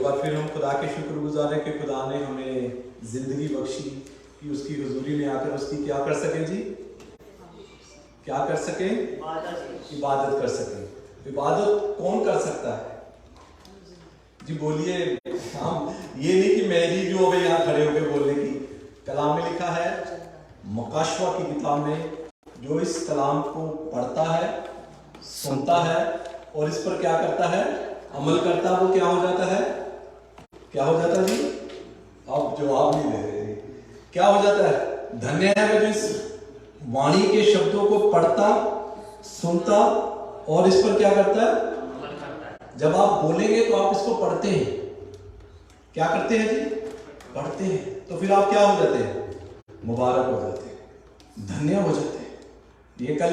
एक बार फिर हम खुदा के शुक्रगुजार हैं कि खुदा ने हमें जिंदगी बख्शी कि उसकी हुजूरी में आकर उसकी क्या कर सकें जी, क्या कर सकें, इबादत कर सकें। इबादत कौन कर सकता है जी, बोलिए हम। ये नहीं कि मेरी जो अभी यहाँ खड़े होकर बोलने की, कलाम में लिखा है मकाशवा की किताब में, जो इस कलाम को पढ़ता है, सुनता है और इस पर क्या करता है, अमल करता है, वो क्या हो जाता है, क्या हो जाता है जी? आप जवाब नहीं दे रहे, क्या हो जाता है? धन्य है जो इस वाणी के शब्दों को पढ़ता, सुनता और इस पर क्या करता है, जब आप बोलेंगे तो आप इसको पढ़ते हैं, क्या करते हैं जी, पढ़ते हैं, तो फिर आप क्या हो जाते हैं, मुबारक हो जाते हैं, धन्य हो जाते हैं। ये कल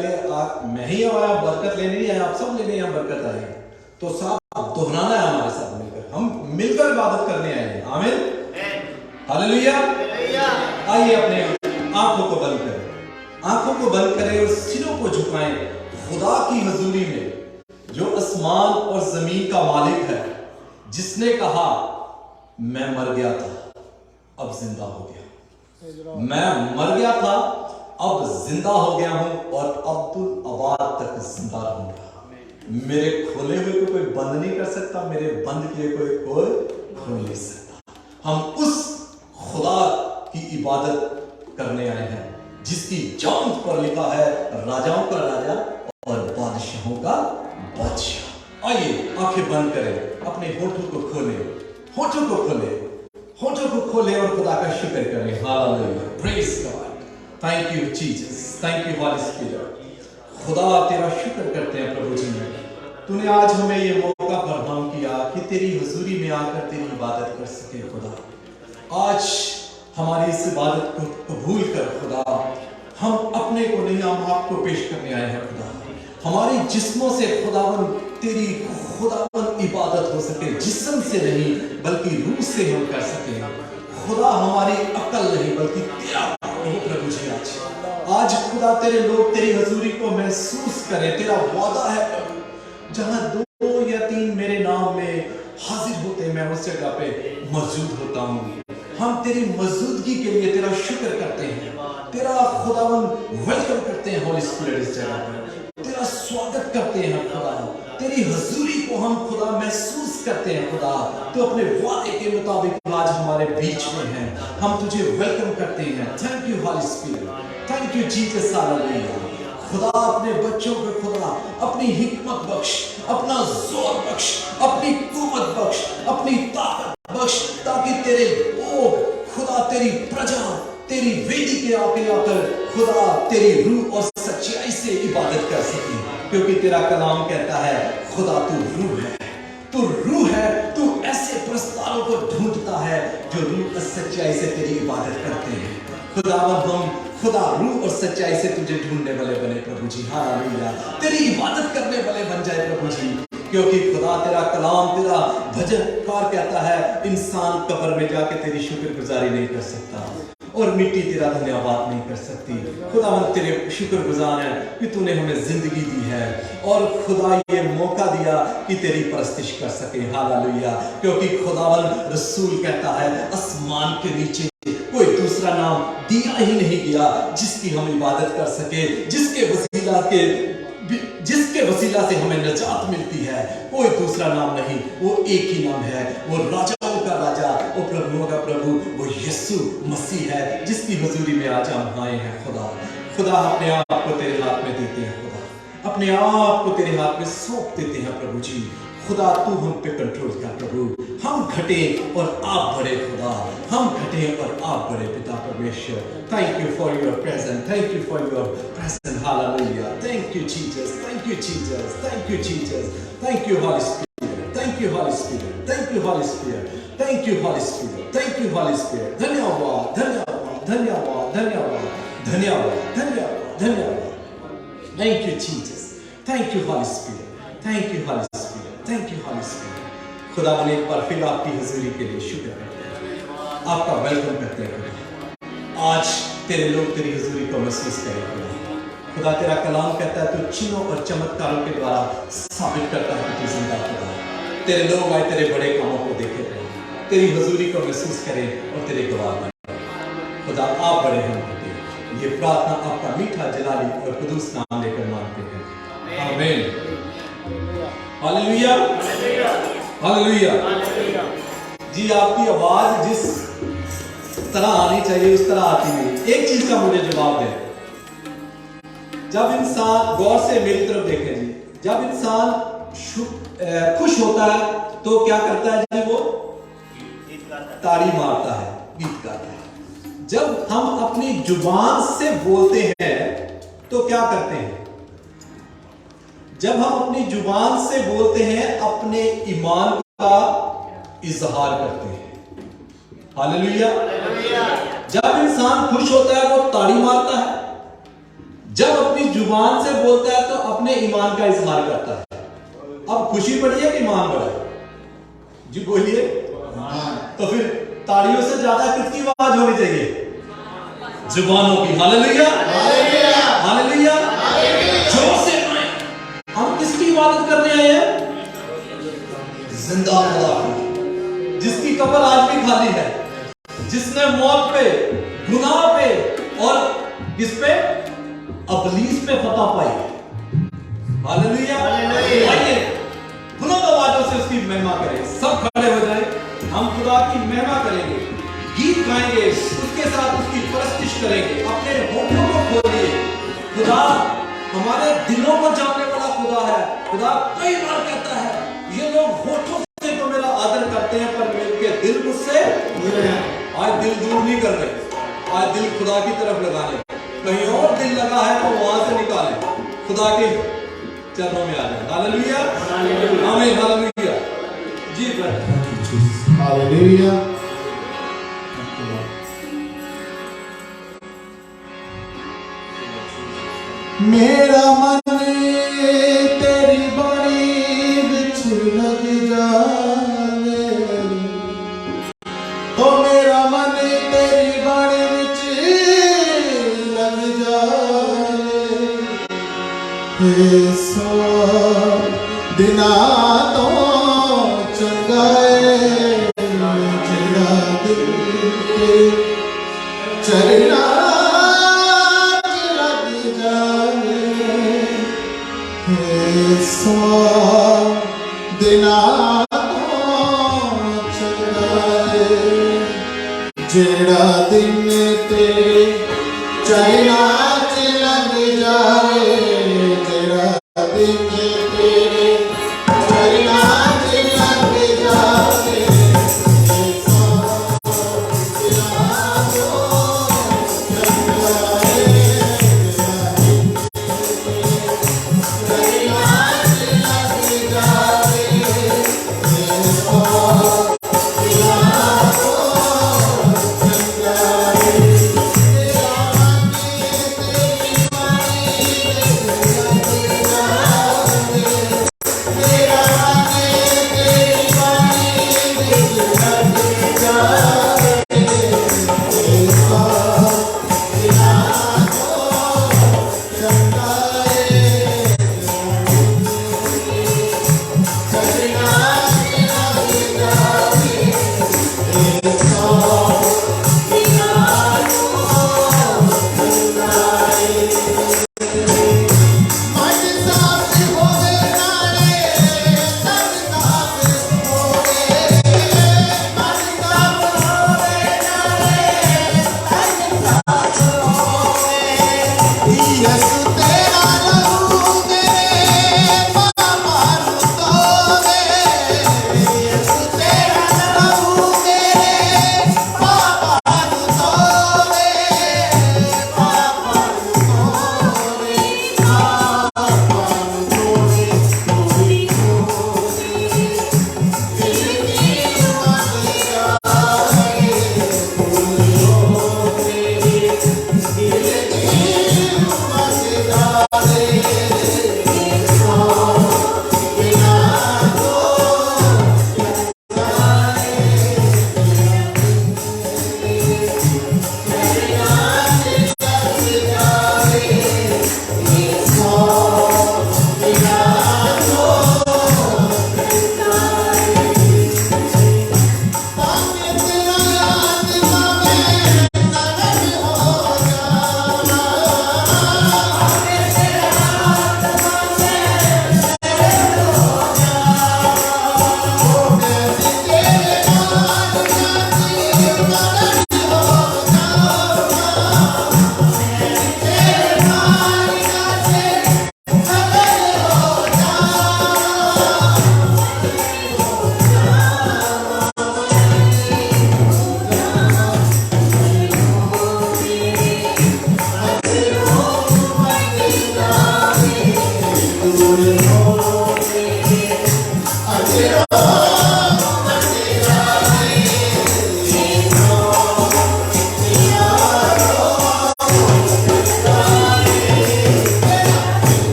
मैं ही आया बरकत लेने नहीं आया, आप सब लेने यहाँ बरकत आए हैं, तो सब दोहराना है हमारे साथ मिलकर, हम मिलकर इबादत करने आए हैं। आमीन, हालेलुया। आइए अपने आंखों को बंद करें, आंखों को बंद करें और सिरों को झुकाएं खुदा की हजूरी में, जो आसमान और जमीन का मालिक है, जिसने कहा मैं मर गया था अब जिंदा हो गया, मैं मर गया था अब जिंदा हो गया हूं और अब्दुल आबाद तक जिंदा रहूंगा। मेरे खोले हुए को कोई बंद नहीं कर सकता, मेरे बंद किए कोई खोल नहीं सकता। हम उस खुदा की इबादत करने आए हैं जिसकी जान पर लिखा है राजाओं का राजा और बादशाहों का बादशाह। आइए आंखें बंद करें, अपने होठों को खोले, होठों को खोले, होठों को खोले और खुदा का शुक्र करें। Hallelujah, praise God, thank you Jesus, thank you Holy Spirit. खुदा तेरा शुक्र करते हैं प्रभु जी, तूने आज हमें ये मौका फराहम किया कि तेरी हुजूरी में आकर तेरी इबादत कर सके। खुदा आज हमारी इस इबादत को कबूल कर खुदा, हम अपने को नहीं, हम आपको पेश करने आए हैं खुदा। हमारे जिस्मों से खुदावन तेरी खुदावन इबादत हो सके, जिस्म से नहीं बल्कि रूह से हम कर सके खुदा, हमारी अकल नहीं बल्कि तेरा प्रभु जी। आज खुदा तेरे लोग तेरी हजूरी को महसूस करें। तेरा वादा है प्रभु, जहां 2 या 3 मेरे नाम में हाजिर होते मैं उस जगह पे मौजूद होता हूँ। हम तेरी मौजूदगी के लिए तेरा शुक्र करते हैं, तेरा खुदावन वेलकम करते हैं होली स्पिरिट इस जगह पर, तेरा स्वागत करते हैं खुदा, तेरी हजूरी को हम खुदा महसूस करते हैं खुदा। तो अपने वादे के मुताबिक आज हमारे बीच में है, हम तुझे वेलकम करते हैं। Thank you Holy Spirit, thank you Jesus, hallelujah. खुदा अपने बच्चों को खुदा अपनी हिकमत बख्श, अपना जोर बख्श, अपनी कुव्वत बख्श, अपनी ताकत बख्श, ताकि तेरे लोग खुदा तेरी प्रजा तेरी वेदी के आके आकर खुदा तेरी रूह और सच्चाई से इबादत कर सके, क्योंकि तेरा कलाम कहता है खुदा तू रूह है, तू रूह है, तू ऐसे प्रस्तावों को ढूंढता है जो रूह और सच्चाई से तेरी इबादत करते हैं। खुदावंद हम खुदा रूह और सच्चाई से तुझे ढूंढने वाले बने प्रभु जी। हालेलुया, तेरी इबादत करने वाले बन जाए प्रभु जी, क्योंकि खुदा तेरा कलाम, तेरा भजनकार कहता है इंसान कब्र में जाके तेरी शुक्रगुजारी नहीं कर सकता और मिट्टी तेरा धन्यवाद नहीं कर सकती। खुदावंद तेरे शुक्रगुजार हैं कि तूने हमें जिंदगी दी है और खुदा ये मौका दिया कि तेरी परस्तिश कर सके। हालेलुया, क्योंकि खुदावंद रसूल कहता है आसमान के नीचे कोई दूसरा नाम दिया ही नहीं गया जिसकी हम इबादत कर सके, जिसके वसीला से हमें नजात मिलती है। कोई दूसरा नाम नहीं, वो एक ही नाम है, वो राजाओं का राजा, वो प्रभुओं का प्रभु, वो यीशु मसीह है, जिसकी हुजूरी में आज हम आए हैं। खुदा अपने आप को तेरे हाथ में देते हैं खुदा, अपने आप को तेरे हाथ में सौंप देते हैं प्रभु जी। खुदा तू हम पे कंट्रोल कर प्रभु, हम घटे और आप बढ़े खुदा, हम घटे और आप बढ़े पिता परमेश्वर। Thank you for your presence, thank you for your presence. Hallelujah, thank you Jesus, thank you Jesus, thank you Jesus, thank you Holy Spirit, thank you Holy Spirit, thank you Holy Spirit, thank you Holy Spirit, thank you Holy Spirit. धन्यवाद, धन्यवाद, धन्यवाद, धन्यवाद, धन्यवाद, धन्यवाद, धन्यवाद। Thank you Jesus, thank you Holy Spirit, thank you Holy Spirit, thank you Holy Spirit. खुदा ने एक बार फिर आपकी हुजूरी के लिए शुक्र करते हैं, आपका वेलकम करते हैं खुदा। आज तेरे लोग तेरी हुजूरी को महसूस करें खुदा। तेरा कलाम कहता है तू चिन्हों और चमत्कारों के द्वारा साबित करता है कि तू जिंदा खुदा। तेरे लोग आए तेरे बड़े कामों को देखे तेरी हुजूरी को महसूस करें और तेरे गवाह बने। खुदा आप बड़े हम होते हैं। ये प्रार्थना आपका मीठा जलाली और कुदूस नाम लेकर मांगते हैं, आमीन। Hallelujah, hallelujah. जी आपकी आवाज जिस तरह आनी चाहिए उस तरह आती नहीं। एक चीज का मुझे जवाब दें, जब इंसान, गौर से मेरी तरफ देखें जी, जब इंसान खुश होता है तो क्या करता है जी? वो ताड़ी मारता है, गीत गाता है। जब हम अपनी जुबान से बोलते हैं तो क्या करते हैं? जब हम अपनी जुबान से बोलते हैं अपने ईमान का इजहार करते हैं। हालेलुया। जब इंसान खुश होता है वो ताड़ी मारता है, जब अपनी जुबान से बोलता है तो अपने ईमान का इजहार करता है। अब खुशी बढ़ी है कि ईमान बढ़ा है? जी बोलिए। तो फिर ताड़ियों से ज्यादा किसकी आवाज होनी चाहिए? जुबानों की। Hallelujah, hallelujah. जोर से हम किसकी इबादत करने आए हैं? जिंदा खुदा की, जिसकी कब्र आज भी खाली है, जिसने मौत पे, गुनाह पे और किस पे? अबलीस पे फतह पाई। हालेलुया। आइए बुलंद आवाजों से उसकी महिमा करें। सब खड़े हो जाएं, हम खुदा की महिमा करेंगे, गीत गाएंगे, उसके साथ उसकी परस्तिश करेंगे। अपने होठों को खोलिए। खुदा हमारे दिलों को जानने वाला खुदा है। खुदा कई बार कहता है ये लोग होठों से तो मेरा आदर करते हैं पर मेरे दिल मुझसे दूर हैं। आज दिल दूर नहीं कर रहे, आज दिल खुदा की तरफ लगाने। कहीं और दिल लगा है तो वहां से निकालें, खुदा के चरणों में आ जाए। हालेलुया, आमीन, हालेलुया। जी ब्रदर, हालेलुया। मेरा मन तेरी बाणी विच लग जावे, ओ मेरा मन तेरी बाणी विच लग जावे। सो दिना तो चंगा है जिहड़ा दिल ते चरना दिना जेड़ा दिन तेरे चरना च लग जाए, जेड़ा दिन तेरे चरना च लग जाए।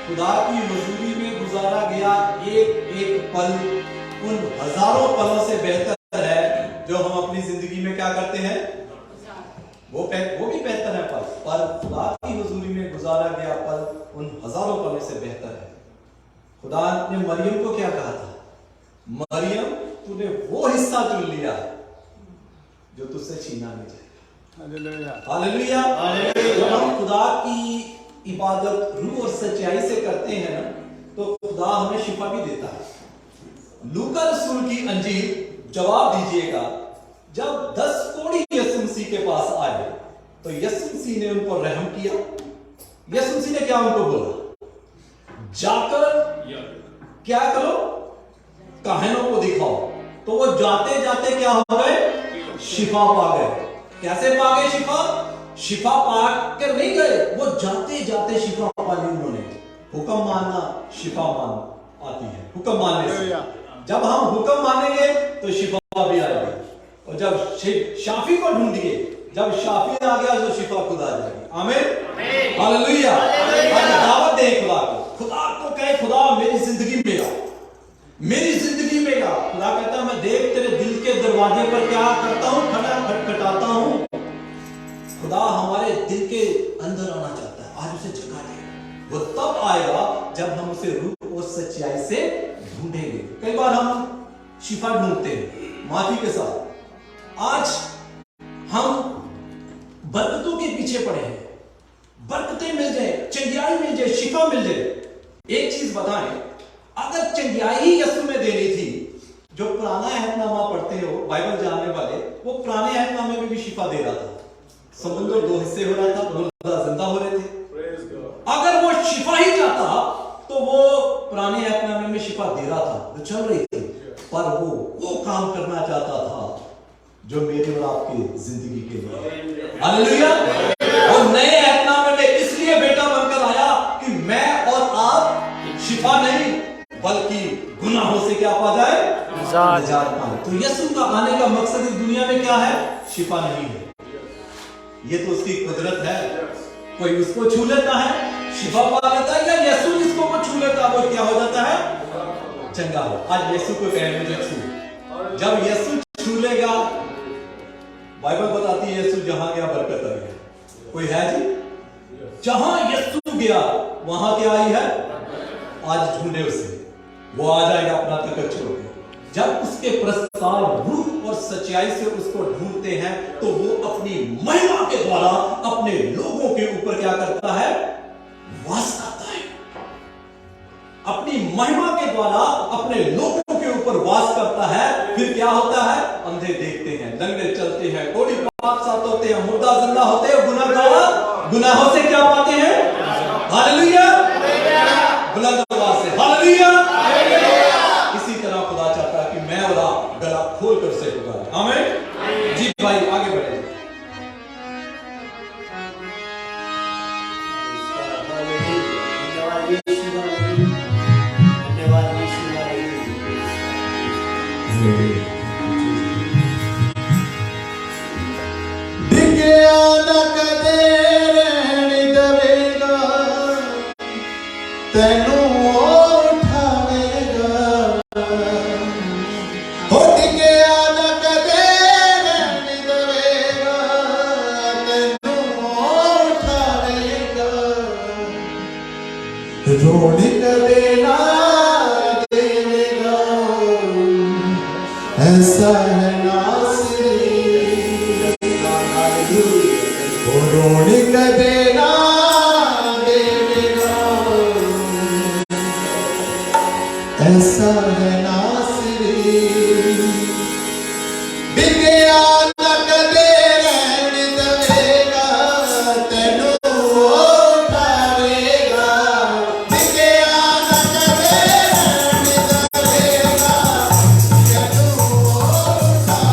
खुदा की हुजूरी में गुजारा गया एक एक पल उन हजारों पलों से बेहतर है जो हम अपनी जिंदगी में क्या करते हैं। वो भी बेहतर है पल, पर खुदा की हुजूरी में गुजारा गया पल उन हजारों पलों से बेहतर है। खुदा ने मरियम को क्या कहा था, मरियम तूने वो हिस्सा चुन लिया जो तुझसे छीना नहीं चाहिए। हालेलुया। जब हम खुदा की इबादत रूह और सच्चाई से करते हैं ना, तो खुदा हमें शिफा भी देता है। लूका रसूल की अंजील जवाब दीजिएगा, जब 10 कोढ़ी यीशु मसीह के पास आए तो यीशु मसीह ने उन पर रहम किया। यीशु मसीह ने क्या उनको बोला, जाकर क्या करो, काहिनों को दिखाओ। तो वो जाते जाते क्या हो गए, शिफा पा गए। कैसे पा गए शिफा? शिफा पा कर नहीं गए, वो जाते जाते शिफा पा ली उन्होंने। हुक्म मानना शिफा मान आती है, हुक्म मानने से। जब हम हुक्म मानेंगे तो शिफा भी आएगी। और जब शाफी को ढूंढिए, जब शाफी आ गया तो शिफा खुद आ जाएगी। आमीन, हालेलुया। दावत दे खुदा को कहे, खुदा मेरी जिंदगी में आ, मेरी जिंदगी में आ। खुदा कहता है मैं देख तेरे दिल के दरवाजे पर क्या करता हूं, खटखटाता हूं। खुदा हमारे दिल के अंदर आना चाहता है, आज उसे जगा दे। वो तब आएगा जब हम उसे रूह और सच्चाई से ढूंढेंगे। कई बार हम शिफा ढूंढते हैं माफी के साथ। आज हम बरकतों के पीछे पड़े हैं, बरकतें मिल जाए, चंगियाई मिल जाए, शिफा मिल जाए। एक चीज बताएं, अगर चंगियाई ही यीशु में देनी थी, जो पुराना अहदनामा पढ़ते हो बाइबल जानने वाले, वो पुराने अहदनामे में भी शिफा दे रहा था। समुद्र 2 हिस्से हो रहा था, मुर्दा जिंदा हो रहे थे। अगर वो शिफा ही चाहता तो वो पुराने अहदनामे में शिफा दे रहा था, वो चल रही थी। पर वो काम करना चाहता था जो मेरे और आपकी जिंदगी के लिए। हालेलुया। और नए अहदनामे में इसलिए बेटा बनकर आया कि मैं और आप शिफा नहीं बल्कि गुनाहों से क्या पा जाए, निजात पाए। तो यीशु का आने का मकसद इस दुनिया में क्या है, शिफा नहीं है, ये तो उसकी कुदरत है। कोई उसको छू लेता है, शिफा पा लेता है, या यीशु जिसको वो छू लेता है वो क्या हो जाता है? चंगा हो। आज यीशु को कहे मुझे छू। जब यीशु छू लेगा, बाइबल बताती है यीशु जहां गया बरकत आई है। कोई है जी? जहां यीशु गया वहां क्या आई है? आज ढूंढे उसे, वो आ जाएगा अपना तकत छोड़ के। जब उसके प्रस्ताव रूप और सच्चाई से उसको ढूंढते हैं तो वो अपनी महिमा के द्वारा अपने लोगों के ऊपर क्या करता है? वास करता है। अपनी महिमा के द्वारा अपने लोगों के ऊपर वास करता है। फिर क्या होता है? अंधे देखते हैं, लंगड़े चलते हैं, कोढ़ी पाप साफ होते हैं, मुर्दा जिंदा होते हैं, गुनाहगार गुनाहों से क्या पाते हैं? हालेलुया, बुलंद आवाज से हालेलुया। इसी तरह खुदा चाहता है कि मैं और आप गला खोल कर से पुकारें। आमीन जी। भाई आगे बढ़े। डिग्या न कदे रहने देवेगा, तेनू उठावेगा। हो डिग्या न कदे रहने देवेगा, तेनू उठावेगा। रोने कदे ना देवेगा, ऐसा है नासरी। रोने कदे ना देवेगा, ऐसा है नासरी। बिगया न कदे रहने देवेगा, तेनू उठावेगा। बिगया न कदे रहने देवेगा, तेनू उठावेगा।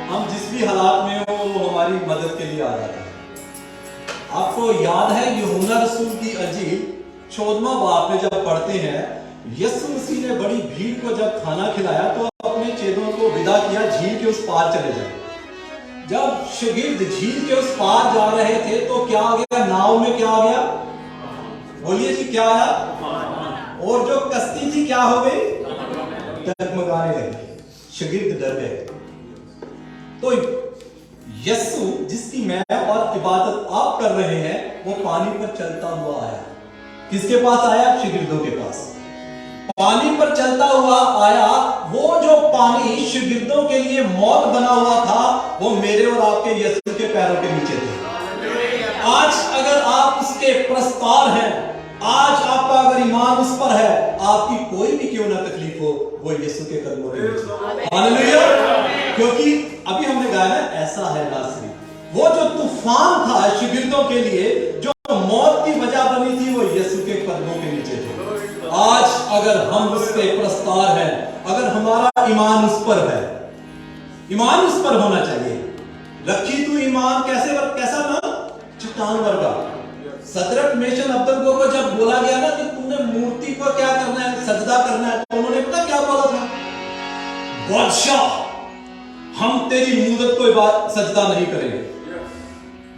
हम जिस भी हालात में हो वो हमारी मदद के लिए आ जाता है। आपको याद है यूहन्ना रसूल की अंजील 14वां बाब में जब पढ़ते हैं, यीशु मसीह ने बड़ी भीड़ को जब खाना खिलाया तो अपने चेलों को विदा किया, झील के उस पार चले जाए। जब शागिर्द झील के उस पार जा रहे थे तो क्या आ गया? नाव में क्या आ गया? बोलिए जी, क्या आया? और जो कश्ती थी क्या हो गई? डगमगाने लगी, शागिर्द डर गए। तो यीशु जिसकी मैं और इबादत आप कर रहे हैं वो पानी पर चलता हुआ आया। किसके पास आया? शागिर्दों के पास। पानी पर चलता हुआ आया। वो जो पानी शागिर्दों के लिए मौत बना हुआ था वो मेरे और आपके यीशु के पैरों के नीचे थे। आज अगर आप उसके प्रस्तार हैं, आज आपका अगर ईमान उस पर है, आपकी कोई भी क्यों ना तकलीफ हो, वो यीशु के कदमों के नीचे। हालेलुया। क्योंकि अभी हमने गाया ना, ऐसा है नासरी। वो जो तूफान था शागिर्दों के लिए, जो मौत की वजह बनी थी, वो यीशु के कदमों के नीचे थे। आज अगर हम उसके प्रस्तार हैं, अगर हमारा ईमान उस पर है, ईमान उस पर होना चाहिए। रखी तू ईमान कैसा ना? चट्टान वर्गा। सदरक मेशन अब्दुल्को को जब बोला गया ना कि तुमने मूर्ति को क्या करना है? सजदा करना है, तो उन्होंने पता क्या बोला था? बादशाह, हम तेरी मूरत को सजदा नहीं करेंगे।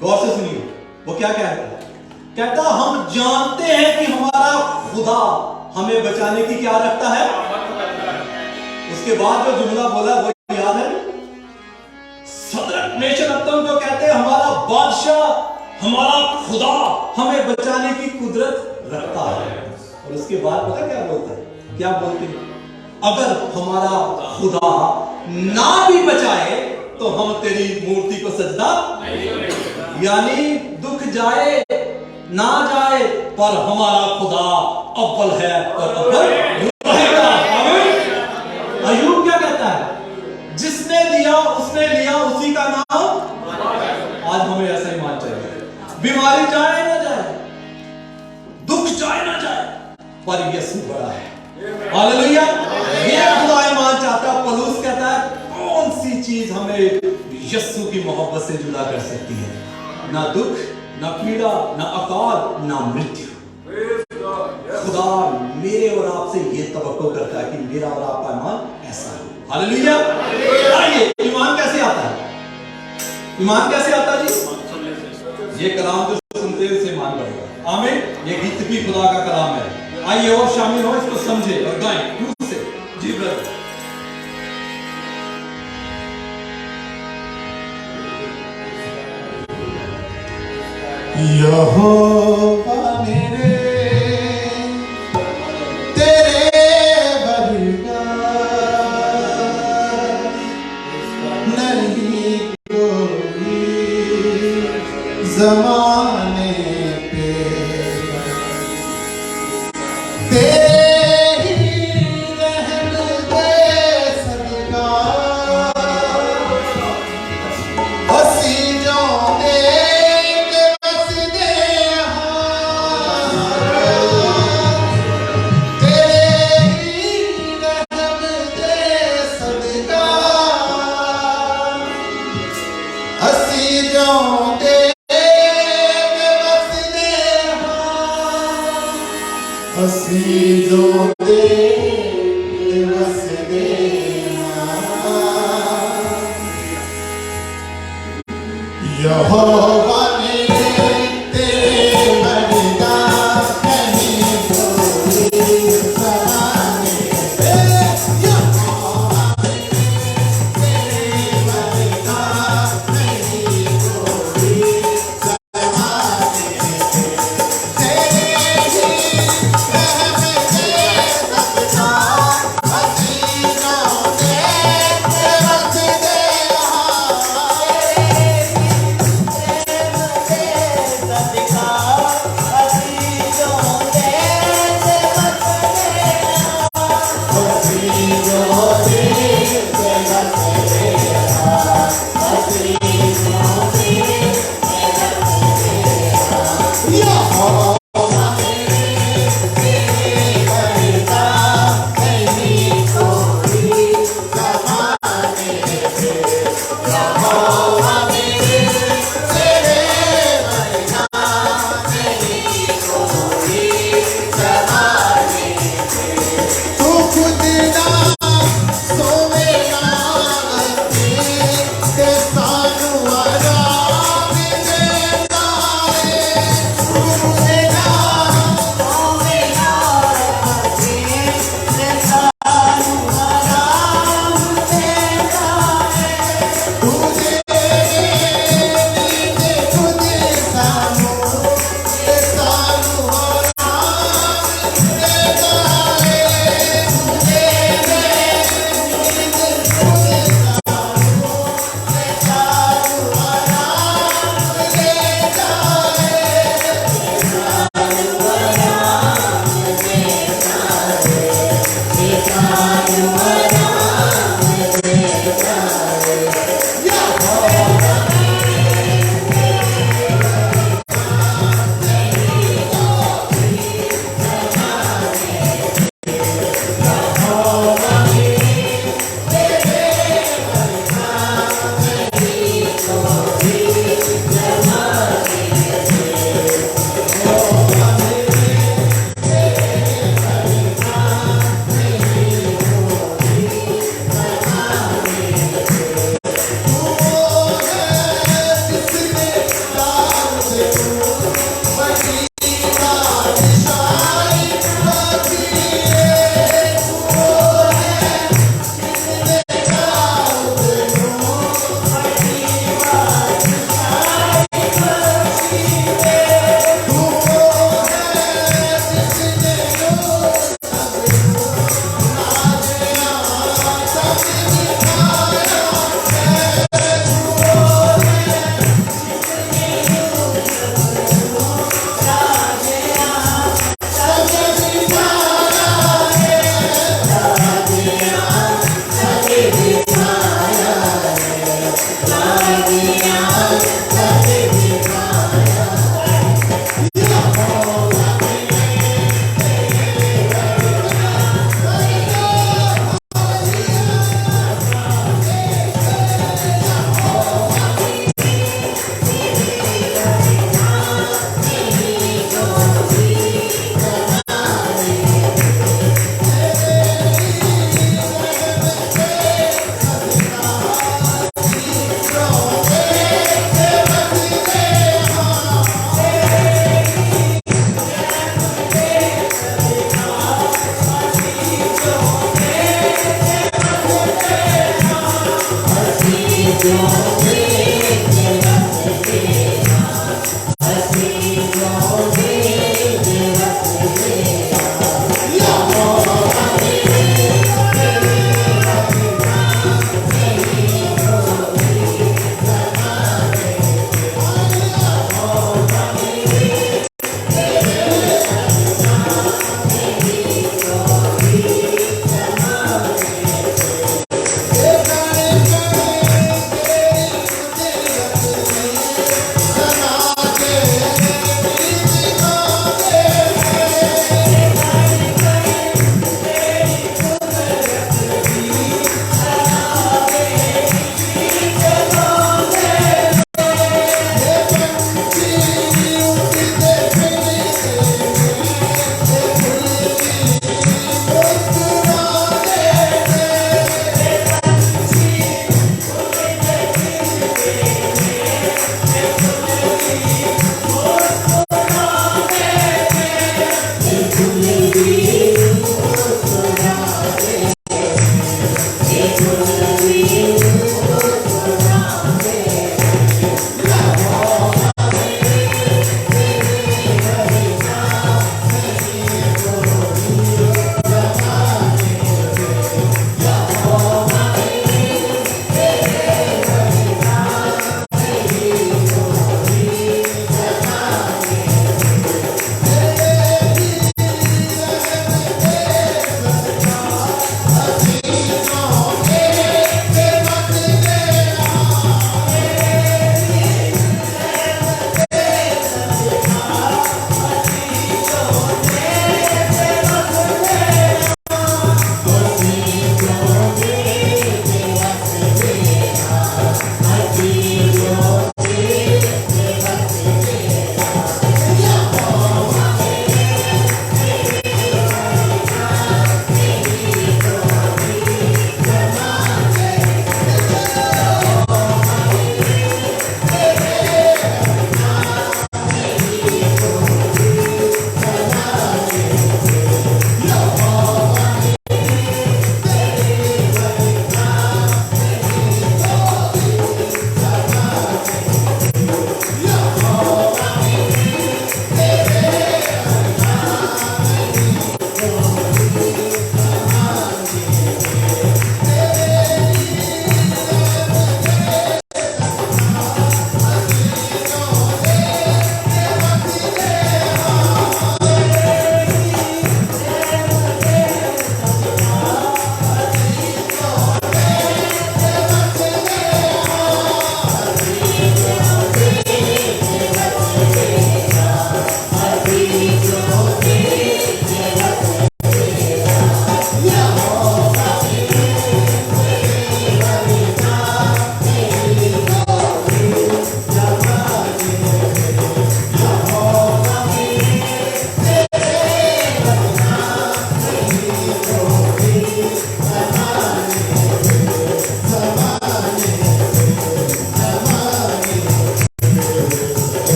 गौर से सुनिए, वो क्या कहता है? कहता हम जानते हैं कि हमारा खुदा हमें बचाने की क्या रखता है। उसके बाद जो जुमला बोला वो याद है? सदरक मेशन अब्दुल्को कहते हैं हमारा बादशाह, हमारा खुदा हमें बचाने की कुदरत रखता है। और उसके बाद पता क्या बोलता है? क्या बोलते हैं? अगर हमारा खुदा ना भी बचाए तो हम तेरी मूर्ति को सजदा नहीं करेंगे। यानी दुख जाए ना जाए, पर हमारा खुदा अव्वल है और अव्वल रहेगा। आमीन। अय्यूब क्या कहता है? जिसने दिया उसने लिया, उसी का नाम। आज हमें ऐसा ही मान चाहिए। बीमारी जाए ना जाए, दुख जाए ना जाए, पर यीशु बड़ा है। हालेलुया। ये खुदा ईमान चाहता है। पौलुस कहता है कौन सी चीज हमें यीशु की मोहब्बत से जुदा कर सकती है? ना दुख, ना पीड़ा, ना अकाल, ना मृत्यु। खुदा मेरे और आपसे ये तवक्को करता है कि मेरा और आपका ईमान ऐसा हो। हालेलुया। आइए, ईमान कैसे आता है? ईमान कैसे आता है जी? ये कलाम जो सुनते हैं उससे ईमान बढ़ेगा। आमीन। ये गीत भी खुदा का कलाम है। आइए और शामिल हो, इसको समझे और गाएं खुद से। जी ब्रदर। यहोवा मेरे तेरे वर्गा नहीं कोई ज़माने पे। तेरे ही रहम दे सदका हसीनों दे यहोवा मेरे तेरे वर्गा नहीं कोई ज़माने पे। यहोवा मेरे तेरे वर्गा नहीं कोई ज़माने पे। तेरे ही रहम दे सदका हसीनों दे बस दे।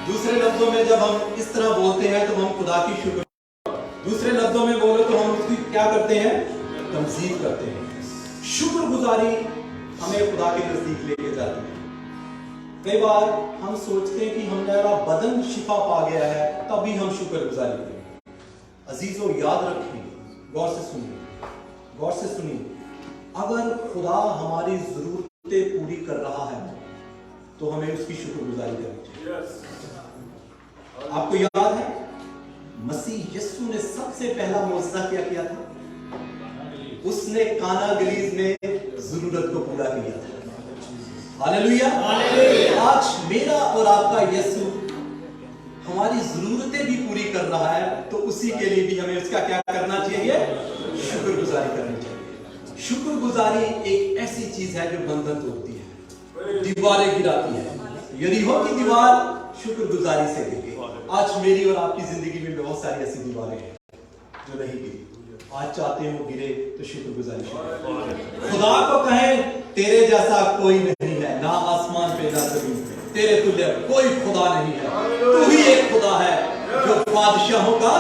दूसरे लफ्जों में जब हम इस तरह बोलते हैं तो हम खुदा की शुक्र, दूसरे लफ्जों में बोलो तो हम उसकी क्या करते हैं, तमजीद करते हैं। शुक्रगुजारी हमें खुदा के नजदीक लेके जाती है। कई बार हम सोचते हैं कि हमारा बदन शिफा पा गया है तभी हम शुक्रगुजारी करें। अजीजों याद रखें, गौर से सुनिए, गौर से सुनिए, अगर खुदा हमारी जरूरतें पूरी कर रहा है तो हमें उसकी शुक्रगुजारी करनी चाहिए। आपको याद है मसीह यीशु ने सबसे पहला मौजज़ा क्या किया था? उसने काना गलीज में जरूरत को पूरा किया था। हालेलुया। आज मेरा और आपका यीशु हमारी जरूरतें भी पूरी कर रहा है तो उसी के लिए भी हमें उसका क्या करना चाहिए, शुक्रगुजारी करनी चाहिए। शुक्रगुजारी एक ऐसी चीज है जो बंधन तोड़ती है, दीवारें गिराती है। यरीहो की दीवार शुक्रगुजारी से गिरी। आज मेरी और आपकी जिंदगी में बहुत सारी ऐसी दीवारें हैं जो नहीं गिरी। आज चाहते हो गिरे तो शुक्रगुजारी। खुदा को कहें तेरे जैसा कोई नहीं है, ना आसमान पे ना जमीन पे, तेरे तुल्य कोई खुदा नहीं है। तू ही एक खुदा है जो बादशाहों का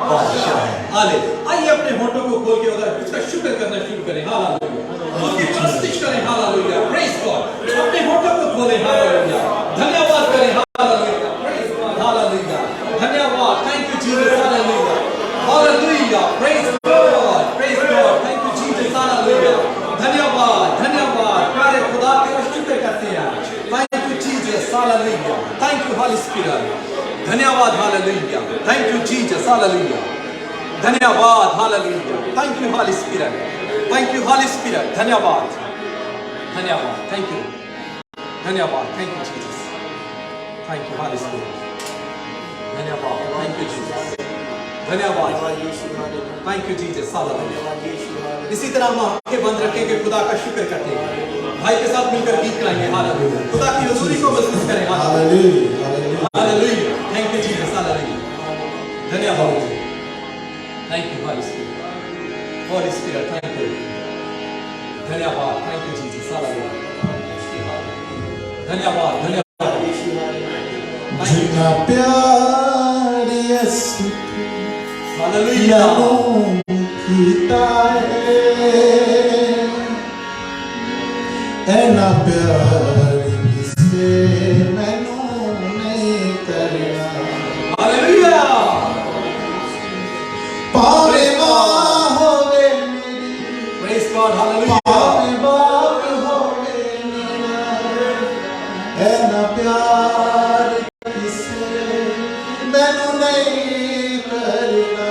बादशाह है। आले आइए अपने होठों को खोल के उसका शुक्र करना शुरू करें। हालेलुया, उसकी प्रस्तुति करें। Hallelujah, praise God. अपने होठों को खोलें। हालेलुया, धन्यवाद करें। Hallelujah, praise God. हालेलुया, धन्यवाद। Thank you Jesus. Hallelujah, hallelujah, praise God, praise God. Thank you Jesus. Hallelujah, धन्यवाद, धन्यवाद। प्यारे खुदा तेरा शुक्र करते हैं। Thank you Jesus. Hallelujah, thank you Holy Spirit. धन्यवाद। Hallelujah, thank you Jesus. Hallelujah, धन्यवाद। Hallelujah, thank you Holy Spirit. Thank you Holy Spirit. धन्यवाद, धन्यवाद। थैंक यू, धन्यवाद। Thank you Jesus. Thank you Holy Spirit. धन्यवाद। Thank you Jesus. धन्यवाद। Thank you Jesus. Hallelujah. इसी तरह हम आंखें बंद रखें कि खुदा का शुक्र करते हैं। भाई के साथ मिलकर गीत गाएंगे। हालेलुया, खुदा की हुजूरी को महसूस करें। Hallelujah, hallelujah. Thank you Jesus. Hallelujah, धन्यवाद। Thank you Holy Spirit. Holy Spirit, thank you, धन्यवाद। Thank you Jesus. हालेलुया, धन्यवाद, धन्यवाद। जितना प्यार यीशु हालेलुया, कीता है ना प्यार किसे मैनू नहीं करना। हालेलुया, पावे मां होवे मेरी, प्रेज गॉड। हालेलुया, पावे बाप होवे मेरा, है ना प्यार किसे मैनू नहीं करना।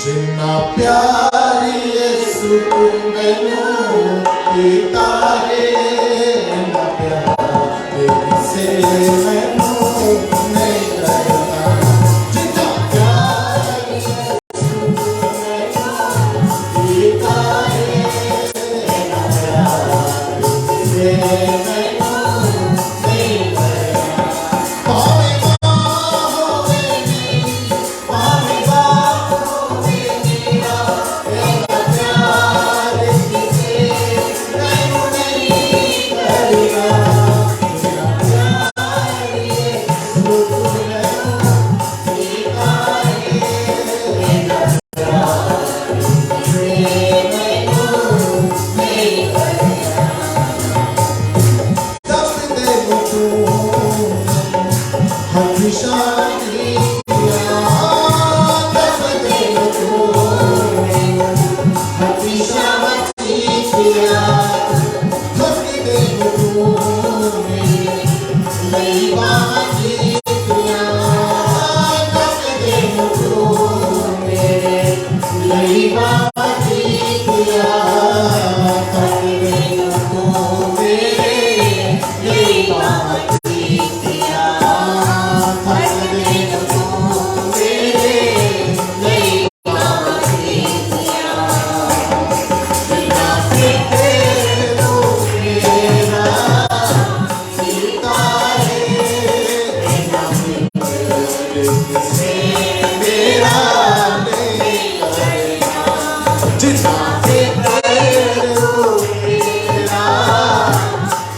जिन्ना प्यार यीशु मैनू कीता है, ना प्यार किसे मैनू नहीं करना। जिन्ना प्यार यीशु मैनू कीता है, ना प्यार किसे मैनू नहीं करना। पावे मां होवे मेरी, पावे बाप होवे मेरा, ना प्यार किसे मैनू नहीं करना। जिन्ना प्यार यीशु मैनू कीता है, ना प्यार किसे मैनू नहीं करना। तब देखो हमेशा दिया, तब देखो हमेशा दिया, तब देखो मेरी बात दिया, तब देखो मेरे मेरी बात दिया, तब देखो मेरे मेरी बात दिया, तब देखो मेरे मेरी बात दिया। बिना तेरे रो मेरा सीता है, बिना तेरे से मेरा नहीं करेगा। जितना तेरे रो मेरा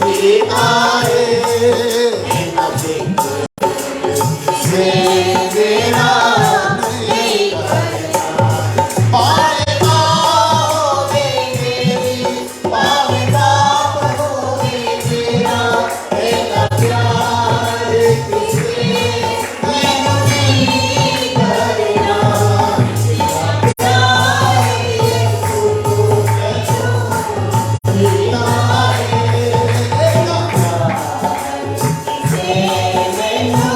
सीता है, बिना तेरे से मेरा नहीं करेगा। पावे मां होवे मेरी, पावे बाप होवे मेरा, ऐसा प्यार किसे मैनू नहीं करना। ऐसा प्यार यीशु मैनू कीता है, ऐसा प्यार किसे मैनू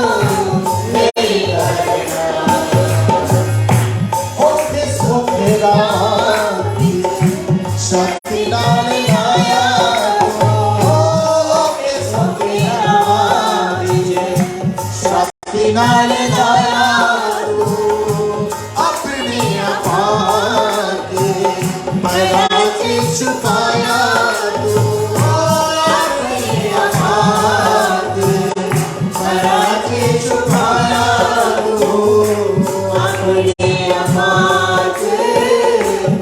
नहीं करना। होके सोतेगा शक्ति नाल लाया तो, होके सोतेगा शक्ति नाल लाया तो, अपनी आपात पराती छुपाया तो, अपनी आपात पराती छुपाया तो, अपनी आपात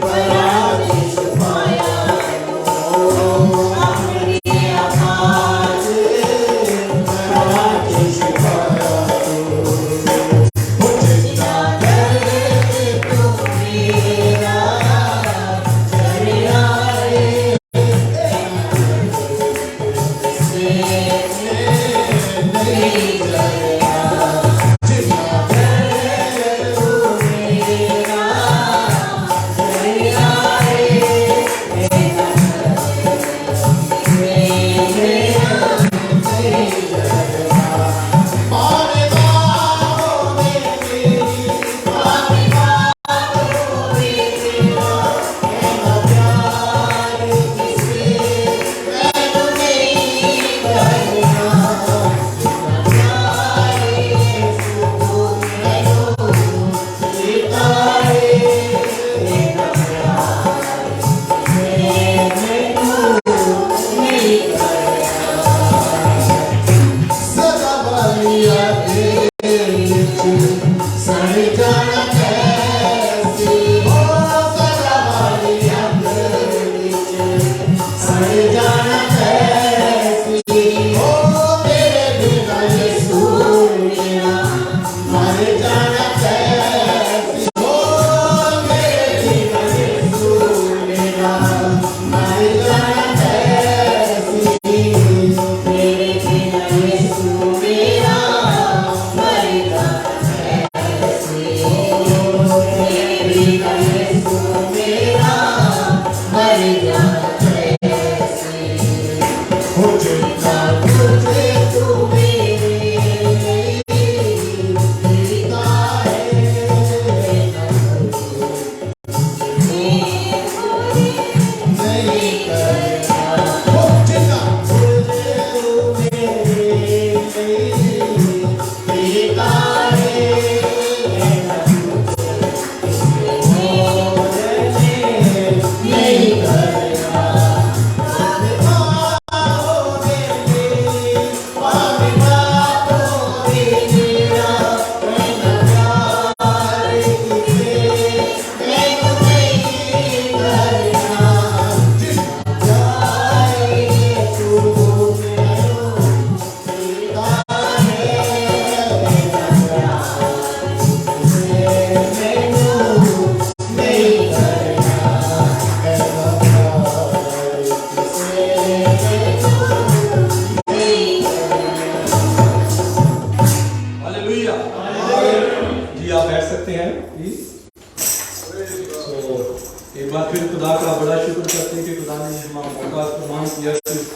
पराती छुपाया तो, अपनी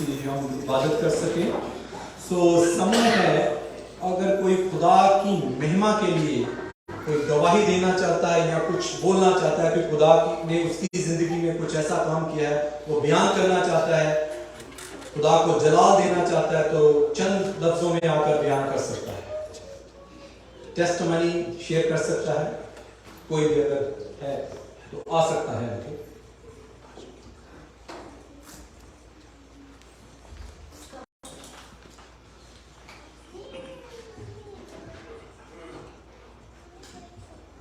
उसकी हम इबादत कर सकें। सो समय है, अगर कोई खुदा की महिमा के लिए कोई गवाही देना चाहता है या कुछ बोलना चाहता है कि खुदा ने उसकी ज़िंदगी में कुछ ऐसा काम किया है, वो बयान करना चाहता है, खुदा को जलाल देना चाहता है, तो चंद लफ्ज़ों में आकर बयान कर सकता है, टेस्टमनी शेयर कर सकता है। कोई भी अगर है तो आ सकता है आगे।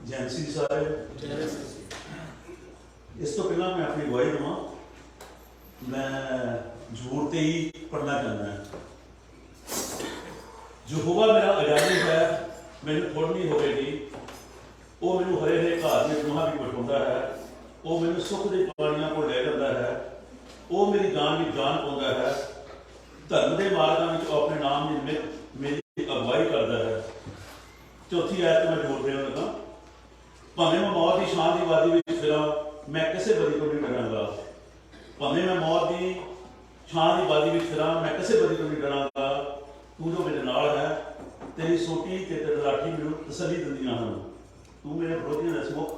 जैनसी सारे इस तो पहला मैं अपनी गवाही दूँ, मैं झूठ ते ही पढ़ना चाहता है। यहोवा मेरा अजानी है, मैंने थोड़ नहीं होगी, वो मैनू हरे हरे घास में तुहां भी बठाउंदा है, वो मैनू सुख के पानियां को ले जाता है, वो मेरी जान में जान पाउंदा है, धर्म के मार्गां विच अपने नाम निमित्त मेरी अगवाई करता है। चौथी आयत मैं जोड़ देना लगा, भावें मैं मौत की छां की वादी में फिरा, मैं किसी बदी को नहीं डरांगा। भावें मैं मौत की छां की वादी में फिरा, मैं किसी बदी को नहीं डरांगा। तू जो मेरे नाल है, तेरी सोटी ते तेरी लाठी मैनू तसल्ली दिंदियां हन। तू मेरे विरोधियों दे समुख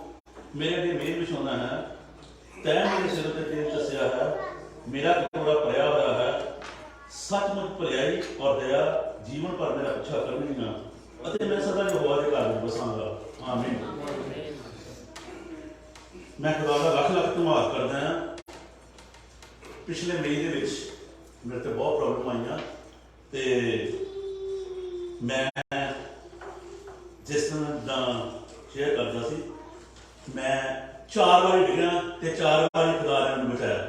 मेरे अगे मेल विछाउंदा है। तैं मेरे सिर ते तेल दस्सिया है, मेरा कटोरा भरिया होया है। सचमुच भलाई और दया जीवन भर मेरा पिछा करनगियां, अते मैं सदा यहोवा दे घर विच बसांगा। आमीन। मैं खुदा का लख लख धन्नवाद करदा हां। पिछले मई दे विच मेरे ते बहुत प्रॉब्लम आईयां ते मैं जिस दिन दा शेयर करदा सी, मैं 4 बारी डिग्या ते 4 बारी खुदा ने मैनूं बचाया।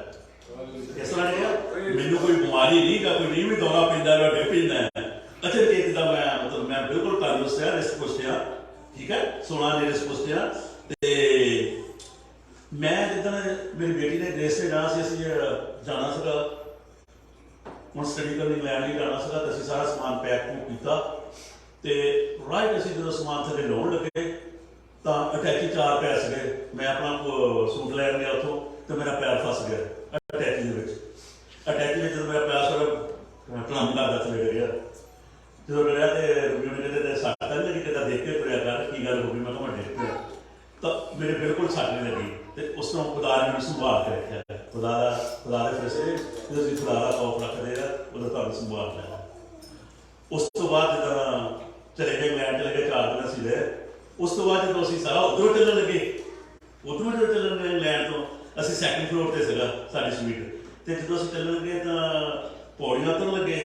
इस तरह डिग्या, मैनूं कोई बीमारी नहीं, कोई नहीं भी दौरा पैंदा है, डिग पैंदा है। अचनचेत दा मैं मतलब मैं बिल्कुल तंदुरुस्त हां, रिस्क पुष्ट हां, ठीक है, सोना ने रिस्क पुष्ट हां। ते मैं जिद्दन मेरी बेटी ने ग्रेस से जाना सी, असीं जाना सीगा हुण स्टडी करने इंग्लैंड नहीं जाना सीगा, तो असीं सारा समान पैक कीता ते राइट असीं जदों समान थल्ले लाउण लगे तो अटैची 4 पैर सीगे। मैं अपना सूट लैन गया उत्थों तो मेरा पैर फस गया अटैची दे विच। अटैची में जदों मेरा पैर सारा कलम करदा थल्ले गिरिया, जो डरिया तो कहते सट तो नहीं लगी, कहता देख के तुरया कर, की गल हो गई। मैं कहा मैं देख पिया, तो मेरे बिल्कुल सट नहीं लगी। तो उस तो खुदा ने मैनूं संभाल के रखा। खुदा के फैसले जो तुसीं खुदा का खौफ रखते हैं, उहदा तुहानूं संभाल लिया। उस तो बाद जिद्दां चले गए इंग्लैंड, चले गए 4 दिन असीं रहे। उस तो बाद जो असीं सारा उधरों चलण लगे, उधरों जो चलण लगे इंग्लैंड तो असीं सैकंड फ्लोर पर सीगा साडी स्वीट, तो जो असीं चलण लगे तो पौड़ियां उतरन लगे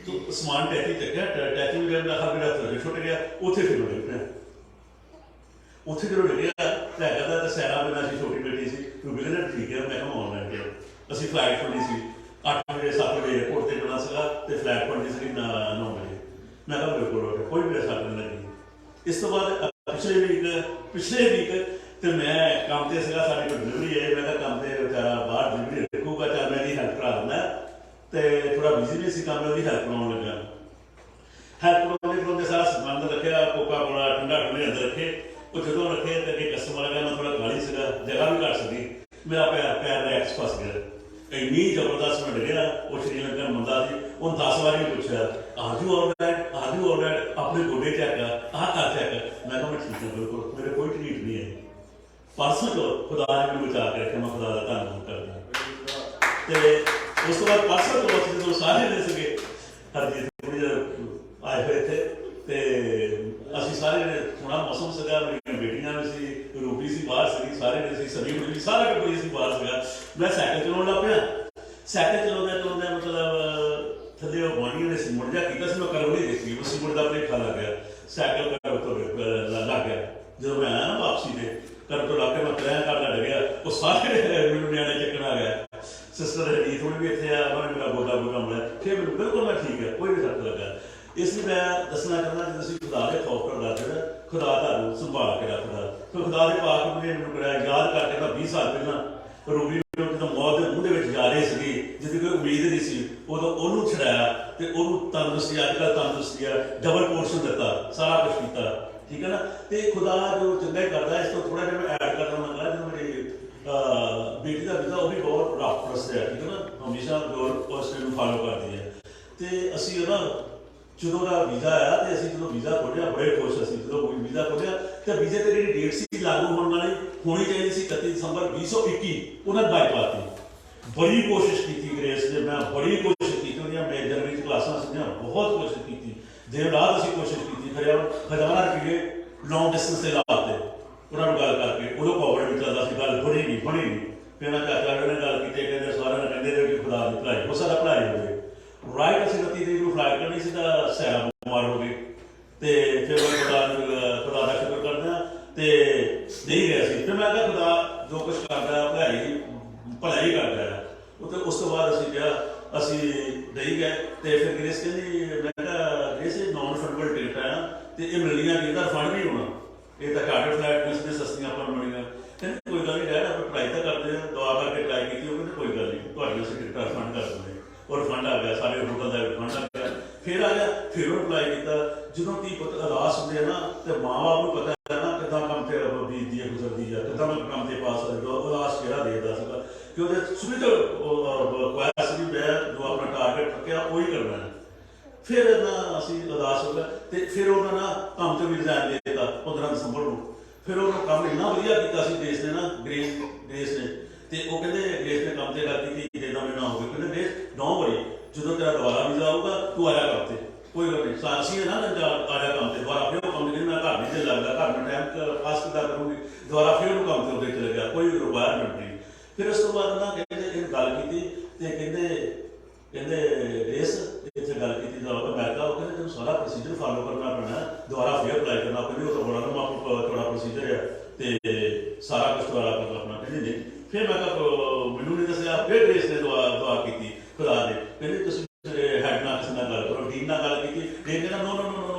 तो समान टैची चक्या, टैची में मेरा मेरा हथ छुट गया, उत्थे फिर डिग पिया। उत्थे जो डिग्या तो हैगा तो सैरा बिना असीं छोटी बेटी सी, क्योंकि कहना ठीक है, मैं कहा ऑनलाइन गया। असीं फ्लाइट फड़ी सी 8 बजे 7 बजे एयरपोर्ट से जाना सीगा ते फ्लाइट फड़ी सी 9 बजे। मैं कहा बिल्कुल कोई मेरे सट नहीं लगी। इस तो बाद पिछले वीक तो मैं काम से सीगा, साडी कोई डिलीवरी है, मैं कहा काम से बेचारा बाहर डिलीवरी रखूगा, चल मैं हेल्प करा दिंदा। तो थोड़ा बिजी भी सी काम में, हेल्प कराउण लगा। हेल्प कराउंदे सारा समान रखिया, कोका कोला ठंडा ठंडे अंदर रखे। वो जो रखे तो अगे कस्टमर आ गया, मैं थोड़ा गाली सीगा, जगह भी घट सी, मेरा पैर रैक्स फस गया। इन्नी जबरदस्त मैं डिग्या। वो श्रीलंकन बंदा सी, उन्हें 10 बार पूछा आजू ऑलराइट, आजू ऑलराइट, अपने गोडे चेक कर, आह कर चेक कर। मैं कहा मैं ठीक है बिल्कुल, मेरे कोई तकलीफ नहीं है। परसों तो खुदा ने मैनूं बचा के रखे, मैं खुदा का धन्नवाद करदा। उस तो बाद परसों तो जो सारे ने सके हरजीत थोड़ी आए हुए थे, तो असीं सारे ने थोड़ा मौसम सीगा, मेरी बेटियां भी सी, रूबी सी बाहर सी, सारे ने सी, सभी भी सारा टब्बर सी बाहर सीगा। मैं सैकल चलाउण लग पिया। सैकल चलाउंदे मतलब थल्ले वो गुआंढियों ने सीमट जिहा कीता सी, मैं करव नहीं देखी, वो सीमट दा भलेखा लग गया, सैकल करव तो लग गया। जो मैं आया ना वापसी ते करव तो लग के मैं क्रैं करदा डगिया, वो सारे मैनूं न्याणे चक्कण आ गया। सिस्टर हरजीत हुण भी इत्थे आ, उन्होंने मेरा गोडा गोडा मिलाया, फिर मैनूं बिल्कुल मैं ठीक है, कोई भी सट लगा। इसलिए मैं दसना चाहना जो तुसीं खुदा के खौफ करदा जे, खुदा तुहानूं संभाल के रखदा। तो खुदा दे पाक ने मैनूं कराया याद करके, मैं 20 साल पहला रूबी जो मौत के मुँह के जा रही सी, जिसकी कोई उम्मीद नहीं सी, उदों उन्होंने छड़ाया तो उन्होंने तंदुरुस्ती, अजकल तंदुरुस्ती है, डबल पोर्शन दिता, सारा कुछ किया, ठीक है ना। तो खुदा जो चंगा ही करता है। इस तो थोड़ा जिहा मैं ऐड करना लगा, जो मेरी बेटी का वीज़ा वो भी बहुत रफ प्रोसेस है, ठीक है ना, हमेशा गौर उस टाइम फॉलो करती है। तो असी ना ਜਦੋਂ ਦਾ ਵੀਜ਼ਾ ਆਇਆ ਤੇ ਅਸੀਂ ਜਦੋਂ ਵੀਜ਼ਾ ਖੋਲਿਆ ਬੜੇ ਖੁਸ਼ ਅਸੀਂ ਜਦੋਂ ਕੋਈ ਵੀਜ਼ਾ ਖੋਲਿਆ ਤੇ ਵੀਜ਼ੇ ਤੇ ਜਿਹੜੀ ਡੇਟ ਸੀ ਲਾਗੂ ਹੋਣ ਵਾਲੀ ਹੋਣੀ ਚਾਹੀਦੀ ਸੀ 31 ਦਸੰਬਰ 2021 ਉਹਨਾਂ ਨੇ ਬਾਈਪਾਸ ਬੜੀ ਕੋਸ਼ਿਸ਼ ਕੀਤੀ ਗ੍ਰੇਸ ਨੇ, ਮੈਂ ਬੜੀ ਕੋਸ਼ਿਸ਼ ਕੀਤੀ ਉਹਦੀਆਂ ਮੈਂ ਜਨਵਰੀ ਚ ਕਲਾਸਾਂ ਸੀਗੀਆਂ, ਬਹੁਤ ਕੋਸ਼ਿਸ਼ ਕੀਤੀ, ਦਿਨ ਰਾਤ ਅਸੀਂ ਕੋਸ਼ਿਸ਼ ਕੀਤੀ, ਫਿਰ ਹਜ਼ਾਰਾਂ ਰੁਪਏ ਲੌਂਗ ਡਿਸਟੈਂਸ ਤੇ ਲਾਤੇ ਉਹਨਾਂ ਨੂੰ ਗੱਲ ਕਰਕੇ, ਉਦੋਂ ਕੋਵਿਡ ਵੀ ਚੱਲਦਾ ਸੀ, ਗੱਲ ਬਣੀ ਨਹੀਂ। ਫਿਰ ਮੈਂ ਚਾਚਾ ਨੇ ਗੱਲ ਕੀਤੀ, ਕਹਿੰਦੇ ਸਾਰਿਆਂ ਨੇ ਕਹਿੰਦੇ ਕਿ ਖੁਦਾ ਦੀ ਭਲਾਈ ਹੋ ਸਕਦਾ ਭਲਾਈ ਹੋਵੇ। ਰਾਈਟ ਅਸੀਂ 29 ਤਰੀਕ ਨੂੰ ਫਲਾਈਟ ਕਰਨੀ ਸੀ ਤਾਂ ਸੈਰਾ ਬਿਮਾਰ ਹੋ ਗਈ ਤੇ ਫਿਰ ਮੈਂ ਖੁਦਾ ਦਾ ਸ਼ੁਕਰ ਕਰਦਾ ਤੇ ਨਹੀਂ ਰਿਹਾ ਸੀ। ਫਿਰ ਮੈਂ ਕਿਹਾ ਖੁਦਾ ਜੋ ਕੁਛ ਕਰਦਾ ਭਲਾਈ ਕਰਦਾ ਹੈ। ਉਸ ਤੋਂ ਬਾਅਦ ਅਸੀਂ ਕਿਹਾ ਅਸੀਂ ਨਹੀਂ ਗਏ ਤੇ ਫਿਰ ਗ੍ਰੇਸ ਕਹਿੰਦੀ, ਮੈਂ ਕਿਹਾ ਗ੍ਰੇਸ ਇਹ ਨੌਨ ਰਿਫੰਡੇਬਲ ਟਿਕਟ ਹੈ ਤੇ ਇਹ ਮਿਲਣੀਆਂ ਨਹੀਂ, ਇਹਦਾ ਰਿਫੰਡ ਨਹੀਂ ਹੋਣਾ, ਇਹ ਤਾਂ ਚਾਰਟਰ ਫਲਾਈਟ ਕਿਸ ਨੇ ਸਸਤੀਆਂ ਆਪਾਂ ਨੂੰ ਮਿਲੀਆਂ। ਕਹਿੰਦੇ ਕੋਈ ਗੱਲ ਨਹੀਂ ਡੈਡ ਆਪਾਂ ਟਰਾਈ ਤਾਂ ਕਰਦੇ ਹਾਂ, ਦੁਆ ਕਰਕੇ ਟਰਾਈ ਕੀਤੀ, ਉਹ ਕਹਿੰਦੇ ਕੋਈ ਗੱਲ ਨਹੀਂ ਤੁਹਾਡੀ ਅਸੀਂ ਟਿਕਟਾਂ ਰਿਫੰਡ ਕਰ ਦਿੰਦੇ और फंड आ गया, सारे होटल का फंड आ गया। फिर आ गया, फिर अप्लाई किया। जो धी पुत अदास होंगे ना तो माँ बाप को पता है ना कि काम से बीतती है गुजरती है, कि काम से पास अदास केड़ा देता है कि वो सुनी तो क्वेस भी मैं जो अपना टारगेट रखा वही करना है। फिर ना असी अदास हो गए तो फिर उन्होंने ना काम से भी रिजाइन दे दिता 15 दसंबर को। फिर उन्होंने काम इन्ना वधिया किया ग्रेस ने ना ग्रेस ने ਤੇ ਉਹ ਕਹਿੰਦੇ ਗ੍ਰੇਸ ਨੇ ਕੰਮ ਤੇ ਕਰਦੀ ਕਿ ਜਿੱਦਾਂ ਮੈਂ ਨਾ ਹੋਵੇ, ਕਹਿੰਦੇ ਗ੍ਰੇਸ ਡੋਂਟ ਵਰੀ, ਜਦੋਂ ਤੇਰਾ ਦੁਬਾਰਾ ਵੀਜ਼ਾ ਆਊਗਾ ਤੂੰ ਆਇਆ ਕੰਮ ਤੇ, ਕੋਈ ਗੱਲ ਨਹੀਂ ਸਾਂਸੀ ਹੈ ਨਾ ਆਇਆ ਕੰਮ ਤੇ ਦੁਬਾਰਾ ਫਿਰ ਉਹ ਕੰਮ ਨਹੀਂ, ਮੈਂ ਘਰ ਨਹੀਂ ਤੇ ਲੱਗਦਾ, ਘਰ ਮੈਂ ਟਾਈਮ ਪਾਸ ਕਿੱਦਾਂ ਕਰੂੰਗੀ, ਦੁਬਾਰਾ ਫਿਰ ਉਹ ਕੰਮ ਤੇ ਉਹਦੇ ਚਲੇ ਗਿਆ, ਕੋਈ ਰਿਕੁਆਇਰਮੈਂਟ ਨਹੀਂ। ਫਿਰ ਉਸ ਤੋਂ ਬਾਅਦ ਨਾ ਕਹਿੰਦੇ ਇਹ ਗੱਲ ਕੀਤੀ ਤੇ ਕਹਿੰਦੇ ਗ੍ਰੇਸ ਇੱਥੇ ਗੱਲ ਕੀਤੀ ਜਾ ਅਮਰੀਕਾ, ਉਹ ਕਹਿੰਦੇ ਤੈਨੂੰ ਸਾਰਾ ਪ੍ਰੋਸੀਜਰ ਫਾਲੋ ਕਰਨਾ ਪੈਣਾ, ਦੁਬਾਰਾ ਫਿਰ ਅਪਲਾਈ ਕਰਨਾ ਪੈਂਦਾ, ਉਹ ਤਾਂ ਬੜਾ ਲੰਮਾ ਥੋੜਾ ਪ੍ਰੋਸੀਜਰ ਹੈ ਤੇ ਸਾਰਾ ਕੁਛ ਦੁਬਾਰਾ ਕਰਨਾ ਆਪਣਾ। ਕਹਿੰਦੇ ਨਹੀਂ, ਫਿਰ ਮੈਂ ਕਿਹਾ ਮੈਨੂੰ ਨਹੀਂ ਦੱਸਿਆ, ਫਿਰ ਗ੍ਰੇਸ ਨੇ ਦੁਆ ਕੀਤੀ ਖੁਦਾ ਨੇ, ਕਹਿੰਦੇ ਤੁਸੀਂ ਹੈਡ ਨਾਲ ਕਿਸੇ ਨਾਲ ਗੱਲ ਕਰੋ, ਡੀਨ ਨਾਲ ਗੱਲ ਕੀਤੀ, ਡੀਨ ਕਹਿੰਦਾ ਨੋ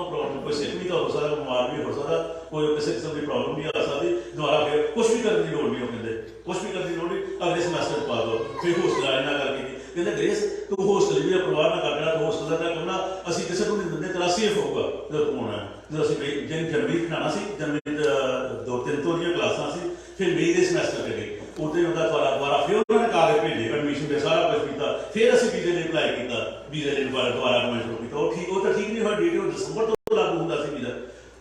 ਪ੍ਰੋਬਲਮ, ਕੋਈ ਸਿੱਖ ਵੀ ਤਾਂ ਹੋ ਸਕਦਾ, ਬਿਮਾਰ ਵੀ ਹੋ ਸਕਦਾ, ਕੋਈ ਕਿਸੇ ਕਿਸਮ ਦੀ ਪ੍ਰੋਬਲਮ ਵੀ ਆ ਸਕਦੀ, ਦੁਬਾਰਾ ਫਿਰ ਕੁਛ ਵੀ ਕਰਨ ਦੀ ਲੋੜ ਨਹੀਂ, ਉਹ ਕਹਿੰਦੇ ਕੁਛ ਵੀ ਕਰਨ ਦੀ ਲੋੜ ਨਹੀਂ, ਅਗਲੇ ਸਮੈਸਟਰ ਪਾ ਦਿਓ। ਫਿਰ ਹੋਸਟਲ ਵਾਲੇ ਨਾਲ ਗੱਲ ਕੀਤੀ, ਕਹਿੰਦੇ ਗ੍ਰੇਸ ਤੂੰ ਹੋਸਟਲ ਵੀ ਪਰਵਾਹ ਨਾ ਕਰਨਾ, ਤੂੰ ਹੋਸਟਲ ਦਾ ਕਰਨਾ, ਅਸੀਂ ਕਿਸੇ ਨੂੰ ਨਹੀਂ ਦਿੰਦੇ, ਤੇਰਾ ਸੇਫ ਹੋਊਗਾ ਜਦੋਂ ਤੂੰ ਆਉਣਾ। ਜਦੋਂ ਅਸੀਂ ਜਨਵਰੀ ਖਿਡਾਉਣਾ ਸੀ, ਜਨਵਰੀ 2-3 ਤੋਂ ਦੀਆਂ ਕਲਾਸਾਂ ਸੀ, ਫਿਰ ਮਈ ਦੇ ਸਮੈਸਟਰ ਤੇ ਗਏ, ਉੱਥੇ ਉਹਦਾ ਦੁਬਾਰਾ ਫਿਰ ਉਹਨਾਂ ਨੇ ਕਾਗਜ਼ ਭੇਜੇ ਐਡਮਿਸ਼ਨ ਦੇ, ਸਾਰਾ ਕੁਝ ਕੀਤਾ, ਫਿਰ ਅਸੀਂ ਵੀਜ਼ੇ ਲਈ ਅਪਲਾਈ ਕੀਤਾ, ਵੀਜ਼ੇ ਲਈ ਦੁਬਾਰਾ ਮੈਂ ਸ਼ੁਰੂ ਕੀਤਾ। ਉਹ ਤਾਂ ਠੀਕ ਨਹੀਂ ਹੋਇਆ, ਡੇਟ ਉਹ ਦਸੰਬਰ ਤੋਂ ਲਾਗੂ ਹੁੰਦਾ ਸੀ ਵੀਜ਼ਾ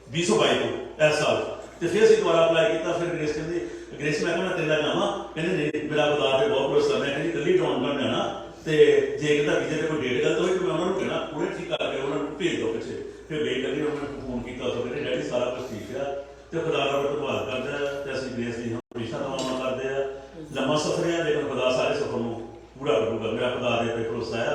2022 ਤੋਂ ਇਸ ਸਾਲ, ਤੇ ਫਿਰ ਅਸੀਂ ਦੁਬਾਰਾ ਅਪਲਾਈ ਕੀਤਾ। ਫਿਰ ਗ੍ਰੇਸ ਕਹਿੰਦੀ, ਗ੍ਰੇਸ ਮੈਂ ਕਹਿੰਦਾ ਤੇਰਾ ਜਾਵਾਂ, ਕਹਿੰਦੇ ਨਹੀਂ ਮੇਰਾ ਖੁਦਾ ਤੇ ਬਹੁਤ ਭਰੋਸਾ, ਮੈਂ ਕਹਿੰਦੀ ਇਕੱਲੀ ਡਰਾਉਣ ਕਰ ਜਾਣਾ ਤੇ ਜੇ ਕਹਿੰਦਾ ਵੀਜ਼ੇ ਤੇ ਕੋਈ ਡੇਟ ਗਲਤ ਹੋਈ ਤਾਂ ਮੈਂ ਉਹਨਾਂ ਨੂੰ ਕਹਿਣਾ ਪੂਰੇ ਠੀਕ ਕਰਕੇ ਉਹਨਾਂ ਨੂੰ ਭੇਜ ਦਿਓ ਪਿੱਛੇ। ਫਿਰ ਵੇਟ ਕਰੀ, ਉਹਨਾਂ ਨੇ ਫੋਨ ਕੀਤਾ, ਉਹ ਕਹਿੰਦੇ ਡੈਡੀ ਸਾਰਾ ਕੁਝ ਠੀਕ ਆ ਤੇ ਖੁਦਾ ਦਾ ਧੰਨਵਾਦ ਕਰਦਾ ਤੇ ਅਸੀਂ ਗ੍ਰੇਸ ਦੀ ਹਮੇਸ਼ਾ ਦੁਆਵਾਂ ਕਰਦੇ ਆ। ਲੰਮਾ ਸਫ਼ਰ ਹੈ ਲੇਕਿਨ ਖੁਦਾ ਸਾਰੇ ਸਫ਼ਰ ਨੂੰ ਪੂਰਾ ਕਰੂਗਾ, ਮੇਰਾ ਖੁਦਾ ਦੇ ਤੇ ਭਰੋਸਾ ਆ।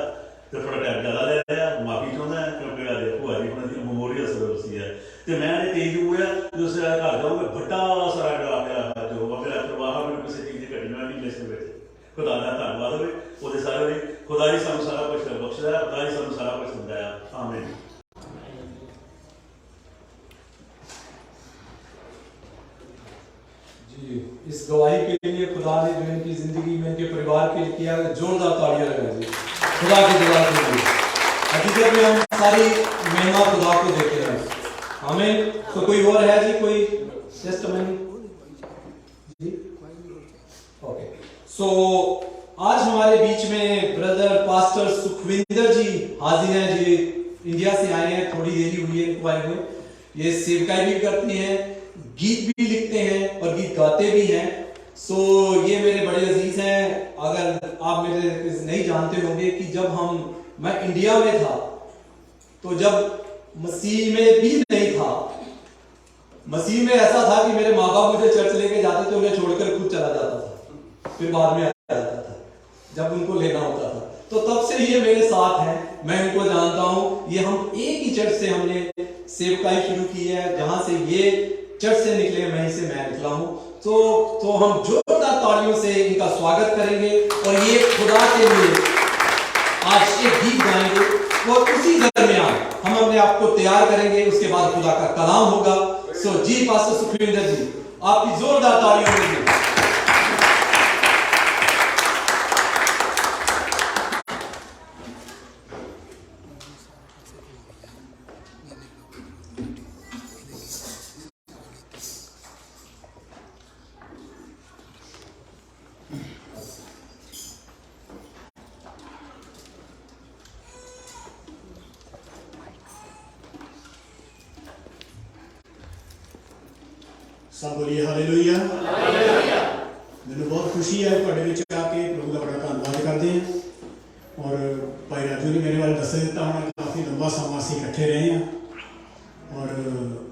ਤੇ ਥੋੜਾ ਟਾਈਮ ਜ਼ਿਆਦਾ ਲੈ ਰਿਹਾ, ਮਾਫੀ ਚਾਹੁੰਦਾ ਕਿਉਂਕਿ ਅੱਜ ਭੂਆ ਜੀ ਉਹਨਾਂ ਦੀ ਮੈਮੋਰੀਅਲ ਸਰਵਿਸ ਹੈ ਤੇ ਮੈਂ ਇਹ ਤੇਜ਼ ਹੋਇਆ ਜਦੋਂ ਘਰ ਜਾਊਂਗਾ ਵੱਡਾ ਸਾਰਾ ਡਾ ਪਿਆ ਜੋ ਮੇਰਾ ਪ੍ਰਵਾਹ ਮੈਨੂੰ ਕਿਸੇ ਚੀਜ਼ ਦੀ ਘਟਨਾ ਨਹੀਂ ਲਿਸਟ ਵਿੱਚ। ਖੁਦਾ ਦਾ ਧੰਨਵਾਦ ਹੋਵੇ ਉਹਦੇ ਸਾਰੇ ਲਈ, ਖੁਦਾ ਜੀ ਸਾਨੂੰ ਸਾਰਾ ਕੁਛ ਬਖਸ਼ਦਾ, ਖੁਦਾ ਜੀ ਸਾਨੂੰ ਸਾਰਾ ਕੁਛ ਦਿੰਦਾ ਆ। ਆਮੀਨ। जी, इस गवाही के लिए खुदा ने जो इनकी जिंदगी में इनके परिवार के लिए किया, जोरदार तालियां लगा जी खुदा के दरबार के लिए। हकीकत में हम सारी महिमा खुदा को देते हैं। हमें तो कोई और है जी, कोई टेस्टमनी जी? ओके, सो आज हमारे बीच में ब्रदर पास्टर सुखविंदर जी हाजिर हैं जी, इंडिया से आए हैं, थोड़ी देरी हुई है इनको आए हुए। ये सेवकाई भी करते हैं, गीत भी लिखते हैं और गीत गाते भी हैं। सो ये मेरे बड़े अजीज हैं। अगर आप मेरे नहीं जानते होंगे कि जब मैं इंडिया में था तो जब मसीह में भी नहीं था, मसीह में ऐसा था कि मेरे माँ बाप मुझे चर्च लेके जाते थे, उन्हें छोड़कर खुद चला जाता था, फिर बाद में आ जाता था जब उनको लेना होता था। तो तब से ये मेरे साथ हैं, मैं इनको जानता हूँ। ये हम एक ही चर्च से हमने सेवकाई शुरू की है, जहां से ये चर्च से निकले, वहीं से मैं निकला हूं। तो हम जोरदार तालियों से इनका स्वागत करेंगे और ये खुदा के लिए आज एक गीत गाएंगे और उसी दरमियान हम अपने आप को तैयार करेंगे, उसके बाद खुदा का कलाम होगा। सो जी पास्टर सुखविंदर जी, आपकी जोरदार तालियों में सब बोलिए हालेलुया। मैंने बहुत खुशी है ਤੁਹਾਡੇ ਵਿੱਚ ਆ ਕੇ प्रभु का बड़ा धन्यवाद करते हैं। और भाई राजू ने मेरे वाले दस दिता होना काफ़ी लंबा समा असीं इकट्ठे रहे हैं। और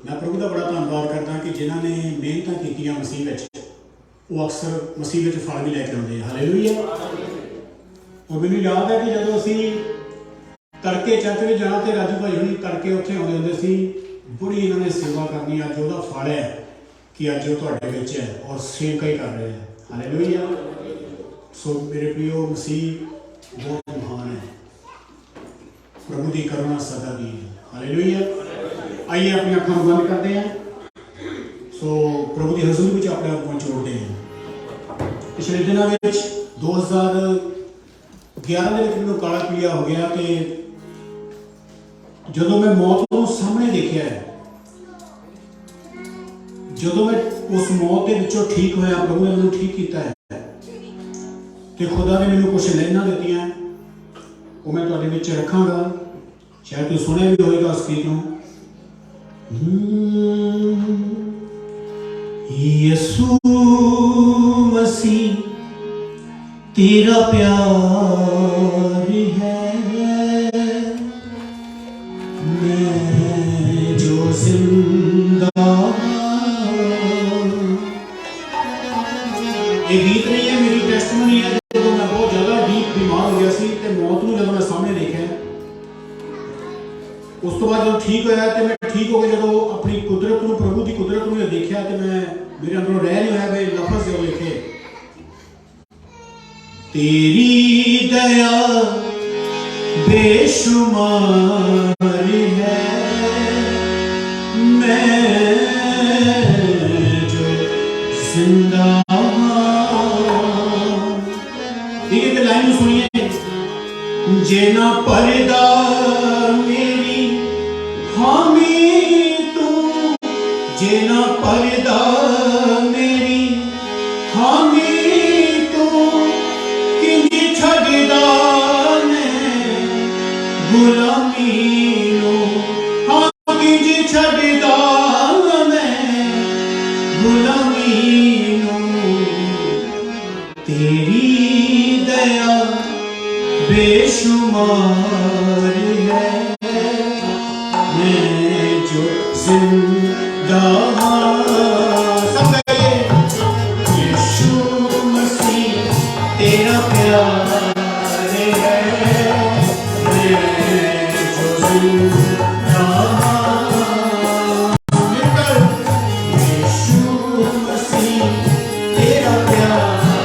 मैं प्रभु का बड़ा धन्यवाद करता कि जिन्होंने मेहनत कीतियां मसीह विच वो अक्सर मसीह विच फल भी लैके आउंदे हैं। हालेलुया। और मैनूं याद है कि जदों असीं तड़के चर्च में जाना तो राजू भाई हुणी तड़के उत्थे आउंदे हुंदे सी, बड़ी इन्होंने सेवा करनी। अज उहदा फल है कि अज वो तुहाडे विच है और सेवका ही कर रहे हैं। हालेलुया। सो मेरे प्रियो मसीह बहुत महान है, प्रभु की करुणा सदा दी है। हालेलुया। आइए अपनी अखां बंद करते हैं। सो प्रभु की हजूरी में अपने आप को जोड़ते हैं। पिछले दिनों में 2011 में मैंने काला पीलिया हो गया कि जदों मैं मौत को सामने देखा है, जदों मैं उस मौत के विचों ठीक होया, प्रभु ने मैंने ठीक किया है कि खुदा ने मैंने कुछ लाइनां दित्तियां, वो मैं तुहाडे विच रखांगा। शायद तुसीं सुनिया भी होएगा उस गीत नूं। यीशु मसीह तेरा प्यार है, मैं जो जिंदा। ये गीत नहीं है, मेरी टेस्टमनी है। जब मैं बहुत ज़्यादा डीप बीमार हो गया सी ते मौत नूं जब मैं सामने देखा, उस तो बाद जब ठीक होया तो मैं ठीक हो गया। जब अपनी कुदरत नूं, प्रभु की कुदरत नूं देखा तो मैं मेरे अंदरों रह नहीं होया भाई लफ्ज़ जो लिखे, तेरी दया बेशुमार है, मैं जो जिंदा। ठीक है, तो लाइन सुनिए। जेना पर्दा मेरी हामी तू, जेना पर्दा मेरी हामी तू, किंज छड़दा मैं गुलामी नूं। हाँ, किंज छड़दा मैं गुलामी नूं, तेरी दया बेशुमार है, मैं जो जिंदा। सब गए यीशु मसीह तेरा प्यार है, मैं जो जिंदा। यीशु मसीह तेरा प्यार है,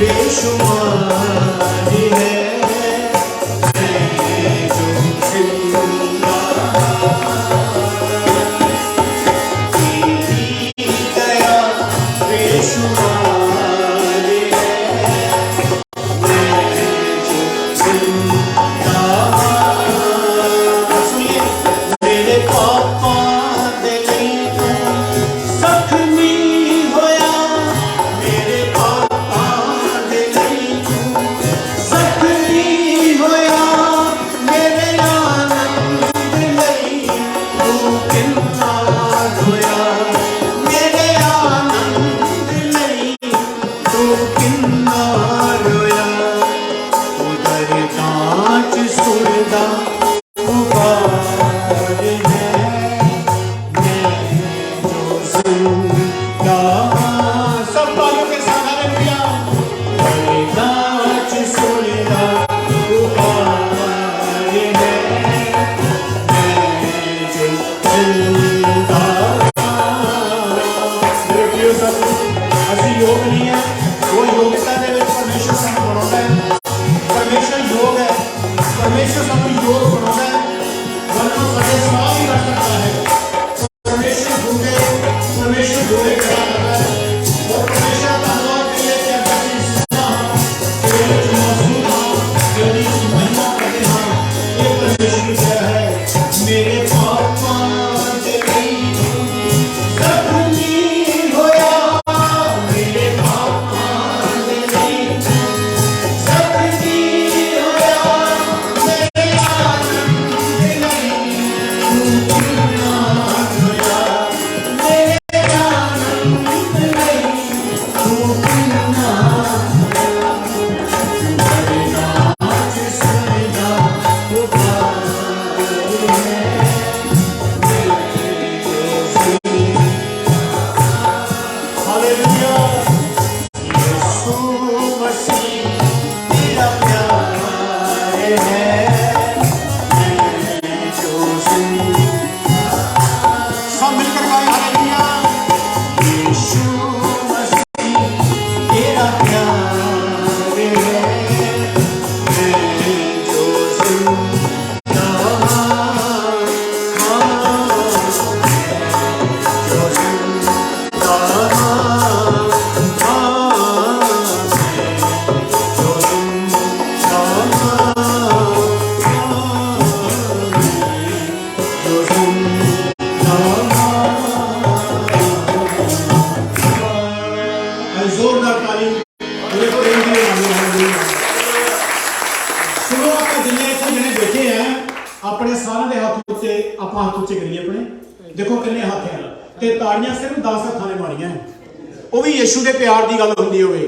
बेशुमार है, मैं जो जिंदा। तेरी देखो किन्ने हथ हैं ते ताड़ियां सिर्फ 10 हत्थां ने मारियां वो भी यीशु के प्यार की गल हुंदी होवे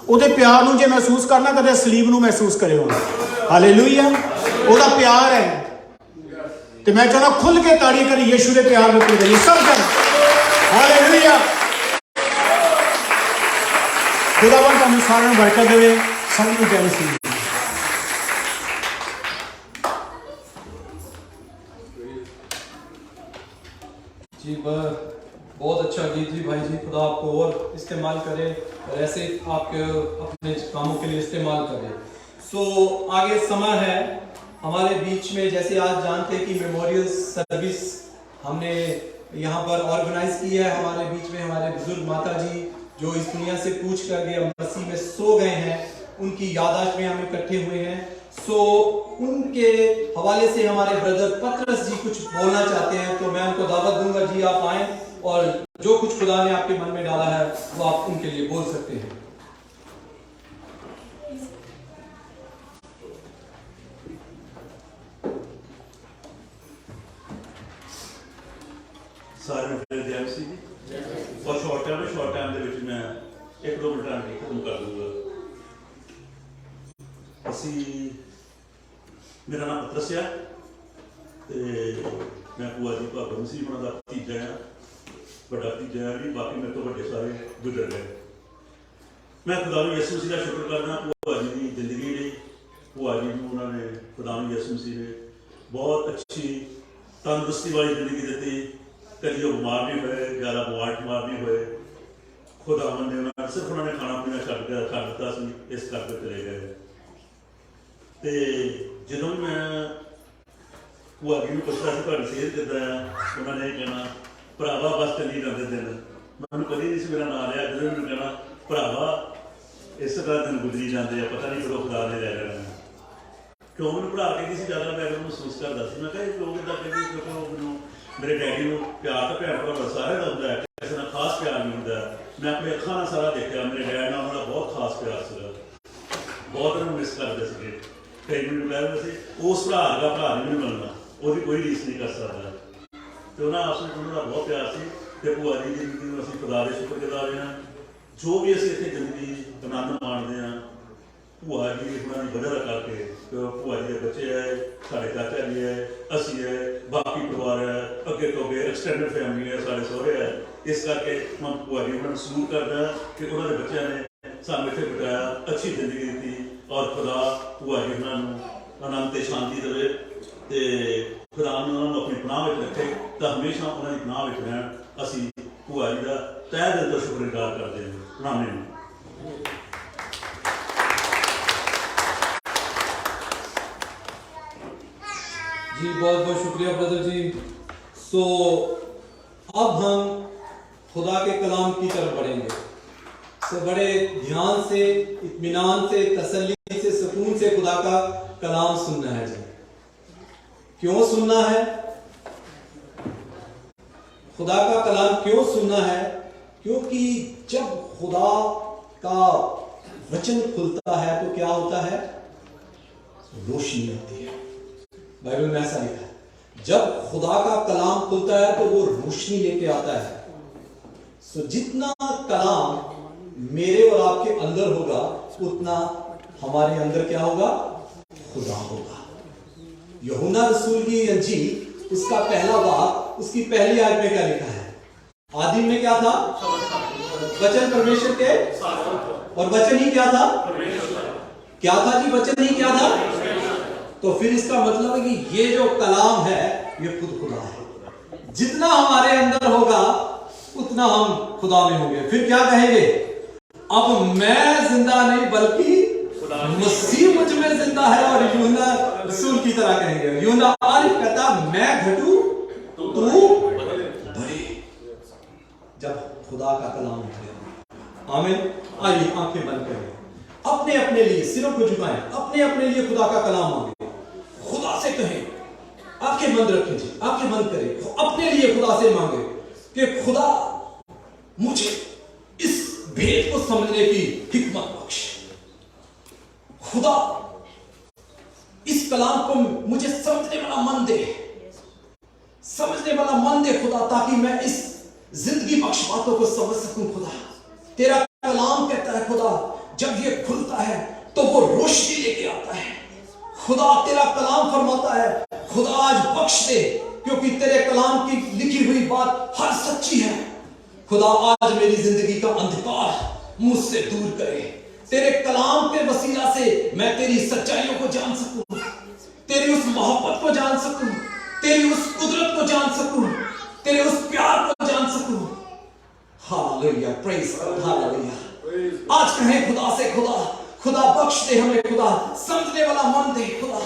ਉਹਦੇ प्यार ਨੂੰ जे महसूस करना कदे सलीब ਨੂੰ महसूस करियो हालेलुया ਉਹਦਾ प्यार है ਤੇ मैं चाहना खुल के ताड़ी करी यीशु के प्यार में करिए सब कर हालेलुया खुदावन तुहानू सारिਆਂ ਨੂੰ बरकत देवे सब ਨੂੰ जय मसीह जी बहुत अच्छा गीत जी भाई जी। खुदा आपको और इस्तेमाल करे और ऐसे आपके अपने कामों के लिए इस्तेमाल करे। सो आगे समय है हमारे बीच में, जैसे आज जानते हैं कि मेमोरियल सर्विस हमने यहाँ पर ऑर्गेनाइज की है। हमारे बीच में हमारे बुजुर्ग माता जी जो इस दुनिया से कूच कर गए मसीह में सो गए हैं, उनकी याददाश्त में हम इकट्ठे हुए हैं। सो उनके हवाले से हमारे ब्रदर पतरस जी कुछ बोलना चाहते हैं, तो मैं उनको दावत दूंगा जी आप आए और जो कुछ खुदा ने आपके मन में डाला है वो आप उनके लिए बोल सकते हैं। सारे जय मसीह जी। और शॉर्ट टाइम ਦੇ ਵਿੱਚ मैं 1-2 ਮਿੰਟਾਂ ਵਿੱਚ ਖਤਮ ਕਰ ਦੂੰਗਾ। ਅਸੀਂ मेरा नाम पतरस है ਤੇ मैं ਭੂਆ ਜੀ ਭਾਬਾ ਮਸੀਹ ਉਹਨਾਂ ਦਾ ਭਤੀਜਾ ਹਾਂ, ਵੱਡਾ ਭਤੀਜਾ ਹਾਂ ਜੀ। ਬਾਕੀ ਮੇਰੇ ਤੋਂ ਵੱਡੇ ਸਾਰੇ ਗੁਜ਼ਰ ਗਏ। ਮੈਂ ਖੁਦਾ ਨੂੰ ਯਿਸੂ ਮਸੀਹ ਦਾ ਸ਼ੁਕਰ ਕਰਦਾ ਭੂਆ ਜੀ ਦੀ ਜ਼ਿੰਦਗੀ ਲਈ। ਭੂਆ ਜੀ ਨੂੰ ਉਹਨਾਂ ਨੇ ਖੁਦਾ ਨੂੰ ਯਿਸੂ ਮਸੀਹ ਨੇ ਬਹੁਤ ਅੱਛੀ ਤੰਦਰੁਸਤੀ ਵਾਲੀ ਜ਼ਿੰਦਗੀ ਦਿੱਤੀ। कभी वो बीमार नहीं हुए, ज़्यादा बीमार नहीं हुए। खुदावन ने सिर्फ उन्होंने खाना पीना छड्ड दिता सी, इस करके चले गए। तो जो मैं भूआ जी को पुछता सी तुहाडी सेहत किद्दां आ, उन्होंने कहना भरावा बस चली जाते दिन। मैं कभी नहीं मेरा नाम लिया, जो मैंने कहना भरावा इस तरह दिन गुजरी जाते हैं, पता नहीं कदों खुदा ने लै लेना। क्यों मैंने पढ़ा के किसी ज़्यादा मैं महसूस करता सी। मैं कहा लोग इदा कहते क्योंकि मैनू मेरे डैडी को प्यार तो भैन भरा सारे का होंगे, किसी का खास प्यार नहीं होंगे। मैं अपने अखा नाल सारा देखा, मेरे डैड नाल उन्होंने बहुत खास प्यार सीगा, बहुत उन्होंने मिस करते थे। कई मैंने कहते थे उस भरा का भरा नहीं मिलना, वो कोई रीस नहीं कर सकता। तो उन्होंने आपस में उन्होंने बहुत प्यार से। तो भूआ जी की जिंदगी में असीं खुदा दे शुक्रगुजार हैं। जो भी असीं इत्थे जिंदगी आनंद माणदे हां भूआ जी उन्होंने वजह करके। तो भूआ जी के बच्चे है, साढ़े चाचा जी है, असी है, बाकी परिवार है, अगे तो अगे एक्सटेंडेड फैमिली है, साढ़े सहुरे है। इस करके मैं भूआ जी उन्होंने सलूट करता कि उन्होंने बच्चों ने सानू इत्थे बिठाया, अच्छी जिंदगी दी। और खुदा भूआ जी उन्होंने आनंद ते शांति देवे ते खुदा उन्होंने अपनी पनाह में रखे। तो हमेशा उन्होंने पनाह में रहन। असी भूआ जी का तह दिल तो शुक्रगुजार करते हैं। आमीन। जी बहुत बहुत शुक्रिया ब्रदर जी। सो अब हम खुदा के कलाम की तरफ बढ़ेंगे। सो बड़े ध्यान से, इत्मीनान से, तसल्ली से, सुकून से खुदा का कलाम सुनना है जी। क्यों सुनना है? खुदा का कलाम क्यों सुनना है? क्योंकि जब खुदा का वचन खुलता है तो क्या होता है? रोशनी होती है। बाइबल में ऐसा लिखा है, जब खुदा का कलाम खुलता है तो वो रोशनी लेके आता है। सो जितना कलाम मेरे और आपके अंदर होगा उतना हमारे अंदर क्या होगा? खुदा होगा। यूहन्ना रसूल की अंजील उसका पहला बाब उसकी पहली आयत में क्या लिखा है? आदि में क्या था? वचन परमेश्वर के, और वचन ही क्या था? क्या था जी? वचन ही क्या था? तो फिर इसका मतलब है कि ये जो कलाम है ये खुद खुदा है। जितना हमारे अंदर होगा उतना हम खुदा में होंगे। फिर क्या कहेंगे? अब मैं जिंदा नहीं बल्कि मसीह मुझ में जिंदा है। और यूहन्ना रसूल की तरह कहेंगे, यूहन्ना आरिफ कहता मैं घटूं तू बढ़े। जब खुदा का कलाम उठेगा। आमीन। आइए आंखें बंद करें, अपने अपने लिए सिरों को झुकाएं, अपने अपने लिए खुदा का कलाम मांगे, खुदा से कहें। आंखें बंद रखें जी, आंखें बंद करें, अपने लिए खुदा से मांगे कि खुदा मुझे इस भेद को समझने की हिकमत बख्श। खुदा इस कलाम को मुझे समझने वाला मन दे। समझने वाला मन दे खुदा, ताकि मैं इस जिंदगी बख्श बातों को समझ सकूं खुदा। तेरा कलाम कहता है खुदा, जब ये खुलता है तो वो रोशनी लेके आता है। खुदा तेरा कलाम फरमाता है, खुदा आज बख्श दे, क्योंकि तेरे कलाम की लिखी हुई बात हर सच्ची है। खुदा आज मेरी जिंदगी का अंधकार मुझसे दूर करे। तेरे कलाम के वसीला से मैं तेरी सच्चाइयों को जान सकूं, तेरी उस मोहब्बत को जान सकूं, तेरी उस कुदरत को जान सकूं, तेरे उस प्यार को जान सकूं। Hallelujah, praise God, hallelujah. आज कहें खुदा से, खुदा खुदा बख्श दे हमें, खुदा समझने वाला मन दे, खुदा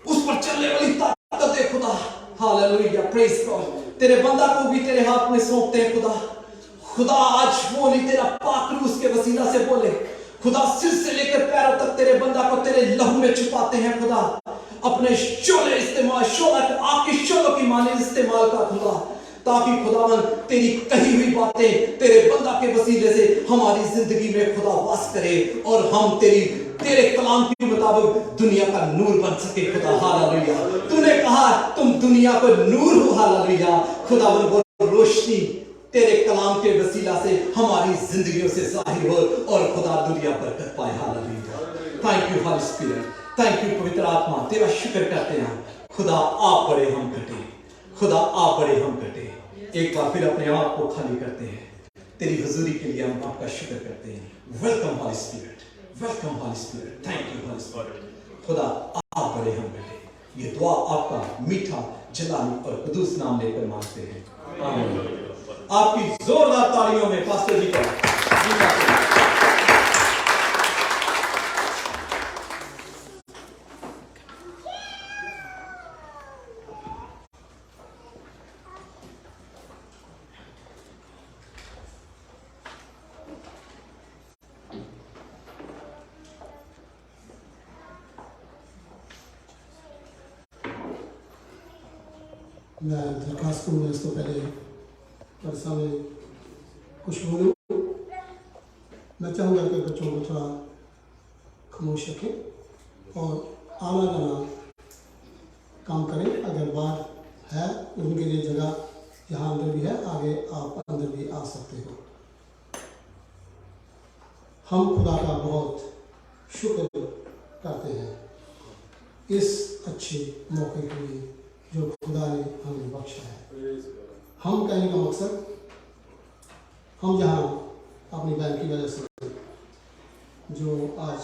उस पर चलने वाली ताकत दे खुदा। Hallelujah, praise God. तेरे बंदा को भी तेरे हाथ में सौंपते हैं खुदा। खुदा आज वो नहीं, तेरा पाक रूह उसके वसीला से बोले। खुदा सिर से लेकर पैरों तक तेरे बंदा को तेरे लहू में छुपाते हैं खुदा। अपने शोले इस्तेमाल, आपकी शोलों की माने इस्तेमाल का खुदा, ताकि खुदावन तेरी कही हुई बातें तेरे बंदा के वसीले से हमारी जिंदगी में खुदा वास करे, और हम तेरे कलाम के मुताबिक दुनिया का नूर बन सके खुदा। हालेलुया। तूने कहा तुम दुनिया को नूर हो। हालेलुया। खुदावन वो रोशनी तेरे कलाम के वसीला से हमारी जिंदगियों से जाहिर हो, और खुदा दुनिया बरकत पाए। Hallelujah. Thank you Holy Spirit, thank you पवित्र आत्मा। तेरा शुक्र करते हैं खुदा, आप बड़े हम घटे, खुदा आप बड़े हम घटे। एक बार फिर अपने आप को खाली करते हैं, तेरी हुजूरी के लिए हम आपका शुक्र करते हैं। Welcome Holi spirit, welcome Holi Spirit, thank you Holy spirit. खुदा आप बड़े हम घटे। ये दुआ आपका मीठा जलानी और कुदूस नाम लेकर मांगते हैं, आमीन। आपकी जोरदार तालियों में पास्टर जी का मैं दरखास्त करूँगा इसको पहले पर सामने कुछ बोलूँ। मैं चाहूँगा कि बच्चों को थोड़ा खामोश रखें और आना जाना काम करें। अगर बाहर है उनके लिए जगह यहाँ अंदर भी है, आगे आप अंदर भी आ सकते हो। हम खुदा का बहुत शुक्र करते हैं इस अच्छे मौके के लिए जो खुदा ने हमें बख्शा है। हम कहने का मकसद, हम जहाँ अपनी बहन की वजह से जो आज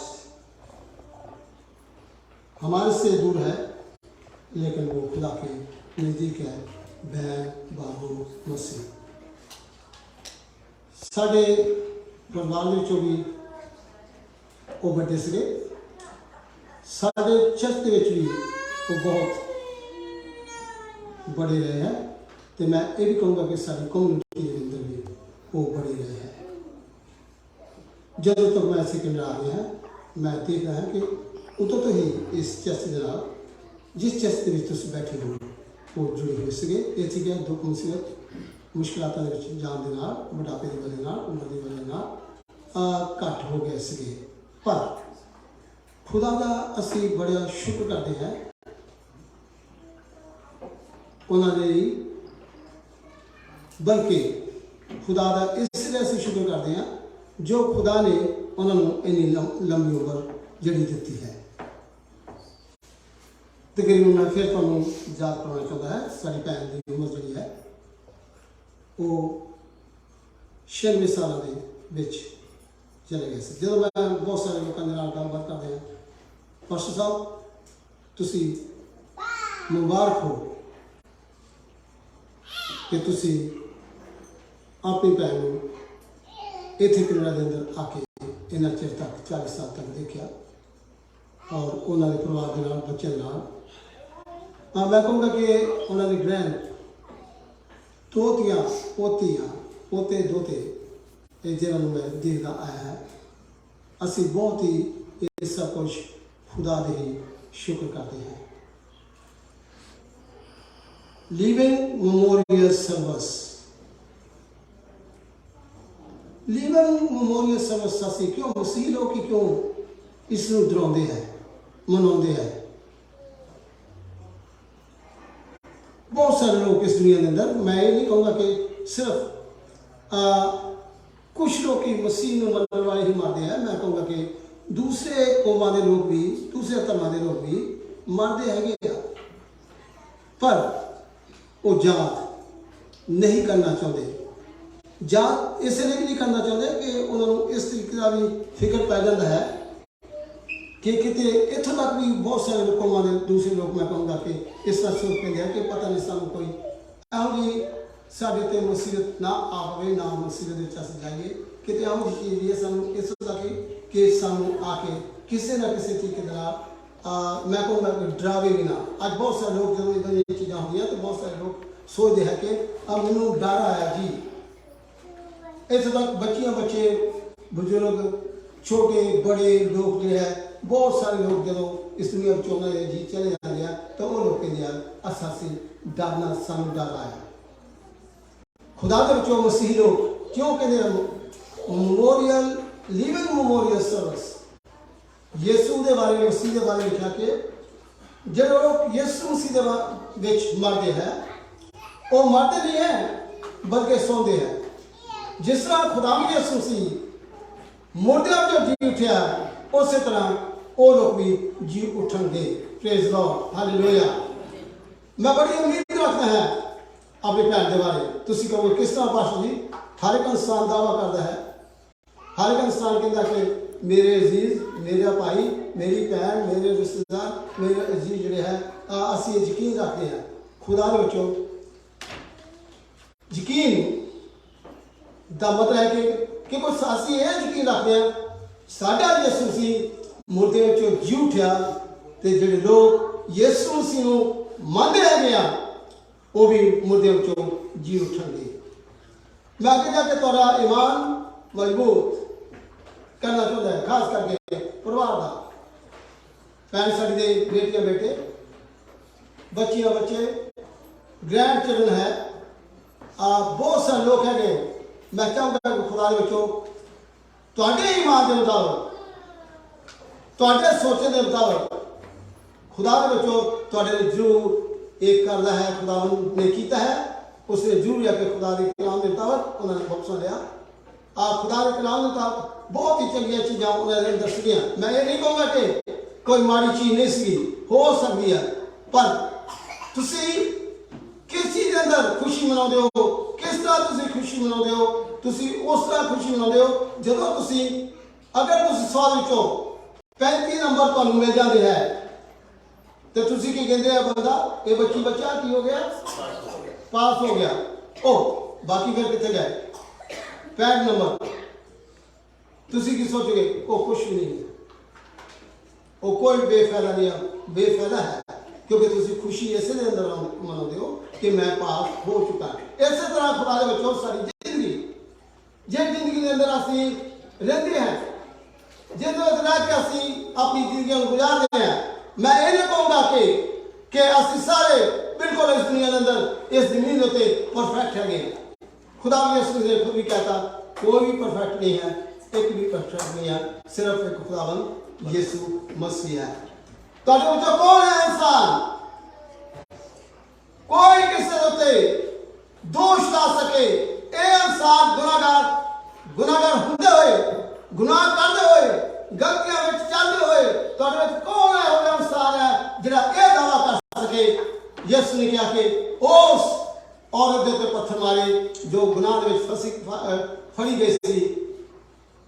हमारे से दूर है, लेकिन वो खुदा के नज़दीक है, बहन बाबू मसीह साढ़े परिवार ਵਿੱਚੋਂ भी वो बड़े से साढ़े चर्च भी वो बहुत बड़े रहे हैं। तो मैं ये भी कहूँगा कि सारी कम्युनिटी के अंदर भी वो बड़े रहे हैं। जब तक मैं सेकेंडर आ गया है, मैं देख रहा है कि उतो तो ही इस चर्च के नाल जिस चर्च के तुम बैठे हो वो जुड़े हुए सके। ये सीगे दुख मुसीबत मुश्किलात जान के नाल, मोटापे की वजह नाल, उम्र की वजह नाल घट हो गए सके। पर खुदा का असी बड़ा शुक्र करते हैं उन्होंने, बल्कि खुदा का इसलिए असी शुक्र करते हैं जो खुदा ने उन्होंने इन्नी लंबी उम्र जड़ी दी है। तकरीबन मैं फिर तुहानूं याद करवाना चाहता है, साड़ी भैन की उम्र जी है वो 96 साल के चले गए थे। जो मैं बहुत सारे लोगों के नाल गलबात करते हैं, पास्टर साहब तुसी मुबारक हो कि तुसी अपनी भैन को इत्थे कनेडा के अंदर आके इन्ना चिर तक 40 साल तक देखा और उन्होंने परिवार के नाल बच्चों के नाल। मैं कहूँगा कि उन्होंने ग्रैंड दोतियाँ पोतियाँ पोते दोते जिन्होंने मैं देखता आया है, असी बहुत ही ये सब कुछ खुदा दे ही शुक्र करते हैं। Living memorial service, living memorial service असी क्यों मसीह लोग की क्यों इसनूं दराउंदे हैं, मनाउंदे हैं? बहुत सारे लोग इस दुनिया के अंदर, मैं ये नहीं कहूँगा कि सिर्फ कुछ लोग की मसीह में मनने वाले ही मारते हैं, मैं कहूँगा कि दूसरे कौमां के लोग भी, दूसरे धर्मां के लोग भी मारते हैं, पर वो जात नहीं करना चाहते। जात इसलिए भी नहीं करना चाहते कि उन्होंने इस तरीके का भी फिक्र पै जाता है कि कितने इतों तक भी बहुत सारे लोगों के दूसरे लोग, मैं कहूँगा कि इस तरह सोच पे कि पता नहीं सानू कोई एहो जी साढ़े ते मुसीबत ना आवे, ना मुसीबत अस जाइए, कितने एहो जी चीज़ है सानू इस तक कि सानू आके किसी ना किसी तरीके तरह मैं कहूँगा कि डरावे भी ना। अज बहुत सारे लोग जो इधर ये चीज़ा होंगी तो बहुत सारे लोग सोचते हैं कि अब मैनू डर आया जी। इस तक बच्चियां, बच्चे, बुजुर्ग, छोटे बड़े लोग जो है, बहुत सारे लोग जो इस दुनिया में चौंके जी चले जाते हैं, तो वो लोग कहते हैं असा से डरना, सानू डर आया। खुदा के बच्चों मसीही लोग क्यों कहते हैं मेमोरियल, लिविंग मेमोरियल सर्विस, यीशु के बारे में, मसीह के बारे में लिखा कि जो लोग यीशु मसीह के मरते हैं वो मरते नहीं हैं बल्कि सौंदे हैं। जिस तरह खुदा यीशु मसीह मुर्दों जो जी उठा उस तरह वो लोग भी जी उठेंगे। Praise Lord, hallelujah. मैं बड़ी उम्मीद रखता है अपने भैन के बारे। तुम कहोगे किस तरह पाशा जी? हर एक इंसान दावा करता है, हर एक इंसान कहता कि मेरे अजीज, मेरा भाई, मेरी भैन, मेरे रिश्तेदार, मेरे अजीज जोड़े है, असी यकीन रखते हैं। खुदा के बच्चों यकीन का मतलब है कि कुछ असी ये यकीन रखते हैं साडा यीशु मसीह मुर्दे चो जी उठा, तो जोड़े लोग यीशु मसीह को मानते हैं वो भी मुर्दे चो जी उठेंगे। मैं आगे जाके थोड़ा ईमान मजबूत करना चाहता है, खास करके परिवार का। भैन साड़ी दे बेटियां बेटे, बच्चियां बच्चे, ग्रैंड चिल्ड्रन है, बहुत सारे लोग है। मैं चाहूँगा कि खुदा के बच्चों तुहाडे ईमान के मुताबिक, तुहाडे सोचे के मुताबिक खुदा के बच्चों तुहाडे जरूर एक करदा है, खुदा ने किया है, उसने जरूर है कि खुदा के कलाम के मुताबिक उन्होंने बख्शा लिया। खुदा के कलाम के मुताबिक बहुत ही चंगिया चीज़ां उन्होंने दसियां। मैं ये नहीं कहूँगा कि कोई माड़ी चीज़ नहीं सी, हो सकती है, पर तुसी किस चीज़ के अंदर खुशी मनाते हो, किस तरह तुसी खुशी मनाते हो, तुसी उस तरह खुशी मनाते हो जो तुसी अगर तुसी 100 विचों 35 नंबर तुहानू मिल जाते हैं तो तुसी की कहते हैं बंदा ये बच्ची बच्चा की हो गया, पास हो गया। ओ बाकी फिर कितने गए 65 नंबर। तुसी की सोचोगे वो कुछ भी नहीं है, वो कोई बेफायदा नहीं है, बेफायदा है, क्योंकि तुसी खुशी ऐसे दे अंदर मनाते हो कि मैं पास हो चुका। इस तरह खुदा के बच्चों सारी जिंदगी जिस जिंदगी के अंदर असी रहते हैं, जिस रह के असी अपनी जिंदगी गुजारते हैं, मैं ये नहीं कहूँगा कि असी सारे बिल्कुल इस दुनिया के अंदर इस जमीन उत्ते परफेक्ट है। खुदा ने खुद भी कहता कोई भी परफेक्ट नहीं है, एक भी परफेक्ट नहीं है, सिर्फ एक खुदावंद यीशु मसीह है। तो जो कौन है इंसान? कोई किसी उत्ते दोष ला सके? ये इंसान गुनाहगार होंदे हुए, गुनाह करते हुए, गलतियां में चलते हुए, तो कौन है वो इंसान है जिहड़ा ये दावा कर सके यीशु ने कहा कि उस औरत के ऊपर पत्थर मारे जो गुनाह में फड़ी गई थी,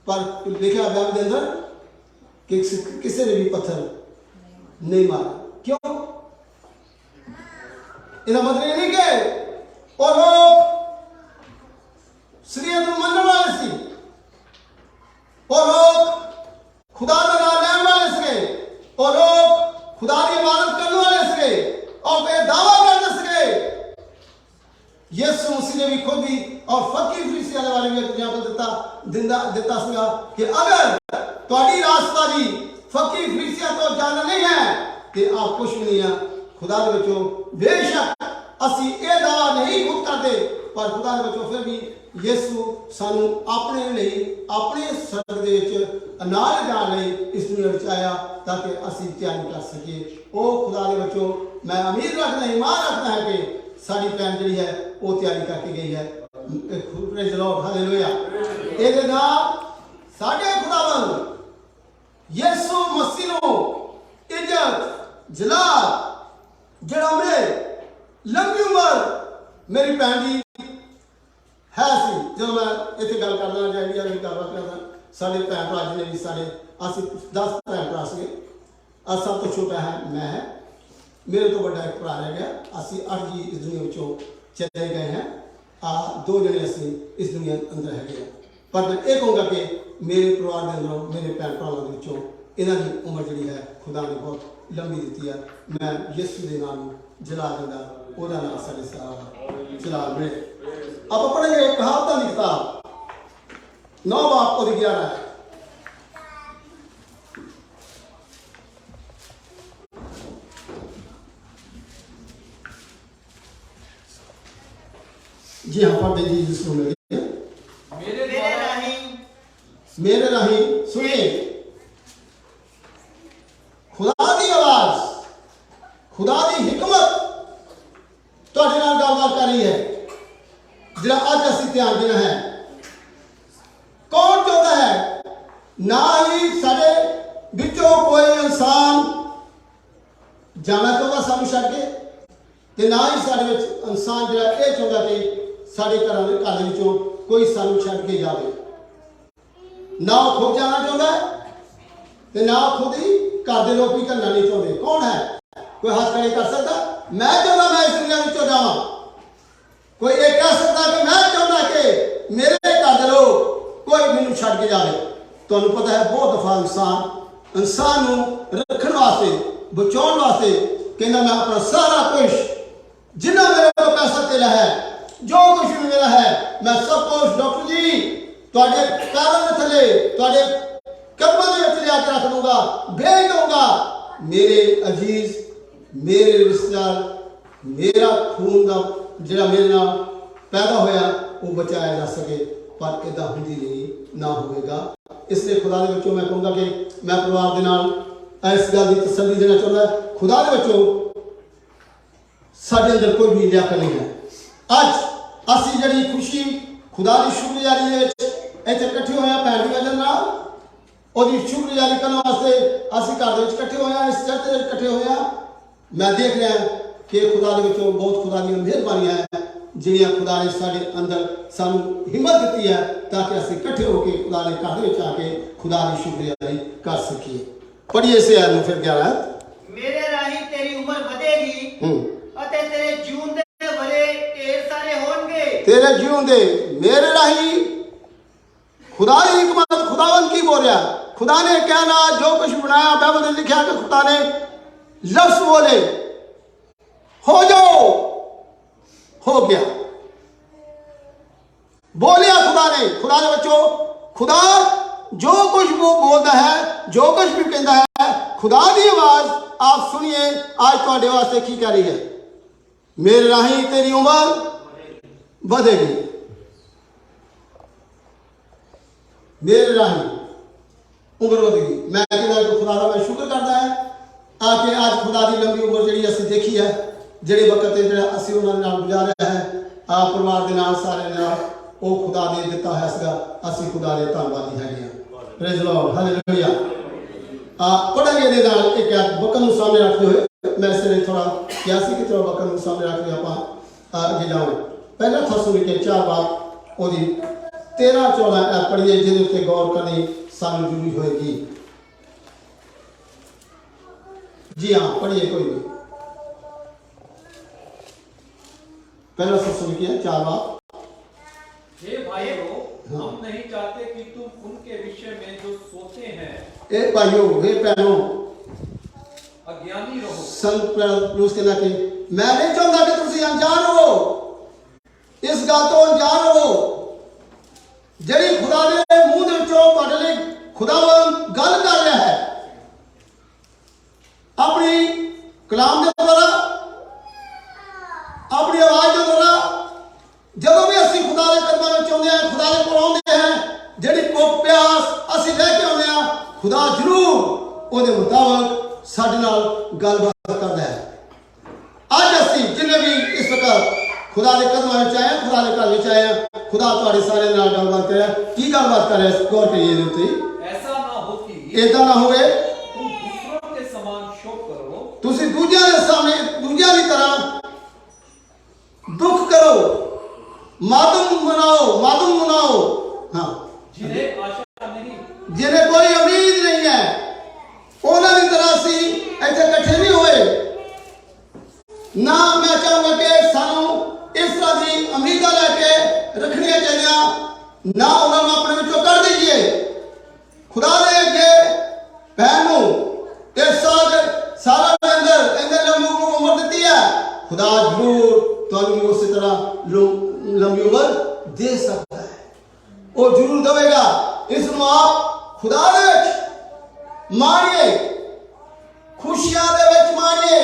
पर लिखा बाइबल के अंदर कि किसी ने भी पत्थर नहीं मारा। क्यों? इनका मतलब ये नहीं कि और लोग श्रीयत मनने वाले सी, और लोग खुदा का नाम लेने वाले सके, और लोग खुदा की इबादत करने वाले सके, और वे दावा करने सके। यीशु मसीह ने भी खुद भी और फकीर फरीसी वाले भी एग्जाम्पल दिता सीगा कि अगर तुम्हारी रास्तारी फकीर फरीसी तो जाना नहीं है कि आप कुछ भी नहीं है। खुदा के बच्चों बेशक असी ये दावा नहीं खुद करते, पर खुदा के बच्चों फिर भी यीशु सानू अपने लिए अपने सर दे विच नाल जाण लई इस दुनिया विच आया ताकि असी तैयारी कर सके। ओ खुदा के बच्चों मैं उम्मीद रखना ईमान रखना है कि ਸਾਡੀ ਭੈਣ ਜਿਹੜੀ ਹੈ ਉਹ ਤਿਆਰੀ ਕਰਕੇ ਗਈ ਹੈ। Praise Lord, hallelujah. ਇਹਦੇ ਨਾਲ ਸਾਡੇ ਖੁਦਾਵੰਦ ਯਿਸੂ ਮਸੀਹ ਨੂੰ ਇੱਜ਼ਤ ਜਲਾਲ ਜਿਹੜਾ ਮੈਂ ਲੰਬੀ ਉਮਰ ਮੇਰੀ ਭੈਣ ਦੀ ਹੈ ਸੀ। ਜਦੋਂ ਮੈਂ ਇੱਥੇ ਗੱਲ ਕਰਦਾ ਜਾਂ ਇੰਡੀਆ ਵਿੱਚ ਗੱਲਬਾਤ ਕਰਦਾ, ਸਾਡੇ ਭੈਣ ਭਰਾ ਜਿਹਨੇ ਵੀ ਸਾਡੇ ਅਸੀਂ 10 ਭੈਣ ਭਰਾ ਸੀਗੇ। ਸਭ ਤੋਂ ਛੋਟਾ ਹੈ ਮੈਂ, ਮੇਰੇ ਤੋਂ ਵੱਡਾ ਇੱਕ ਭਰਾ ਰਹਿ ਗਿਆ। ਅਸੀਂ 8 ਜੀ ਇਸ ਦੁਨੀਆ ਵਿੱਚੋਂ ਚਲੇ ਗਏ ਹਾਂ। 2 ਜਣੇ ਅਸੀਂ ਇਸ ਦੁਨੀਆ ਅੰਦਰ ਹੈਗੇ ਆ। ਪਰ ਮੈਂ ਇਹ ਕਹੂੰਗਾ ਕਿ ਮੇਰੇ ਪਰਿਵਾਰ ਦੇ ਅੰਦਰੋਂ ਮੇਰੇ ਭੈਣ ਭਰਾਵਾਂ ਦੇ ਵਿੱਚੋਂ ਇਹਨਾਂ ਦੀ ਉਮਰ ਜਿਹੜੀ ਹੈ ਖੁਦਾ ਨੇ ਬਹੁਤ ਲੰਬੀ ਦਿੱਤੀ ਹੈ। ਮੈਂ ਯਿਸੂ ਦੇ ਨਾਮ ਨੂੰ ਜਲਾ ਦਿੰਦਾ, ਉਹਦਾ ਨਾਮ ਸਾਡੇ ਸਾਰਾ ਜਲਾਲ ਮਿਲੇ। ਆਪਾਂ ਪੜ੍ਹਾਂਗੇ ਕਹਾਵਤਾਂ ਦੀ ਕਿਤਾਬ 9 ਬਾਬ ਉਹਦੀ 11 ਹੈ। जी हाँ, पढ़ते जी जिसको लगे मेरे राही सुनिए खुदा की आवाज, खुदा की हिकमत ਤੁਹਾਡੇ ਨਾਲ ਗੱਲਬਾਤ ਕਰ ਰਹੀ ਹੈ। ਜਿਹੜਾ ਅੱਜ ਅਸੀਂ ਧਿਆਨ ਦੇਣਾ ਹੈ, ਕੌਣ ਚਾਹੁੰਦਾ ਹੈ ਨਾ ਹੀ ਸਾਡੇ ਵਿੱਚੋਂ ਕੋਈ ਇਨਸਾਨ ਜਾਣਾ ਚਾਹੁੰਦਾ ਸਾਨੂੰ ਛੱਡ ਕੇ, ਤੇ ਨਾ ਹੀ ਸਾਡੇ ਵਿੱਚ ਇਨਸਾਨ ਜਿਹੜਾ ਇਹ ਚਾਹੁੰਦਾ ਕਿ ਸਾਡੇ ਘਰ ਦੇ ਵਿੱਚੋਂ ਕੋਈ ਸਾਨੂੰ ਛੱਡ ਕੇ ਜਾਵੇ। ਨਾ ਉਹ ਖੁਦ ਜਾਣਾ ਚਾਹੁੰਦਾ ਤੇ ਨਾ ਖੁਦ ਹੀ ਘਰ ਦੇ ਲੋਕ ਵੀ ਕਰਨਾ ਨਹੀਂ ਚਾਹੁੰਦੇ। ਕੌਣ ਹੈ? ਕੋਈ ਹੱਥ ਖੜੇ ਕਰ ਸਕਦਾ ਮੈਂ ਚਾਹੁੰਦਾ ਮੈਂ ਇਸ ਦੁਨੀਆ ਵਿੱਚੋਂ ਜਾਵਾਂ? ਕੋਈ ਇਹ ਕਹਿ ਸਕਦਾ ਕਿ ਮੈਂ ਚਾਹੁੰਦਾ ਕਿ ਮੇਰੇ ਘਰ ਦੇ ਲੋਕ ਕੋਈ ਮੈਨੂੰ ਛੱਡ ਕੇ ਜਾਵੇ? ਤੁਹਾਨੂੰ ਪਤਾ ਹੈ ਬਹੁਤ ਦਫਾ ਇਨਸਾਨ ਨੂੰ ਰੱਖਣ ਵਾਸਤੇ, ਬਚਾਉਣ ਵਾਸਤੇ ਕਹਿੰਦਾ ਮੈਂ ਆਪਣਾ ਸਾਰਾ ਕੁਝ ਜਿੰਨਾ ਮੇਰੇ ਕੋਲ ਪੈਸਾ ਤੇਰਾ ਹੈ, ਜੋ ਕੁਝ ਵੀ ਮੇਰਾ ਹੈ, ਮੈਂ ਸਭ ਕੁਝ ਡਾਕਟਰ ਜੀ ਤੁਹਾਡੇ ਕਾਰਨ ਦੇ ਥੱਲੇ, ਤੁਹਾਡੇ ਕਦਮਾਂ ਦੇ ਵਿੱਚ ਲਿਆ ਕੇ ਰੱਖ ਦੂੰਗਾ, ਭੇਜ ਦਊਂਗਾ। ਮੇਰੇ ਅਜ਼ੀਜ਼, ਮੇਰੇ ਰਿਸ਼ਤੇਦਾਰ, ਮੇਰਾ ਖੂਨ ਦਾ ਜਿਹੜਾ ਮੇਰੇ ਨਾਲ ਪੈਦਾ ਹੋਇਆ ਉਹ ਬਚਾਇਆ ਜਾ ਸਕੇ, ਪਰ ਇਦਾਂ ਹੁੰਦੀ ਨਹੀਂ ਨਾ ਹੋਵੇਗਾ। ਇਸ ਲਈ ਖੁਦਾ ਦੇ ਵਿੱਚੋਂ ਮੈਂ ਕਹੂੰਗਾ ਕਿ ਮੈਂ ਪਰਿਵਾਰ ਦੇ ਨਾਲ ਇਸ ਗੱਲ ਦੀ ਤਸੱਲੀ ਦੇਣਾ ਚਾਹੁੰਦਾ, ਖੁਦਾ ਦੇ ਵਿੱਚੋਂ ਸਾਡੇ ਅੰਦਰ ਕੋਈ ਵੀ ਲਿਆਕਤ ਨਹੀਂ ਹੈ। ਅੱਜ ਅਸੀਂ ਜਿਹੜੀ ਖੁਸ਼ੀ ਖੁਦਾ ਦੀ ਸ਼ੁਕਰਗੁਜ਼ਾਰੀ ਦੇ ਵਿੱਚ ਇੱਥੇ ਇਕੱਠੇ ਹੋਏ ਹਾਂ ਭੈਣ ਦੀ ਵਜ੍ਹਾ ਨਾਲ, ਉਹਦੀ ਸ਼ੁਕਰਗੁਜ਼ਾਰੀ ਕਰਨ ਵਾਸਤੇ ਅਸੀਂ ਘਰ ਦੇ ਵਿੱਚ ਇਕੱਠੇ ਹੋਏ ਹਾਂ, ਇਸ ਚਰਚ ਦੇ ਵਿੱਚ ਇਕੱਠੇ ਹੋਏ ਹਾਂ। ਮੈਂ ਦੇਖ ਰਿਹਾ ਕਿ ਖੁਦਾ ਦੇ ਵਿੱਚੋਂ ਬਹੁਤ ਖੁਦਾ ਦੀਆਂ ਮਿਹਰਬਾਨੀਆਂ ਹੈ ਜਿਹੜੀਆਂ ਖੁਦਾ ਨੇ ਸਾਡੇ ਅੰਦਰ ਸਾਨੂੰ ਹਿੰਮਤ ਦਿੱਤੀ ਹੈ ਤਾਂ ਕਿ ਅਸੀਂ ਇਕੱਠੇ ਹੋ ਕੇ ਖੁਦਾ ਦੇ ਘਰ ਦੇ ਵਿੱਚ ਆ ਕੇ ਖੁਦਾ ਦੀ ਸ਼ੁਕਰਗੁਜ਼ਾਰੀ ਕਰ ਸਕੀਏ। ਪੜ੍ਹੀਏ ਇਸੇ ਆਇਤ ਨੂੰ ਫਿਰ 11 ਮੇਰੇ ਰਾਹੀਂ ਤੇਰੀ ਉਮਰ ਵਧੇਗੀ ਅਤੇ ਤੇਰੇ ਜੀਵਨ ਦੇ ਵਰੇ ਢੇਰ ਸਾਰੇ ਹੋਣਗੇ। ਤੇਰੇ ਜੀਵਨ ਦੇ ਮੇਰੇ ਰਾਹੀਂ खुदा की हिकमत, खुदावंद की बोल रहा, खुदा ने कहना जो कुछ बनाया, बाइबल में लिखा कि खुदा ने लफ्ज बोले हो जाओ, हो गया। बोलिया खुदा ने, खुदा ने बच्चों, खुदा जो कुछ वो बोलता है, जो कुछ भी कहता है, खुदा की आवाज आप सुनिए। आज तुहाडे वास्ते की कह रही है, मेरे राही तेरी उम्र बढ़ेगी। मेरे राही उम्र बढ़ेगी। मैं कहना कि खुदा का मैं शुक्र करता है आके आज खुदा की लंबी उम्र जी असी देखी है, जी वक्त असी उन्होंने गुजारिया है परिवार के नाल सारे नाल, वो खुदा ने दिता है इसका असी खुदा के धन्यवादी है। Praise Lord, hallelujah. पढ़ेंगे ये एक वक्त को सामने रखते हुए मैं इसलिए थोड़ा क्या कि थोड़ा वक्त को सामने रख के आप अगे जाओ। पहला थिस्सलुनीके 4 बाब ओदी 13-14 पढ़िए जिहदे उत्ते गौर करनी सानू जरूरी होएगी। जी हाँ, पढ़िए कोई नहीं। पहला थिस्सलुनीके 4 बाब। हे भाइयों, हम नहीं चाहते कि तुम उनके विषय में जो सोते हैं, ए भाइयों, हे बहनों, अज्ञानी रहो। संत पौलुस कहना कि मैं नहीं चाहता कि तुम अनजान हो, इस गल तो अनजान हो ਜਿਹੜੀ खुदा ने मुंह ਦੇ ਵਿੱਚੋਂ ਤੁਹਾਡੇ ਲਈ ਖੁਦਾਵੰਦ ਗੱਲ ਕਰ ਰਿਹਾ ਹੈ ਆਪਣੀ ਕਲਾਮ ਦੇ ਦੁਆਰਾ, ਆਪਣੀ ਆਵਾਜ਼ ਦੇ ਦੁਆਰਾ। ਜਦੋਂ ਵੀ ਅਸੀਂ ਖੁਦਾ ਦੇ ਕਦਮਾਂ ਵਿੱਚ ਆਉਂਦੇ ਹਾਂ, ਖੁਦਾ ਦੇ ਕੋਲ ਆਉਂਦੇ ਹਾਂ, ਜਿਹੜੀ ਭੁੱਖ ਪਿਆਸ ਅਸੀਂ ਲੈ ਕੇ ਆਉਂਦੇ ਹਾਂ, ਖੁਦਾ ਜ਼ਰੂਰ ਉਹਦੇ ਮੁਤਾਬਕ ਸਾਡੇ ਨਾਲ ਗੱਲਬਾਤ ਕਰਦਾ ਹੈ। ਅੱਜ ਅਸੀਂ ਜਿੰਨੇ ਵੀ ਇਸ ਵਕਤ ਵਿੱਚ ਆਏ ਆ ਖੁਦਾ ਤੁਹਾਡੇ ਸਾਰਿਆਂ ਨਾਲ ਗੱਲਬਾਤ ਕਰਿਆ ਕੀ ਗੱਲਬਾਤ ਕਰ ਰਿਹਾ ਗੌਰ ਕਰੀਏ ਇਹਦੇ ਉੱਤੇ ऐसा ना हो कि ਇਦਾਂ ਨਾ ਹੋਵੇ तुम दूसरों के समान शोक करो ਤੁਸੀਂ ਦੂਜਿਆਂ ਦੇ ਸਾਹਮਣੇ ਦੂਜਿਆਂ ਦੀ ਤਰ੍ਹਾਂ ਦੁੱਖ ਕਰੋ ਮਾਤਮ ਮਨਾਓ ਹਾਂ जिन्हें आशा नहीं ਜਿਹਨੇ ਕੋਈ ਉਮੀਦ ਨਹੀਂ ਹੈ ਉਹਨਾਂ ਦੀ ਤਰ੍ਹਾਂ ਅਸੀਂ ਇੱਥੇ ਇਕੱਠੇ ਨਹੀਂ ਹੋਏ ਨਾ ਮੈਂ ਚਾਹਾਂਗਾ ਕਿ ਸਾਨੂੰ ਇਸ ਤਰ੍ਹਾਂ ਦੀ ਉਮੀਦਾਂ ਲੈ ਕੇ ਰੱਖਣੀਆਂ ਚਾਹੀਦੀਆਂ ਨਾ ਉਹਨਾਂ ਨੂੰ ਆਪਣੇ ਵਿੱਚੋਂ ਕੱਢ ਦਈਏ ਖੁਦਾ ਦੇ ਅੱਗੇ ਭੈਣ ਨੂੰ ਇਸ ਸਾਰਾ ਦੇ ਅੰਦਰ ਇੰਨੇ ਲੰਬੀ ਉਮਰ ਦਿੱਤੀ ਹੈ ਖੁਦਾ ਜ਼ਰੂਰ ਤੁਹਾਨੂੰ ਵੀ ਉਸੇ ਤਰ੍ਹਾਂ ਲੰਬੀ ਉਮਰ ਦੇ ਸਕਦਾ ਹੈ ਉਹ ਜ਼ਰੂਰ ਦੇਵੇਗਾ ਇਸ ਨੂੰ ਆਪ ਖੁਦਾ ਦੇ ਵਿੱਚ ਮਾਣੀਏ ਖੁਸ਼ੀਆਂ ਦੇ ਵਿੱਚ ਮਾਣੀਏ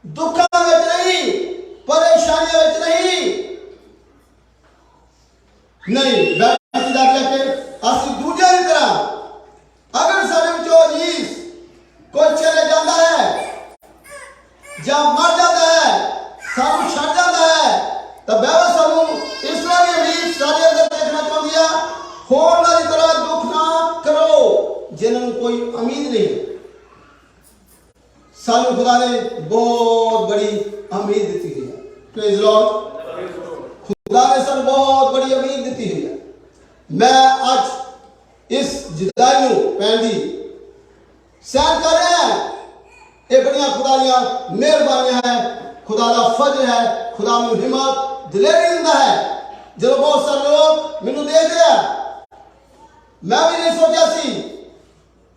ਦੁੱਖਾਂ ਵਿੱਚ ਨਹੀਂ ਪਰੇਸ਼ਾਨੀਆਂ ਵਿੱਚ ਨਹੀਂ ਵੈਸੇ ਦਾ ਕਿ ਅਸੀਂ ਦੂਜਿਆਂ ਦੀ ਤਰ੍ਹਾਂ ਅਗਰ ਸਾਡੇ ਵਿੱਚੋਂ ਅਜ਼ੀਜ਼ ਕੋਈ ਚਲੇ ਜਾਂਦਾ ਹੈ ਜਾਂ ਮਰ ਜਾਂਦਾ ਹੈ ਸਾਨੂੰ ਛੱਡ ਜਾਂਦਾ ਹੈ ਤਾਂ ਬਾਈਬਲ ਸਾਨੂੰ ਇਸ ਤਰ੍ਹਾਂ ਦੀ ਉਮੀਦ ਸਾਡੇ ਅੰਦਰ ਦੇਖਣਾ ਚਾਹੁੰਦੀ ਹੈ ਹੋਰਨਾਂ ਦੀ ਤਰ੍ਹਾਂ ਦੁੱਖ ਨਾ ਕਰੋ ਜਿਨ੍ਹਾਂ ਨੂੰ ਕੋਈ ਉਮੀਦ ਨਹੀਂ ਸਾਨੂੰ ਖੁਦਾ ਨੇ ਬਹੁਤ ਬੜੀ ਉਮੀਦ ਦਿੱਤੀ ਹੋਈ ਹੈ ਪ੍ਰੇਜ਼ ਲਾਰਡ ਖੁਦਾ ਨੇ ਸਾਨੂੰ ਬਹੁਤ ਬੜੀ ਉਮੀਦ ਦਿੱਤੀ ਹੋਈ ਹੈ ਮੈਂ ਅੱਜ ਇਸ ਜੁਦਾਈ ਨੂੰ ਪੈਣ ਦੀ ਸਹਿਣ ਕਰ ਰਿਹਾ ਹਾਂ ਇਹ ਬੜੀਆਂ ਖੁਦਾ ਦੀਆਂ ਮਿਹਰਬਾਨੀਆਂ ਹੈ ਖੁਦਾ ਦਾ ਫਜ਼ਲ ਹੈ ਖੁਦਾ ਮੈਨੂੰ ਹਿੰਮਤ ਦਿਲੇਰੀ ਦਿੰਦਾ ਹੈ ਜਦੋਂ ਬਹੁਤ ਸਾਰੇ ਲੋਕ ਮੈਨੂੰ ਦੇਖਦੇ ਆ ਮੈਂ ਵੀ ਨਹੀਂ ਸੋਚਿਆ ਸੀ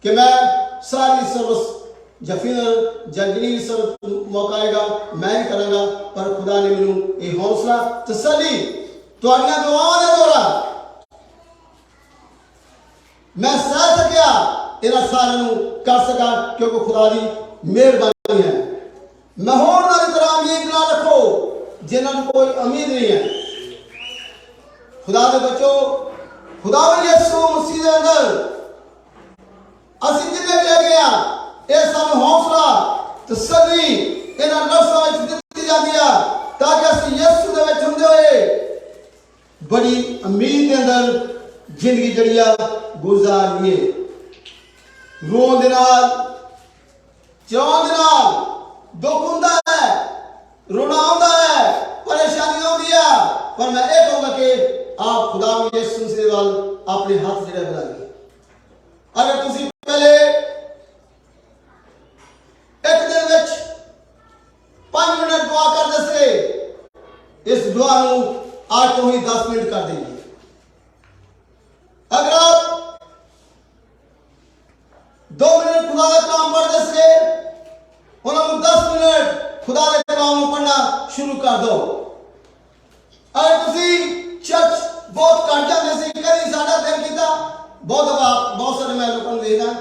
ਕਿ ਮੈਂ ਸਾਰੀ ਸਰਵਿਸ ਜਫੀਨ ਜੰਗਲੀ ਸਰ ਮੌਕਾ ਆਏਗਾ ਮੈਂ ਹੀ ਕਰਾਂਗਾ ਪਰ ਖੁਦਾ ਨੇ ਮੈਨੂੰ ਇਹ ਹੌਸਲਾ ਤਸੱਲੀ ਤੁਹਾਡੀਆਂ ਦੁਆਵਾਂ ਦੇ ਦੌਰਾਨ ਮੈਂ ਸਹਿ ਸਕਿਆ ਇਹਨਾਂ ਸਾਰਿਆਂ ਨੂੰ ਕਰ ਸਕਾਂ ਕਿਉਂਕਿ ਖੁਦਾ ਦੀ ਮਿਹਰਬਾਨੀ ਹੈ ਮੈਂ ਹੋਰਨਾਂ ਦੀ ਤਰ੍ਹਾਂ ਉਮੀਦ ਨਾ ਰੱਖੋ ਜਿਨ੍ਹਾਂ ਨੂੰ ਕੋਈ ਉਮੀਦ ਨਹੀਂ ਹੈ ਖੁਦਾ ਦੇ ਬੱਚੋ ਖੁਦਾਵੰਦ ਯਿਸੂ ਮਸੀਹ ਦੇ ਅੰਦਰ ਅਸੀਂ ਜਿੰਨੇ ਵੀ ਹੈਗੇ ਆ ਇਹ ਸਾਨੂੰ ਹੌਸਲਾ ਤਸੱਲੀ ਇਹਨਾਂ ਨਫਸਾਂ ਵਿੱਚ ਦਿੱਤੀ ਜਾਂਦੀ ਆ ਤਾਂ ਕਿ ਅਸੀਂ ਯਿਸੂ ਦੇ ਵਿੱਚ ਹੁੰਦੇ ਹੋਏ ਬੜੀ ਉਮੀਦ ਦੇ ਅੰਦਰ ਜ਼ਿੰਦਗੀ ਜਿਹੜੀ ਆ ਗੁਜ਼ਾਰੀਏ ਰੋਣ ਦੇ ਨਾਲ ਚਾਹ ਦੇ ਨਾਲ ਦੁੱਖ ਹੁੰਦਾ ਹੈ ਰੋਣਾ ਆਉਂਦਾ ਹੈ ਪਰੇਸ਼ਾਨੀ ਆਉਂਦੀ ਆ ਪਰ ਮੈਂ ਇਹ ਕਹੂੰਗਾ ਕਿ ਆਪ ਖੁਦਾ ਯਿਸੂ ਦੇ ਵੱਲ ਆਪਣੇ ਹੱਥ ਜਿਹੜੇ ਵਧਾਈਏ ਅਗਰ ਤੁਸੀਂ ਪਹਿਲੇ ਇੱਕ ਦਿਨ ਵਿੱਚ 5 ਮਿੰਟ ਦੁਆ ਕਰਦੇ ਸੀ ਇਸ ਦੁਆ ਨੂੰ आज तो ही 10 मिनट कर देंगे अगर आप 2 मिनट खुदा का कलाम पढ़ते से उन्होंने 10 मिनट खुदा के कलाम पढ़ना शुरू कर दो अगर तुसी चर्च बहुत घट जाते से कभी साडा दिल कीता बहुत सारे मैं लोगों को देखा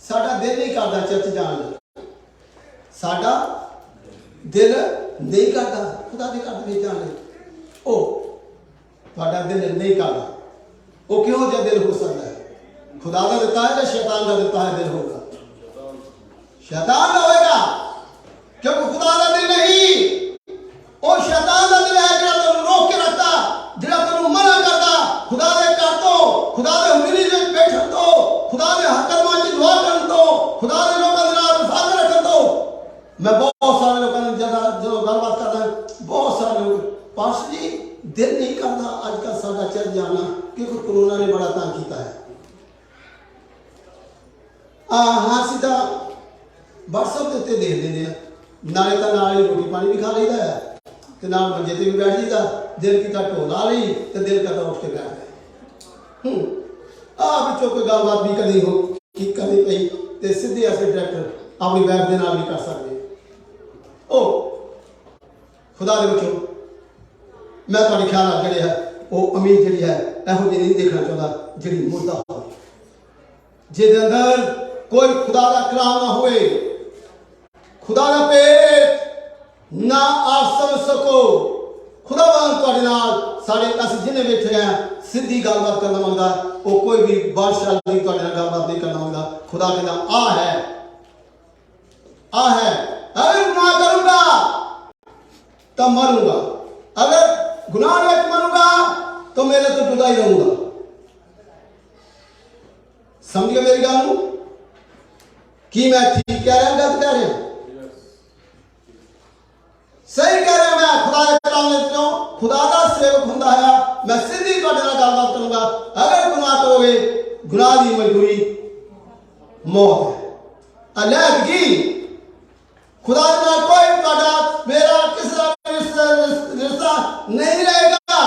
साडा दिल नहीं करता चर्च जाने साडा दिल नहीं करता खुदा के घर में जाने ओ ਤੁਹਾਡਾ ਦਿਲ ਨਹੀਂ ਕਰਦਾ ਉਹ ਕਿਹੋ ਜਿਹਾ ਦਿਲ ਹੋ ਸਕਦਾ ਹੈ ਖੁਦਾ ਦਾ ਦਿੱਤਾ ਹੈ ਜਾਂ ਸ਼ੈਤਾਨ ਦਾ ਦਿੱਤਾ ਹੈ ਦਿਲ ਹੋਗਾ ਸ਼ੈਤਾਨ ਦਾ ਹੋਏਗਾ ਕਿਉਂਕਿ ਖੁਦਾ ਦਾ ਦਿਲ ਨਹੀਂ ਉਹ ਸ਼ੈਤਾਨ ਦਾ ਦਿਲ ਹੈ ਜਿਹੜਾ ਤੁਹਾਨੂੰ ਰੋਕ ਕੇ ਰੱਖਦਾ ਜਿਹੜਾ ਤੁਹਾਨੂੰ ਮਨਾ ਕਰਦਾ ਖੁਦਾ ਦੇ ਘਰ ਤੋਂ ਖੁਦਾ ਦੇ ਹਜ਼ੂਰੀ ਵਿੱਚ ਬੈਠਣ ਤੋਂ ਖੁਦਾ ਦੇ ਹਕਮਾਂ 'ਚ ਦੁਆ ਕਰਨ ਤੋਂ ਖੁਦਾ ਦੇ ਲੋਕਾਂ ਦੇ ਨਾਲ ਵਫਾਦਾਰ ਰੱਖਣ ਤੋਂ ਮੈਂ ਬਹੁਤ ਸਾਰੇ ਲੋਕਾਂ ਨੂੰ ਜਦੋਂ ਗੱਲਬਾਤ ਕਰਦਾ ਬਹੁਤ ਸਾਰੇ ਲੋਕ ਪਾਸ ਜੀ दिल नहीं करता अजकल साडा चर्च जाना क्योंकि कोरोना ने बड़ा तंग किया है हाँ सीधा WhatsApp के उत्ते देख लेंगे नाले तो नाल ही रोटी पानी भी खा लीदा है तो नाल मंजे ते भी बैठ जाइदा दिल की ढो ला ली तो दिल करता उठ के बैठ गए पिछों कोई गलबात भी कदी हो कि कदी पई तो सीधे अस डायरैक्ट अपनी वाइफ के नाल भी कर सकते ओ खुदा दे बच्चों मैं तुम्हारे ख्याल जड़े है वो उम्मीद जी है यहो जी नहीं देखना चाहता जी मुर्दा हो जिसके अंदर कोई खुदा का कलाम ना होए खुदा का पेट ना आप समझ सको खुदा साढ़े अस जिन्हें बैठे हैं सीधी गलबात करना मांगता वो कोई भी बादशाह नहीं गलबात नहीं करना मांगता खुदा के नाम आ है अगर ना करूंगा तब मरूंगा अगर गुनाह में मरूंगा तो मेरे तो जुदा ही रहूंगा। समझिए मेरी गल कि मैं ठीक कह रहा गलत कह रहा? सही कह रहा मैं खुदा के कलाम विचों खुदा दा सेवक हुंदा है। मैं सीधी तुहाडे नाल गलबात करूंगा। अगर गुनाह करोगे गुनाह की मजबूरी मौत है। अलहदगी खुदा के नाल कोई तुहाडा मेरा किसी का रिश्ता नहीं रहेगा,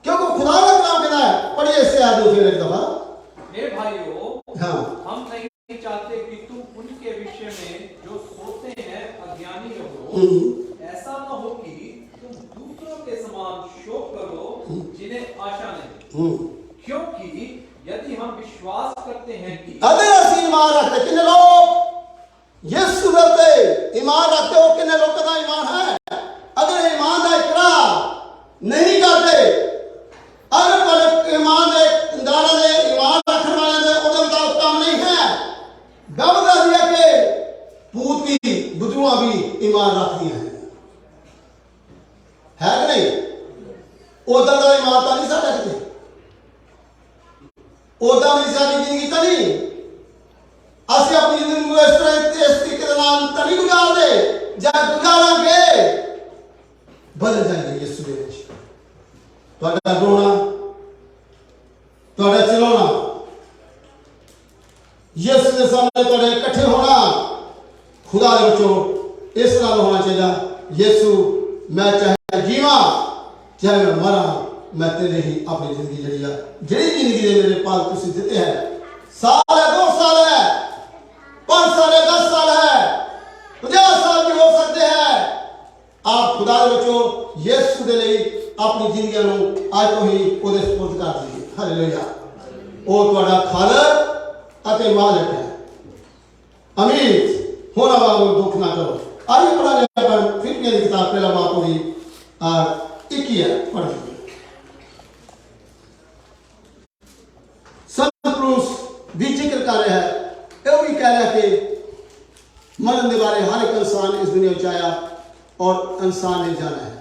क्योंकि खुदा का कलाम कहना है। पढ़िए इससे आगे फिर एक दफा। हे भाइयों, हाँ, हम नहीं चाहते कि तुम उनके विषय में जो सोते हैं अज्ञानी रहो। ऐसा न हो कि तुम दूसरों के समान शोक करो जिन्हें आशा नहीं, क्योंकि यदि हम विश्वास करते हैं कि अगर असि ईमान रखते, कितने लोग यीशु पे ईमान रखते हो? कितने लोग का ईमान है? अगर ईमान का इकरार नहीं करते, अगर पर ईमान दे दाना दे ईमान रखने वाले दे उधर का काम नहीं है, गवदा दिया के पूत भी बुजुआ भी ईमान रखती हैं, है कि नहीं? उधर का ईमान तो नहीं साढ़े किते, उधर नहीं साड़ी जिंदगी तो नहीं असि अपनी जिंदगी को इस तरीके के नाम तो नहीं गुजार दे, जब गुजारांगे बदल जाएंगे। यीशु दे विच तुहाडा रोना, तुहाडा चिल्लाना, यीशु के सामने तुहाडे इकट्ठे होना खुदा दे विचों इस तरह होना चाहिए। यीशु मैं चाहे जीवा चाहे मैं मरा, मैं तेरे ही अपनी जिंदगी जड़ी जिंदगी दे मेरे पाल तुसी देते हैं। साल है, 2 साल है, 5 साल है, 10 साल है, 50 साल भी हो सकते हैं। आप खुदा दे विचों यीशु दे लई अपनी जिंदगी नूं आज तो ही ओदे सुपुर्द कर दीजिए। हालेलुया। ओ तुहाडा खालक अते मालिक है। अमीन। होना वांगू दुख ना करो। आइए पढ़ा जाए फिलिपियों की किताब पहला बाब पूरी 21 पढ़ लीजिए। पुरुष भी जिक्र कर रहा है, यह भी कह रहा है कि मरण के बारे हर एक इंसान इस दुनिया में आया और इंसान ने जाना है,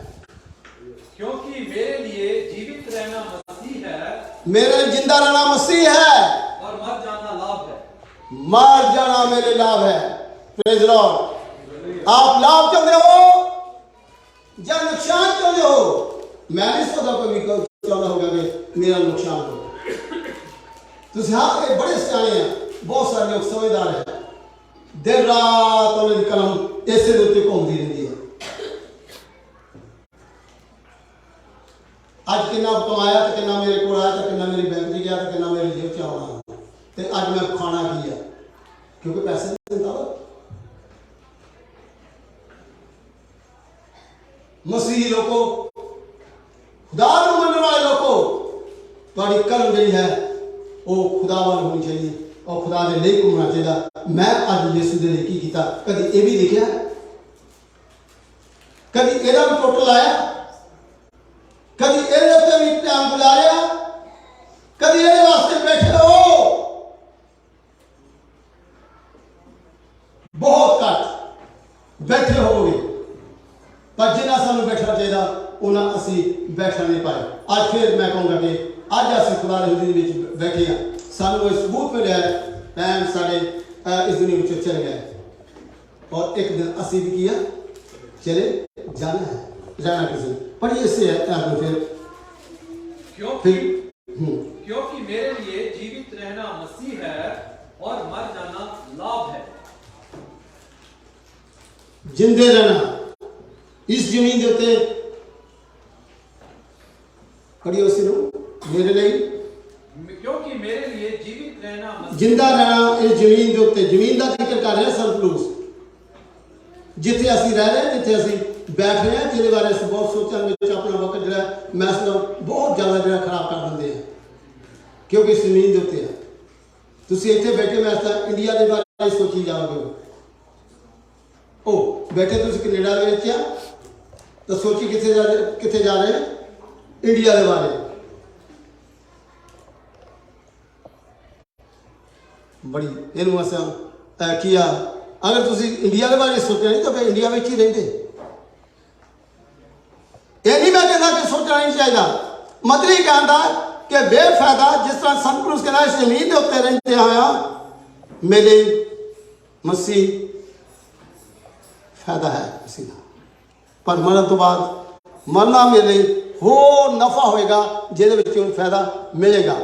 क्योंकि मेरे लिए जीवित रहना मसीह है, मेरे जिंदा रहना मसीह है और मर जाना लाभ है। मर जाना मेरे लाभ है। Praise Lord. आप लाभ चाहते हो या नुकसान चाहते हो? मैं नहीं सोचता कोई भी चाहता होगा कि मेरा नुकसान हो। के बड़े सियाने हैं, बहुत सारे लोग समझदार हैं, देर रात उन्हें कलम ऐसे दोते घूमती रहती है। आज कितना कमाया तो कितना मेरे को आया तो कितना मेरी बैंक में गया तो कितना मेरे जेब च आना, तो आज मैं खाना किया क्योंकि पैसे नहीं देता। मसीही लोगों, खुदा को मनने वाले लोगों, तुम्हारी कलम जी है वो खुदावन होनी चाहिए और खुदा के लिए घूमना चाहिए। मैं आज यीशु के लिए की किया, कभी ये भी लिखा, कभी एदा भी टोटल आया, कभी एदे उत्ते भी टाइम गुजारिया, कभी एदे वास्ते बैठे हो। बहुत घट बैठे होगे, पर जिन्ना सानू बैठना चाहिए उन्ना असी बैठना नहीं पाए। आज फिर मैं कहूँगा कि आज असी खुदा की जिंदगी में बैठे हैं, सानू इस सबूत मिले टाइम साढ़े इस दुनिया में चल गया और एक दिन असी भी किया चले जाना है, जाना किसी। पढ़िए इससे है क्योंकि मेरे लिए जीवित रहना मसीह है और मर जाना लाभ है। जिंदे रहना इस जमीन के उत्ते, पढ़िए उसी मेरे लिए, क्योंकि मेरे लिए जीवित रहना मसीह, जिंदा रहना इस जमीन के उत्ते। जमीन का जिक्र कर रहे हैं सरप्लूस, जिथे असी रह रहे हैं, जिथे असी बैठ रहे हैं, जिहदे बारे असीं बहुत सोचण विच अपना वक्त जिहड़ा मैस बहुत ज़्यादा जिहड़ा खराब कर दिंदे हैं, क्योंकि इस जमीन के उत्ते है। तुसीं इत्थे बैठे मैस तां इंडिया के बारे सोची जाओगे, ओ बैठे तुसीं कनेडा दे विच आ तो सोची किथे जा रहे हैं, इंडिया के बारे। बड़ी इनू अस किया, अगर तुसीं इंडिया के बारे सोचे नहीं तो फिर इंडिया में ही रहते। करना नहीं चाहिए। मतलब ये कहता कि बेफायदा जिस तरह सतपुरुष कहना इस जमीन के उत्ते रहते आया मेरे मसीह फायदा है मसीह का, पर मरण तो बाद मरना मेरे हो नफा होएगा जिहदे विच उन्हें फायदा मिलेगा।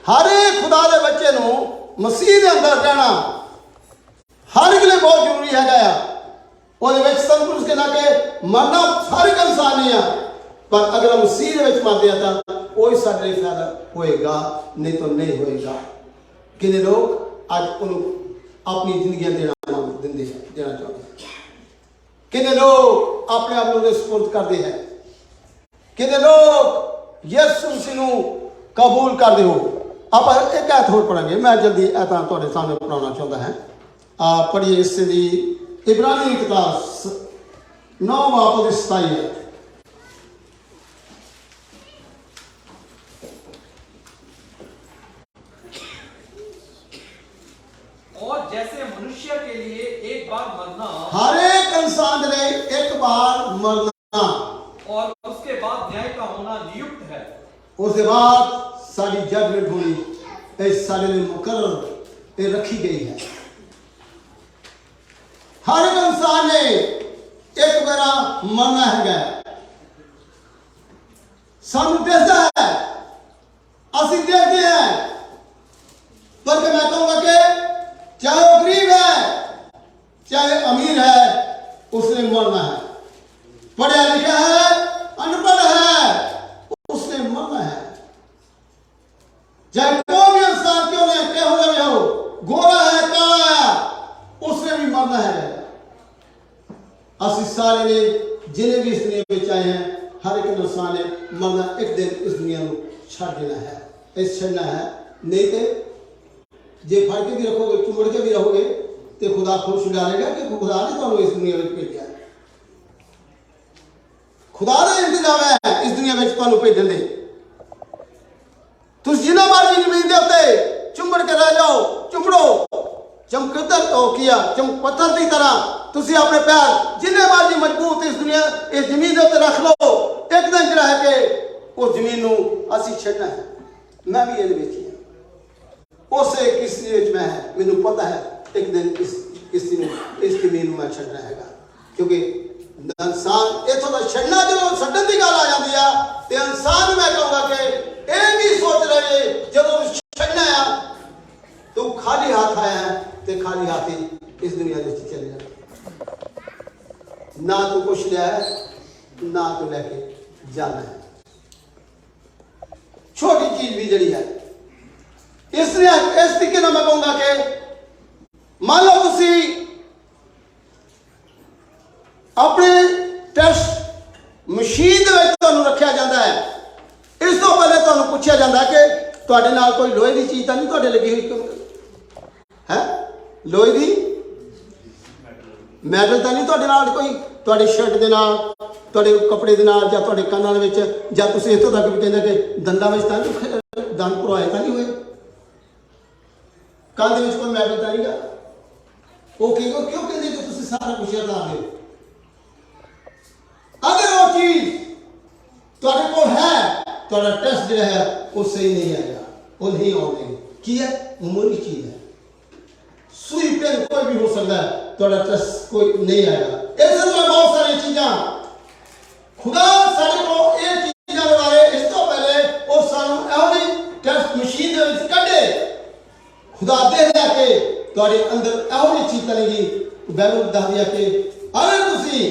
हर एक खुदा के बच्चे नूं मसीह के अंदर रहना हर एक लिए बहुत जरूरी है। सतपुरुष कहना कि मरना हर एक इंसान नहीं है, पर अगर हम मसीह के मरते हैं तो वही साढ़े लिए फायदा होएगा, नहीं तो नहीं होएगा। कितने लोग अज उन्होंने अपनी जिंदगी देना चाहते हैं, कितने लोग अपने आप को सपुर्द करते हैं, कितने लोग यीशु मसीह को कबूल करते हो। आप एक ऐत होर पढ़ेंगे, मैं जल्दी ऐत थोड़े सामने पढ़ाना चाहता है। पढ़िए इससे दी इब्रानी की किताब 9:27। और जैसे मनुष्य के लिए एक बार मरना हर एक इंसान के लिए एक बार मरना और उसके बाद न्याय का होना नियुक्त है। उसके बाद सारी जजमेंट होनी सारे लिए मुकर्रर रखी गई है। हर एक इंसान ने एक बार मरना है। सानू देखता है, असि देखते हैं, पर मैं कहूंगा कि चाहे वो गरीब है चाहे अमीर है उसने मरना है, पढ़ा लिखा है अनपढ़ है उसने मरना है। चाहे कोई भी इंसान क्यों नहीं हो, गोरा है काला है, उसने भी मरना है। असि सारे ने जिन्हें भी इस दुनिया में चाहे हैं हर एक इंसान ने मरना, एक दिन इस दुनिया को छड़ देना है, इस छड़ना है। नहीं तो जे फड़ के भी रखोगे, चुमड़ के भी रहोगे तो खुदा खुश डालेगा कि खुदा ने तो इस दुनिया में भेजा। खुदा ने इंतजाम है इस दुनिया में तो भेजन दे। तुम जिन्ना मर्जी जमीन के उत्ते चुंबड़ के रह जाओ, चुंबड़ो चमकदर तो किया चम पत्थर की तरह तुसी अपने पैर जिन्ने मर्जी मजबूत इस दुनिया इस जमीन के उत्ते रख लो, एक दिन जरा है कि उस जमीन को असी छड़ना है। मैं भी ये देखी है उसे किस में है, मैनू पता है एक दिन इस जमीन में छड़ना है, क्योंकि इंसान इतों का छड़ना जो छड़न की गल आ जाती है तो इंसान मैं कहूँगा कि यह भी सोच रहे जब छड़ना है तो खाली हाथ आया है तो खाली हाथ ही इस दुनिया में चले जाए, ना तो कुछ लिया है ना तो लेके जाना है। छोटी चीज भी जड़ी है, इसलिए इस तरीके ना मैं कहूंगा कि मान लो तुसी अपने टेस्ट मशीन रखा जाता है, इस तो पहले तुहानू पूछा जाता है कि तुहाडे नाल कोई लोहे की चीज तो नहीं तुहाडे लगी हुई है, लोहे की मैटल तो नहीं तुहाडे नाल कोई तुहाडे शर्ट दे नाल तुहाडे कपड़े दे नाल जां तुहाडे कानां दे विच जां तुसीं इत्थों तक भी कहंदे कि दंदां विच तां दंद भरवाए तां नहीं होए, कंन दे विच कोई मैटल तां नहीं गा, वो क्यों कहंदे कि तुसीं सारा कुछ हटा दे। अगर वो चीज तुहाडे कोल है तुहाडा टेस्ट जो है वो सही नहीं आएगा, वो नहीं आने की है मामूली चीज है, सुई पेन कोई भी हो सकता है, तुहाडा टेस्ट कोई नहीं आएगा। इस तरह बहुत सारी चीज़ां खुदा सारे को ये चीज़ों के बारे इस तो पहले वो सानू एवरी टेस्ट मशीन दे विच कढे खुदा दे रहा के तुहाडे अंदर एवरी चीज तलेगी। बाइबल दस दिया कि अगर तुसी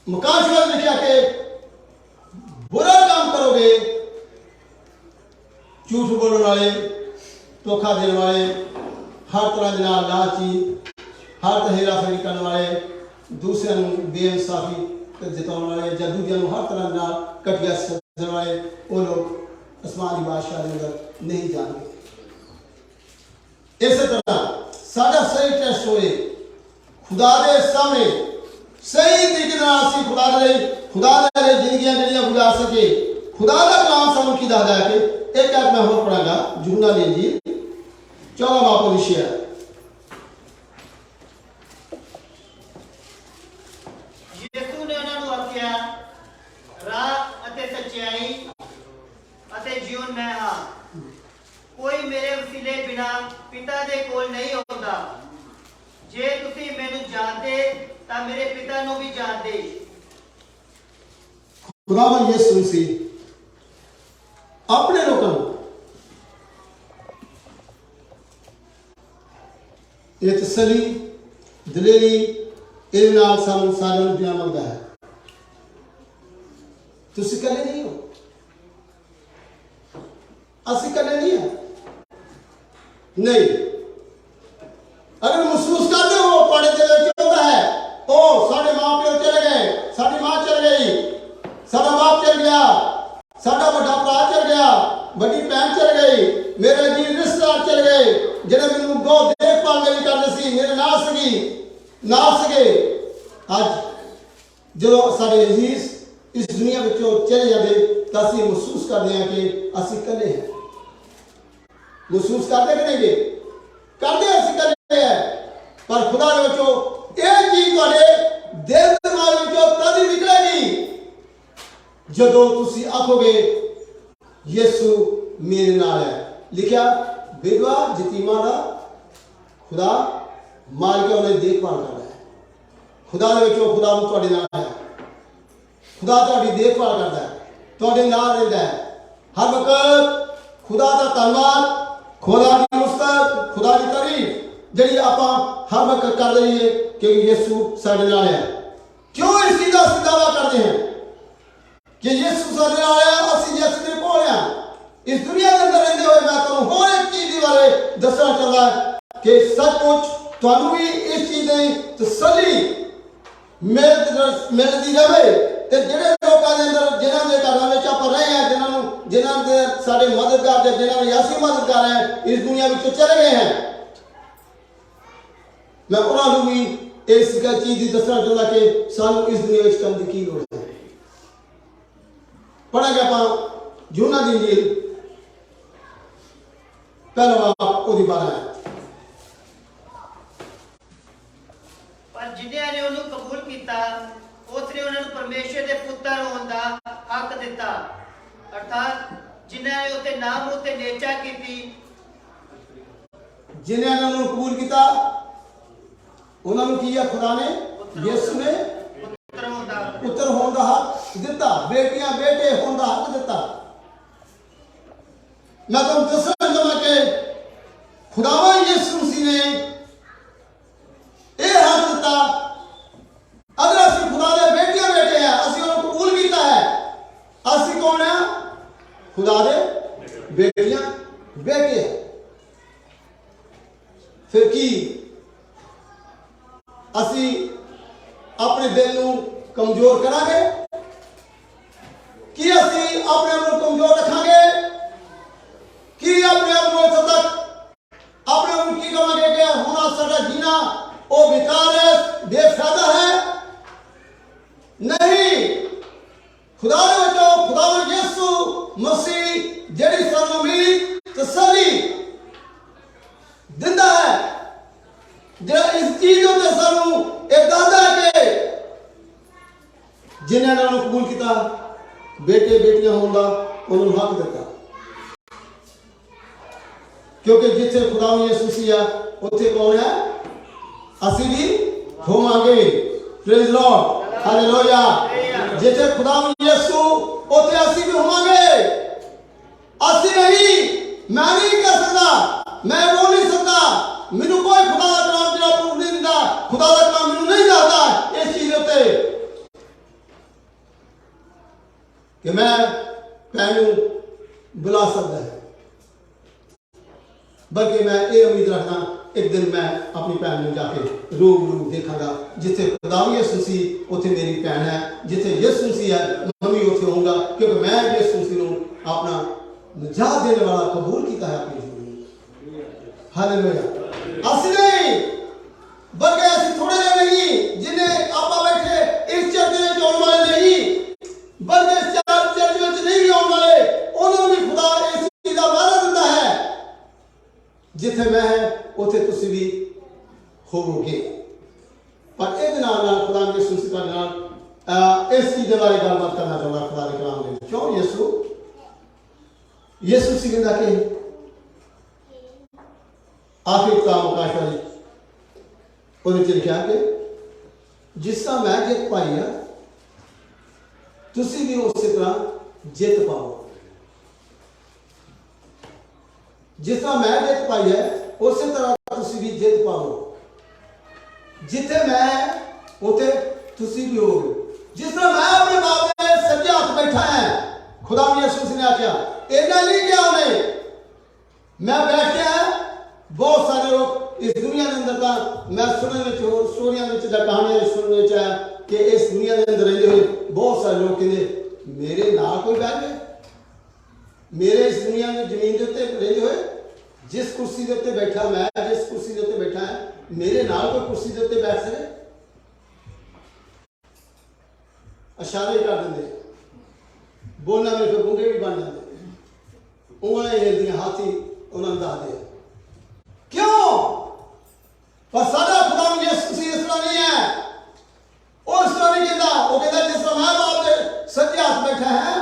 मुकाश में लिखा के बुरा काम करोगे, झूठ बोलने वाले, धोखा देने वाले, हर तरह के लालची, हर तरह हेराफेरी करने वाले, दूसरे बेइंसाफी जताने वाले, या दूसरे हर तरह का घटिया समझने वाले, वो लोग आसमानी बादशाह के अंदर नहीं जाएंगे। इस तरह साडा सही टेस्ट होए खुदा के सामने सही तरीके से खुदा के जिंदगियां जड़ियां गुजार सके। खुदा का कलाम सानू की दसदा है कि एक ऐप मैं होर पढ़ांगा यूहन्ना दी इंजील 14वां पविष्य यीशु ने ਉਹਨਾਂ ਨੂੰ ਆਖਿਆ, ਰਾਹ ਅਤੇ ਸੱਚਾਈ ਅਤੇ ਜੀਵਨ ਮੈਂ ਹਾਂ। ਕੋਈ ਮੇਰੇ ਵਸੀਲੇ ਬਿਨਾ ਪਿਤਾ ਦੇ ਕੋਲ ਨਹੀਂ ਆਉਂਦਾ। ਜੇ ਤੁਸੀਂ ਮੈਨੂੰ ਜਾਣਦੇ ਤਾਂ ਮੇਰੇ ਪਿਤਾ ਨੂੰ ਵੀ ਜਾਣਦੇ। खुदावन यीशु मसीह अपने लोगों को ये तसली दलेरी ਇਹਦੇ ਨਾਲ ਸਾਨੂੰ ਸਾਰਿਆਂ ਨੂੰ ਪਿਆਰ ਮਿਲਦਾ ਹੈ। ਤੁਸੀਂ ਇਕੱਲੇ ਨਹੀਂ ਹੋ, ਅਸੀਂ ਇਕੱਲੇ ਨਹੀਂ ਹਾਂ। ਨਹੀਂ, ਅਗਰ ਮਹਿਸੂਸ ਕਰਦੇ ਹੋ ਤੁਹਾਡੇ ਦਿਲ ਵਿੱਚ ਹੁੰਦਾ ਹੈ, ਉਹ ਸਾਡੇ ਮਾਂ ਪਿਓ ਚਲੇ ਗਏ, ਸਾਡੀ ਮਾਂ ਚਲ ਗਈ, ਸਾਡਾ ਬਾਪ ਚਲ ਗਿਆ, ਸਾਡਾ ਵੱਡਾ ਭਰਾ ਚਲ ਗਿਆ, ਵੱਡੀ ਭੈਣ ਚਲ ਗਈ, ਮੇਰੇ ਜੀ ਰਿਸ਼ਤੇਦਾਰ ਚਲ ਗਏ, ਜਿਹੜੇ ਮੈਨੂੰ ਬਹੁਤ ਦੇਖਭਾਲ ਮੇਰੀ ਕਰਦੇ ਸੀ, ਮੇਰੇ ਨਾਲ ਸੀਗੇ। ਅੱਜ ਜਦੋਂ ਸਾਡੇ ਅਜ਼ੀਜ਼ ਇਸ ਦੁਨੀਆ ਵਿੱਚੋਂ ਚਲੇ ਜਾਂਦੇ ਤਾਂ ਅਸੀਂ ਮਹਿਸੂਸ ਕਰਦੇ ਹਾਂ ਕਿ ਅਸੀਂ ਇਕੱਲੇ ਹਾਂ। ਮਹਿਸੂਸ ਕਰਦੇ ਕਿ ਨਹੀਂ? ਕਰਦੇ ਅਸੀਂ ਇਕੱਲੇ ਹਾਂ। ਪਰ ਖੁਦਾ ਦੇ ਵਿੱਚੋਂ ਇਹ ਚੀਜ਼ ਤੁਹਾਡੇ ਦਿਲ ਦਿਮਾਗ ਵਿੱਚੋਂ ਤਦ ਹੀ ਨਿਕਲੇਗੀ ਜਦੋਂ ਤੁਸੀਂ ਆਖੋਗੇ ਯਿਸੂ ਮੇਰੇ ਨਾਲ ਹੈ। ਲਿਖਿਆ ਵਿਧਵਾ ਯਤੀਮਾਂ ਦਾ ਖੁਦਾ ਮਾਲਕ ਉਹਨੇ ਦੇਖਭਾਲ ਕਰਦਾ ਹੈ। ਖੁਦਾ ਦੇ ਵਿੱਚੋਂ ਖੁਦਾ ਨੂੰ ਤੁਹਾਡੇ ਨਾਲ ਹੈ। ਖੁਦਾ ਤੁਹਾਡੀ ਦੇਖਭਾਲ ਕਰਦਾ ਹੈ, ਤੁਹਾਡੇ ਨਾਲ ਰਹਿੰਦਾ ਹੈ ਹਰ ਵਕਤ। ਖੁਦਾ ਦਾ ਧੰਨਵਾਦ, ਖੁਦਾ ਦੀ ਉਸਤਤ, ਖੁਦਾ ਦੀ ਤਾਰੀਫ ਜਿਹੜੀ ਆਪਾਂ ਹਰ ਵਕਤ ਕਰਦੇ ਰਹੀਏ ਕਿਉਂਕਿ ਯਿਸੂ ਸਾਡੇ ਨਾਲ ਹੈ। ਕਿਉਂ ਇਸ ਚੀਜ਼ ਦਾ ਅਸੀਂ ਦਾਅਵਾ ਕਰਦੇ ਹਾਂ ਕਿ ਯਿਸੂ ਸਾਡੇ ਨਾਲ ਹੈ, ਅਸੀਂ ਯਿਸੂ ਦੇ ਕੋਲ ਹਾਂ। ਇਸ ਦੁਨੀਆ ਦੇ ਅੰਦਰ ਰਹਿੰਦੇ ਹੋਏ ਮੈਂ ਤੁਹਾਨੂੰ ਹੋਰ ਇੱਕ ਚੀਜ਼ ਦੇ ਬਾਰੇ ਦੱਸਣਾ ਚਾਹੁੰਦਾ ਕਿ ਸੱਚਮੁੱਚ ਤੁਹਾਨੂੰ ਵੀ ਇਸ ਚੀਜ਼ ਦੀ ਤਸੱਲੀ ਮਿਲਦੀ ਰਹੇ ਤੇ ਜਿਹੜੇ ਲੋਕਾਂ ਦੇ ਅੰਦਰ ਜਿਨ੍ਹਾਂ ਦੇ ਘਰਾਂ ਵਿੱਚ ਆਪਾਂ ਰਹੇ ਹਾਂ, ਜਿਨ੍ਹਾਂ ਦੇ ਸਾਡੇ ਮਦਦਗਾਰ ਦੇ ਜਿਨ੍ਹਾਂ ਦੇ ਅਸੀਂ ਮਦਦਗਾਰ ਹੈ ਇਸ ਦੁਨੀਆ ਵਿੱਚੋਂ ਚਲੇ ਗਏ ਹਨ, ਮੈਂ ਉਹਨਾਂ ਨੂੰ ਵੀ ਇਸ ਚੀਜ਼ ਦੀ ਦੱਸਣਾ ਚਾਹੁੰਦਾ ਕਿ ਸਾਨੂੰ ਇਸ ਦੁਨੀਆ ਵਿੱਚ ਕੰਮ ਦੀ ਕੀ ਲੋੜ ਹੈ। ਪੜਾਂਗੇ ਆਪਾਂ ਯੂਹੰਨਾ ਦੀ ਇੰਜੀਲ ਪਹਿਲਾ ਬਾਬ ਉਹਦੀ 12 ਹੈ। ਪਰ ਜਿਨ੍ਹਾਂ ਨੇ ਉਹਨੂੰ ਕਬੂਲ ਕੀਤਾ ਉਸਨੇ ਉਹਨਾਂ ਨੂੰ ਪਰਮੇਸ਼ਰ ਦੇ ਪੁੱਤਰ ਹੋਣ ਦਾ ਹੱਕ ਦਿੱਤਾ, ਅਰਥਾਤ ਜਿਨ੍ਹਾਂ ਨੇ ਉੱਤੇ ਨਾਮ ਉੱਤੇ ਨੇਚਾ ਕੀਤੀ। ਜਿਨ੍ਹਾਂ ਨੇ ਉਹਨੂੰ ਕਬੂਲ ਕੀਤਾ ਉਹਨਾਂ ਨੂੰ ਕੀ ਆ? ਖੁਦਾ ਨੇ ਯਿਸੂ ਨੇ ਪੁੱਤਰ ਹੋਣ ਦਾ ਹੱਕ ਦਿੱਤਾ, ਬੇਟੀਆਂ ਬੇਟੇ ਹੋਣ ਦਾ ਹੱਕ ਦਿੱਤਾ। ਮੈਂ ਤੁਹਾਨੂੰ ਦੱਸਣਾ ਚਾਹੁੰਦਾ ਕਿ ਖੁਦਾਵੰਦ ਯਿਸੂ ਮਸੀਹ ਨੇ ਇਹ ਹੱਕ ਦਿੱਤਾ। ਅਗਰ ਅਸੀਂ ਖੁਦਾ ਦੇ ਬੇਟੀਆਂ ਬੇਟੇ ਆ, ਅਸੀਂ ਉਹਨੂੰ ਕਬੂਲ ਕੀਤਾ ਹੈ, ਅਸੀਂ ਕੌਣ ਆ? ਖੁਦਾ ਦੇ ਬੇਟੀਆਂ ਬੇਟੇ ਆ। ਫਿਰ ਕੀ ਅਸੀਂ ਆਪਣੇ ਦਿਲ ਨੂੰ ਕਮਜ਼ੋਰ ਕਰਾਂਗੇ? ਕੀ ਅਸੀਂ ਆਪਣੇ ਆਪ ਨੂੰ ਕਮਜ਼ੋਰ ਰੱਖਾਂਗੇ? ਕੀ ਆਪਣੇ ਆਪ ਨੂੰ ਇੱਥੋਂ ਤੱਕ ਆਪਣੇ ਆਪ ਨੂੰ ਕੀ ਕਹਾਂਗੇ ਕਿ ਹੁਣ ਸਾਡਾ ਜੀਣਾ ਉਹ ਬੇਕਾਰ ਹੈ, ਬੇਫਾਇਦਾ ਹੈ? ਨਹੀਂ, ਖੁਦਾ ਦੇ ਵਿੱਚੋਂ ਖੁਦਾਵੰਦ ਯਿਸੂ ਮਸੀਹ ਜਿਹੜੀ ਸਾਨੂੰ ਮਿਲੀ ਤਸੱਲੀ ਦਿੰਦਾ ਹੈ, ਜਿਹੜਾ ਇਸ ਚੀਜ਼ ਉੱਤੇ ਸਾਨੂੰ ਇਹ ਦੱਸਦਾ ਹੈ ਕਿ ਜਿਨ੍ਹਾਂ ਨੇ ਉਹਨੂੰ ਕਬੂਲ ਕੀਤਾ ਬੇਟੇ ਬੇਟੀਆਂ ਹੋਣ ਦਾ ਉਹਨਾਂ ਨੂੰ ਹੱਕ ਦਿੱਤਾ। ਕਿਉਂਕਿ ਜਿੱਥੇ ਖੁਦਾਵੰਦ ਯਿਸੂ ਮਸੀਹ ਆ ਉੱਥੇ ਕੌਣ ਹੈ? ਅਸੀਂ ਵੀ ਹੋਵਾਂਗੇ। Praise Lord, hallelujah. ਜਿੱਥੇ ਖੁਦਾਵੰਦ ਯਿਸੂ ਉੱਥੇ ਅਸੀਂ ਵੀ ਹੋਵਾਂਗੇ। ਅਸੀਂ ਨਹੀਂ, ਮੈਂ ਨਹੀਂ ਕਹਿ ਸਕਦਾ, ਮੈਂ ਬੋਲ ਨਹੀਂ ਸਕਦਾ, ਮੈਨੂੰ ਕੋਈ ਖੁਦਾ ਦਾ ਕਲਾਮ ਜਿਹੜਾ ਪ੍ਰੂਫ ਨਹੀਂ ਦਿੰਦਾ, ਖੁਦਾ ਦਾ ਕਲਾਮ ਮੈਨੂੰ ਨਹੀਂ ਦੱਸਦਾ ਇਸ ਚੀਜ਼ ਉੱਤੇ ਕਿ ਮੈਂ ਭੈਣ ਨੂੰ ਬੁਲਾ ਸਕਦਾ ਹੈ। ਬਲਕਿ ਮੈਂ ਇਹ ਉਮੀਦ ਰੱਖਦਾ ਇੱਕ ਦਿਨ ਮੈਂ ਆਪਣੀ ਭੈਣ ਨੂੰ ਜਾ ਕੇ ਰੂਬਰੂ ਦੇਖਾਂਗਾ। ਜਿੱਥੇ ਖੁਦਾਵੰਦ ਯਿਸੂ ਮਸੀਹ ਉੱਥੇ ਮੇਰੀ ਭੈਣ ਹੈ, ਜਿੱਥੇ ਯਿਸੂ ਮਸੀਹ ਹੈ ਮੈਂ ਵੀ ਉੱਥੇ ਹੋਊਂਗਾ, ਕਿਉਂਕਿ ਮੈਂ ਯਿਸੂ ਮਸੀਹ ਨੂੰ ਆਪਣਾ ਨਜਾਤ ਦੇਣ ਵਾਲਾ ਕਬੂਲ ਕੀਤਾ ਹੈ ਆਪਣੀ ਜ਼ਿੰਦਗੀ। ਹਾਲੇਲੂਇਆ। ਅਸੀਂ ਨਹੀਂ, ਬਲਕਿ ਅਸੀਂ ਥੋੜੇ ਜਿਹੇ ਨਹੀਂ ਜਿन्हें ਆਪਾਂ ਬੈਠੇ ਇਸ ਚਰਚ ਵਿੱਚ ਆਉਣ ਵਾਲੇ ਨਹੀਂ, ਬਲਕਿ ਇਸ ਚਰਚ ਵਿੱਚ ਨਹੀਂ ਵੀ ਆਉਣ ਵਾਲੇ, ਉਹਨਾਂ ਨੂੰ ਵੀ ਖੁਦਾ ਇਸ ਚੀਜ਼ ਦਾ ਵਾਅਦਾ ਦਿੰਦਾ ਹੈ ਜਿੱਥੇ ਮੈਂ ਹੈ ਉੱਥੇ ਤੁਸੀਂ ਵੀ ਹੋਵੋਗੇ। ਪਰ ਇਹਦੇ ਨਾਲ ਖੁਦਾ ਯਿਸੂ ਮਸੀਹ ਤੁਹਾਡੇ ਨਾਲ इस चीज़ के बारे गलबात करना चाहूँगा खुदा के कलाम में। क्यों यीशु सी कहता कि आखिरी कलाम आकाश वाली ਉਹਦੇ ਚ ਲਿਖਿਆ ਕਿ ਜਿਸ ਤਰ੍ਹਾਂ ਮੈਂ ਜਿੱਤ ਪਾਈ ਆ ਤੁਸੀਂ ਵੀ ਉਸੇ ਤਰ੍ਹਾਂ ਜਿੱਤ ਪਾਓ। ਜਿਸ ਤਰ੍ਹਾਂ ਮੈਂ ਜਿੱਤ ਪਾਈ ਹੈ ਉਸੇ ਤਰ੍ਹਾਂ ਤੁਸੀਂ ਵੀ ਜਿੱਤ ਪਾਓ। ਜਿੱਥੇ ਮੈਂ ਉੱਥੇ ਤੁਸੀਂ ਵੀ ਹੋਗੇ। जिस तरह मैं अपने बाप के सज्जे हाथ बैठा है, खुदा यीशु ने आख्या इन्ना नहीं किया उन्हें, मैं बैठ गया है। बहुत सारे लोग इस दुनिया के अंदर का मैं सुनने में स्टोरियां में कहानियां सुनने चाहे कि इस दुनिया के अंदर रहते हुए बहुत सारे लोग कहते मेरे नाल कोई बैठ गए, मेरे इस दुनिया में जमीन के उत्ते रहते हुए जिस कुर्सी के उत्ते बैठा मैं, जिस कुर्सी के उत्ते बैठा है मेरे नाल कोई कुर्सी के उत्ते बैठ सके। इशारे कर देंगे, बोलना में फिर गूंगे भी बन जाते, उंगलें हिलदियां हाथी उन्होंने दस दिया क्यों? पर साडा खुदा यीशु मसीह इस तरह नहीं है। वो इस तरह नहीं कहता, वो कहता जिस तरह मैं बाप के सज्जे हाथ बैठा है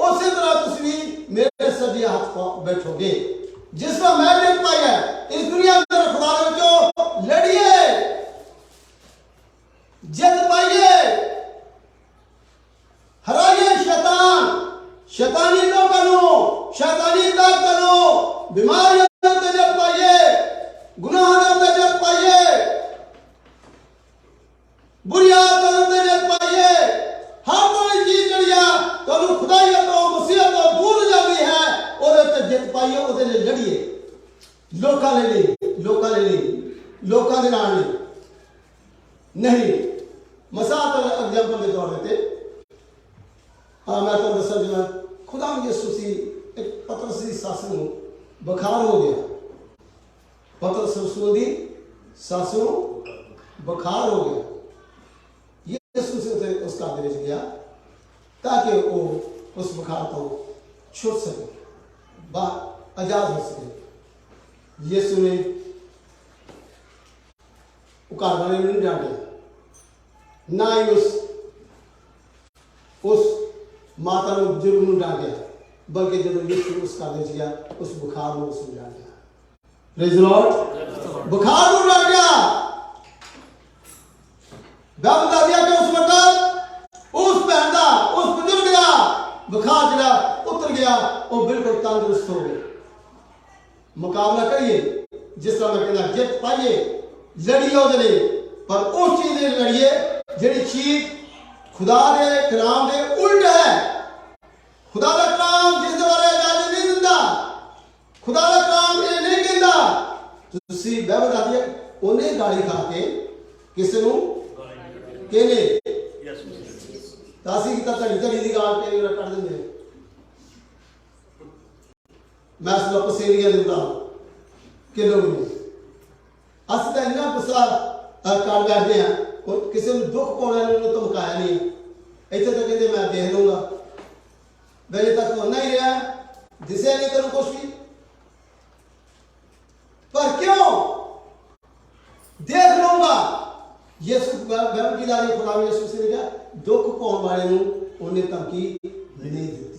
उसी तरह तुम भी मेरे सज्जे हाथ पर बैठोगे। जिस तरह मैं देख पाई है इस दुनिया में खुदा के विचों लड़िए, जित पाइए, हराइए शैतान, शैतानी लोगों, शैतानी ताकतों, बीमारियों से जग पाइए, गुनाहों से जग पाइए, बुरी आदतों से जग पाइए। हर कोई चीज जड़िया तो खुदाई तो मुसीबत तो दूर जाती है और ते जित पाइए, ओदे लिए लड़िए। लोकां ले ली, लोकां ले ली, लोकां दे नाल नहीं। मसाल एग्जांपल के तौर पे हाँ मैं तो दसा जो खुदा यीशु सी एक पतरस की सस नूं बुखार हो गया, पतरस रसूल की सस नूं बुखार हो गया। यीशु से उस घर में गया ताकि वो उस बुखार को छुट सके, आजाद हो सके। यीशु ने घर वाले नहीं डांटे, ना ही उस माता ने बुजुर्ग को डांटा, बल्कि जब यीशु उस घर में गया उस बुखार को उसने डांटा। Praise the Lord. बुखार को डांटा, बाइबल बता दिया कि उस वक्त उस बहन का, उस बुजुर्ग का बुखार जरा उतर गया, वो बिल्कुल तंदुरुस्त हो गए। मुकाबला करिए, जिस तरह मैं कहना जित पाइए, लड़िए ਉਹਦੇ ਲਈ, पर उस चीज ਲਈ लड़िए ਜਿਹੜੀ चीज खुदा दे कलाम दे उल्ट है। खुदा का कलाम जिस बारे आजादी नहीं दिंदा, खुदा का कलाम ये नहीं कहता तुसी बाइबल दा दिया ਉਹਨੇ गाली खा के किसी ਨੂੰ कहने तासी की तड़ी तड़ी दी गाल पे कर देंगे। मैं उस वापस एरिया दिंदा कि लोग अस तो इन्ना गुस्सा कर बैठते हैं और किसी ने दुख पाने तो मुकाया नहीं। इतने तो कहते मैं देख लूंगा, मेरे तक होना ही रहा, दिसे नहीं तेन कुछ भी। पर क्यों देख लूंगा? यीशु बाइबल की लाली खुदा यीशु से क्या दुख पाने वाले उन्हें धमकी नहीं दी।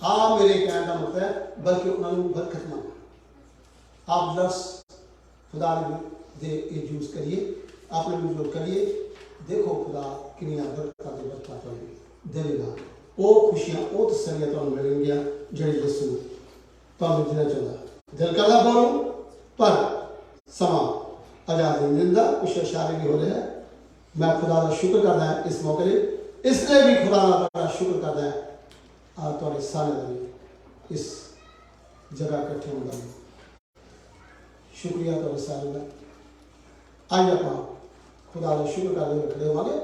हाँ मेरे कहने का मतलब है बल्कि उन्होंने बरकत मांगा। आप लफ्ज़ खुदा दे यूज करिए, आपने यूज करिए, देखो खुदा किनिया बरकत देगा। वो खुशियां वो तसलियां तुहानू मिलणगियां जिहड़े यीशु तुहानू देना चाहुंदा। दिल करदा बोलो पर समा आजादी नहीं मिलता, कुछ इशारे भी हो रहे हैं। मैं खुदा का शुक्र करदा है इस मौके लिए, इसलिए भी खुदा का बड़ा शुक्र करदा है आ तुहाडे सारे दा इस जगह इकट्ठे होने का। शुक्रिया तो सारे का। आइए आप खुदा का शुक्र करते हुए खड़े होवांगे,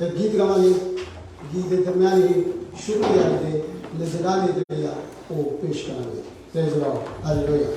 एक गीत गावांगे। गीत के दरम्यान ही शुक्रिया के नजराने दिया वो पेश करांगे। Praise the Lord, hallelujah.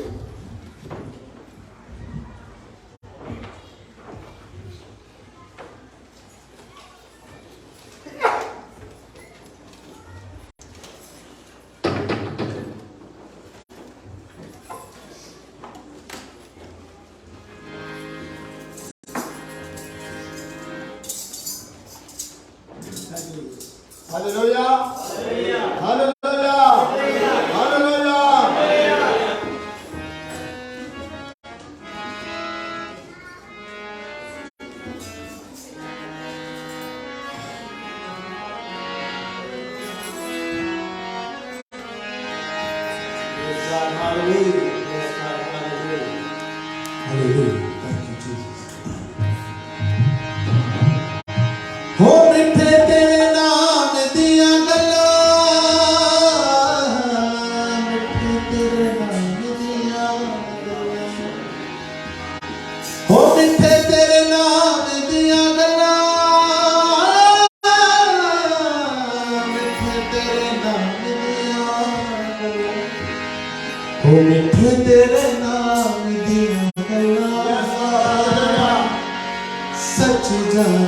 Hallelujah hallelujah hallelujah. Hallelujah. Thank you, Jesus. हो मिठे तेरे नाम दिया गल्ला, मिठे तेरे नाम दिया गल्ला, हो मिठे तेरे नाम दिया गल्ला, मिठे तेरे नाम दिया गल्ला, हो मिठे तेरे नाम दिया गल्ला, सच जान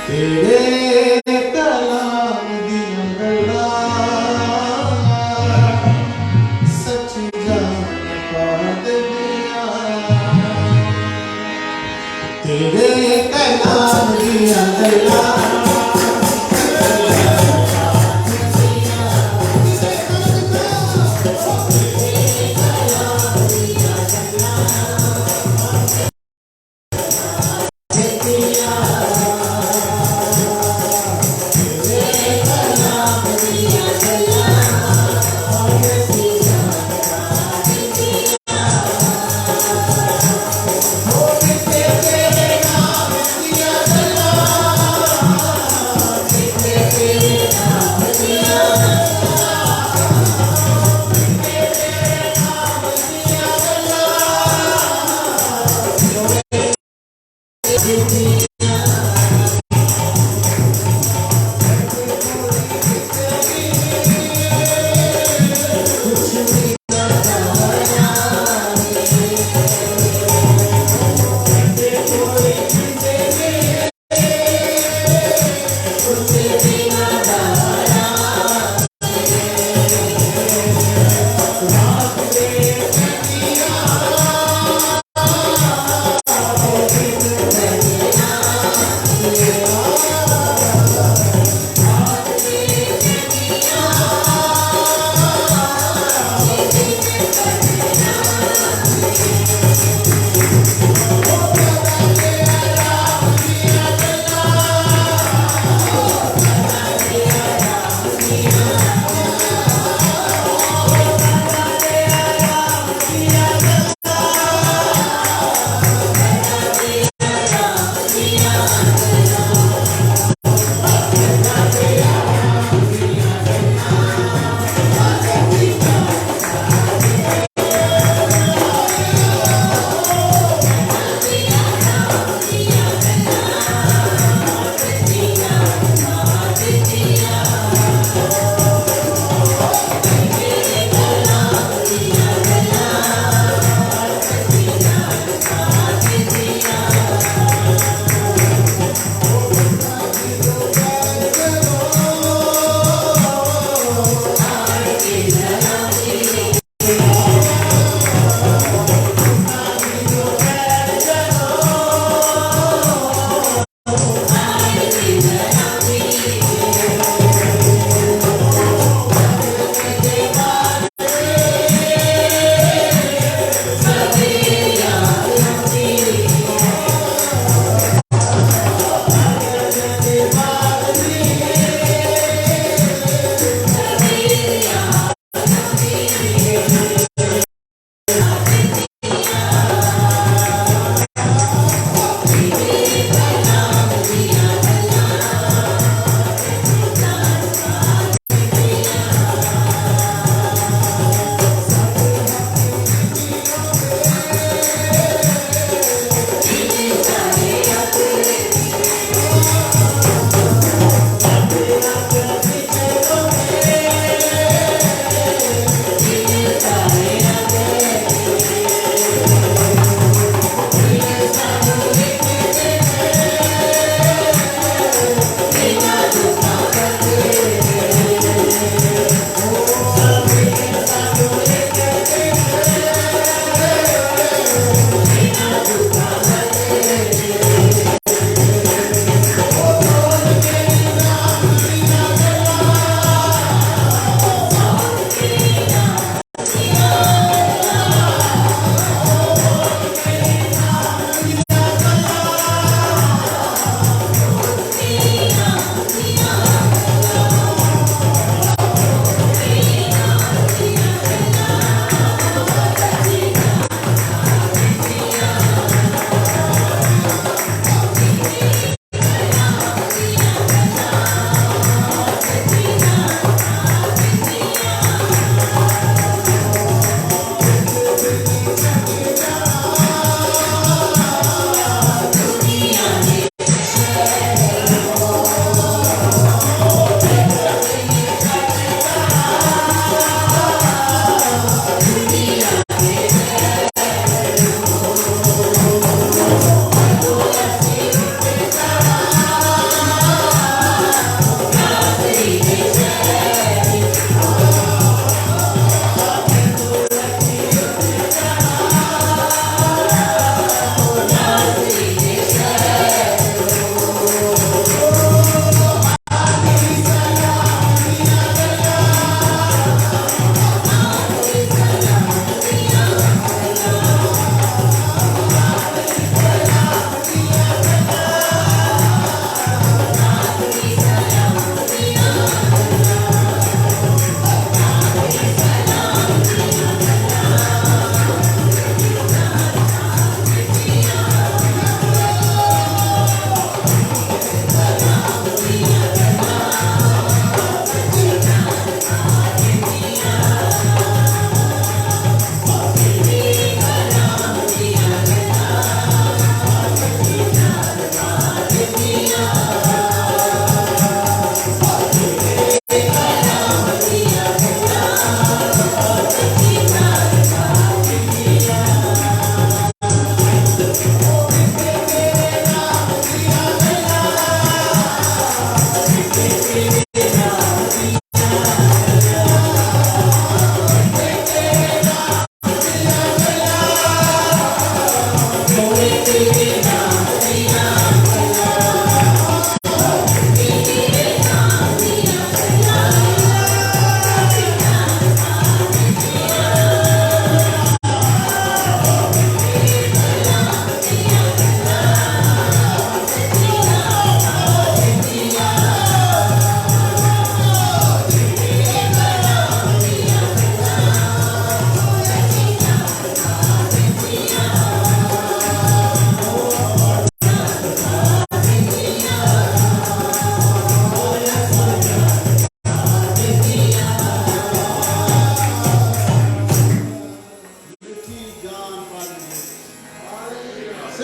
तेरे कलाम दिया गल्ला, सच जान पा दिया, तेरे कलाम दिया गल्ला,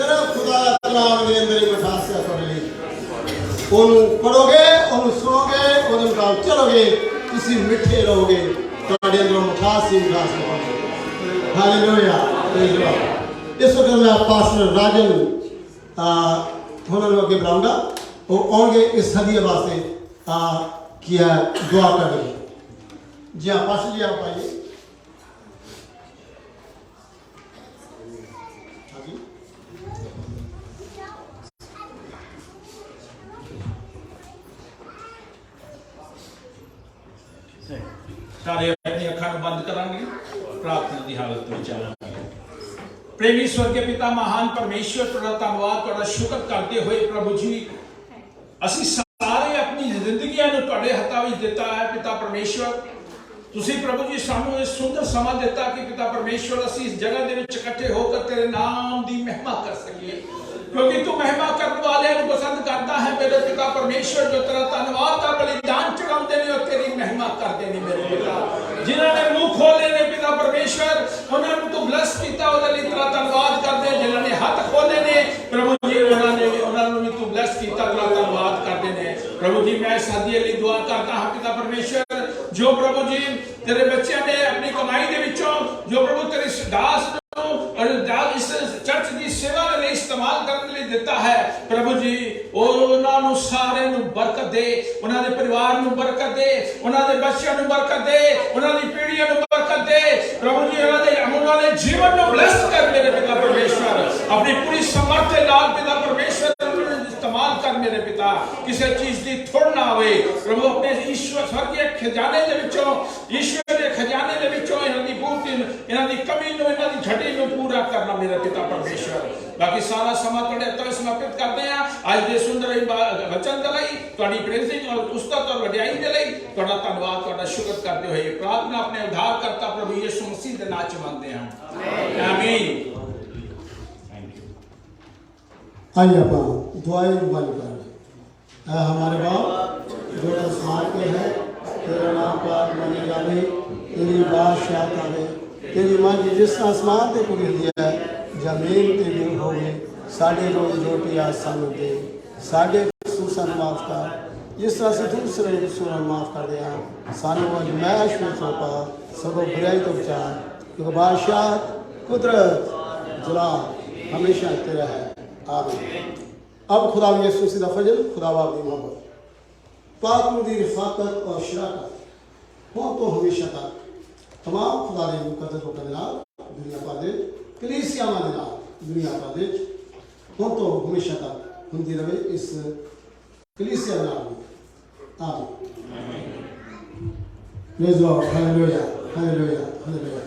सिर्फ खुदा दा कलाम दे अंदर ही मिठास है तुहाडे लई ओनू पढ़ोगे ओनू सुनोगे ओदे मुताबिक चलोगे तुसी मिठे रहोगे तुहाडे अंदर मिठास ही मिठास होगी हालेलुया प्रेज गॉड इस वक्त मैं पास्टर राजन उन्होंने अगे बुलाऊंगा वो आएंगे इस हदिये वास्ते किया दुआ करेंगे जी हाँ पास्टर जी आप आइए सारे अपनी अखा बंद करांगे प्रार्थना की हालत में चलांगे। प्रेमी स्वर्ग के पिता महान परमेश्वर तुहाडा धन्नवाद तुहाडा शुक्र करते हुए प्रभु जी ਅਸੀਂ ਸਾਰੇ ਆਪਣੀ ਜ਼ਿੰਦਗੀਆਂ ਨੂੰ ਤੁਹਾਡੇ ਹੱਥਾਂ ਵਿੱਚ ਦਿੱਤਾ ਹੈ ਪਿਤਾ ਪਰਮੇਸ਼ਵਰ ਤੁਸੀਂ ਪ੍ਰਭੂ ਜੀ ਸਾਨੂੰ ਇਹ ਸੁੰਦਰ ਸਮਾਂ ਦਿੱਤਾ ਕਿ ਪਿਤਾ ਪਰਮੇਸ਼ਵਰ ਅਸੀਂ ਇਸ ਜਗ੍ਹਾ ਦੇ ਵਿੱਚ ਇਕੱਠੇ ਹੋ ਕੇ ਤੇਰੇ ਨਾਮ ਦੀ ਮਹਿਮਾ ਕਰ ਸਕੀਏ क्योंकि तू महिमा करने वाले को पसंद करता है मेरे पिता परमेश्वर जो तेरा धन्यवाद का बलिदान चढ़ाते हैं और तेरी महिमा करते हैं मेरे पिता जिन्होंने मुंह खोले ने पिता परमेश्वर उन्होंने तू ब्लेस किया ਉਹਦੇ ਲਈ तेरा धन्यवाद करते हैं जिन्होंने हथ खोले ने प्रभु जी उन्होंने भी तू ब्लेस किया तेरा धन्यवाद करते हैं प्रभु जी मैं सादिए ਲਈ दुआ करता हूं पिता परमेश्वर जो प्रभु जी तेरे बच्चों ने अपनी कमाई ਦੇ ਵਿੱਚੋਂ जो प्रभु तेरे दास और इस चर्च की सेवा के लिए इस्तेमाल करने लिए देता है प्रभु जी उन्होंने सारे बरकत दे उन्होंने परिवार में बरकत दे उन्होंने बच्चों में बरकत दे उन्होंने पीढ़ियों में बरकत दे प्रभु जी उन्होंने जीवन में ब्लेस कर मेरे पिता परमेश्वर अपनी पूरी समर्थ के नाल पिता परमेश्वर इस्तेमाल कर मेरे पिता किसी चीज की थोड़ ना होए प्रभु अपने ईश्वर स्वर्गीय खजाने के विचों ईश्वर के खजाने के विचों इन्हां दी पूर्ति इन्हां दी कमी नु इन्हां दी घटी नु पूरा करना मेरा पिता परमेश्वर बाकी सारा समा तुहाडे हत्थां विच समर्पित करते हैं आज दे सुंदर वचन दे लई तुहाडी प्रेजिंग और उस्ताद और वडियाई दे लई तुहाडा धन्नवाद तुहाडा शुक्र करते हुए प्रार्थना अपने उद्धारकर्ता प्रभु यीशु मसीह दे नाम च मंगते हैं आमीन आइए आप दुआएं मानी करें हमारे बाप जो आसमान पे है तेरा नाम पाक मानी जावे तेरी बादशाह आवे तेरी मर्जी जिस आसमान ते पूरी दिया है जमीन ते भी होवे साढ़े रोज रोटी आज सानू दे साढ़े कसूर माफ कर जिस तरह से दूसरे कसूर माफ कर दिया सानू अजमाइश में सौंपा सबको बुराई तो बचा क्योंकि बादशाह कुदरत जलाल हमेशा तेरा है आमीन। अब खुदा यीशु मसीह दा फजल खुदा बाप दी मोहब्बत पाक नूर दी रिफाकत और शराकत हो तो हमेशा तक तमाम खुदा दे मुकद्दस लोकां दे नाल दुनिया भर दे कलीसियावां दे नाल दुनिया भर दे हो तो हमेशा तक हुंदी रहे इस कलीसिया नाल आमीन। Praise Lord hallelujah hallelujah hallelujah.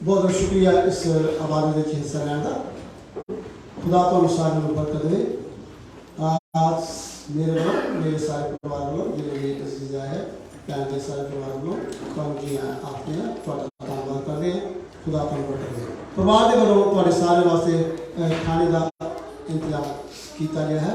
बहुत बहुत शुक्रिया इस आबादी दे हिस्सा लैण दा खुदा तो अनुसार बरकत दे आज मेरे मेरे सारे परिवार वालों जिन्हें ये तस्वीर है भैन के सारे परिवार वालों कौन जी आपने धन्यवाद करते हैं खुदा तो बरकत दे परिवार के वालों सारे वास्ते खाने का इंतजाम किया गया है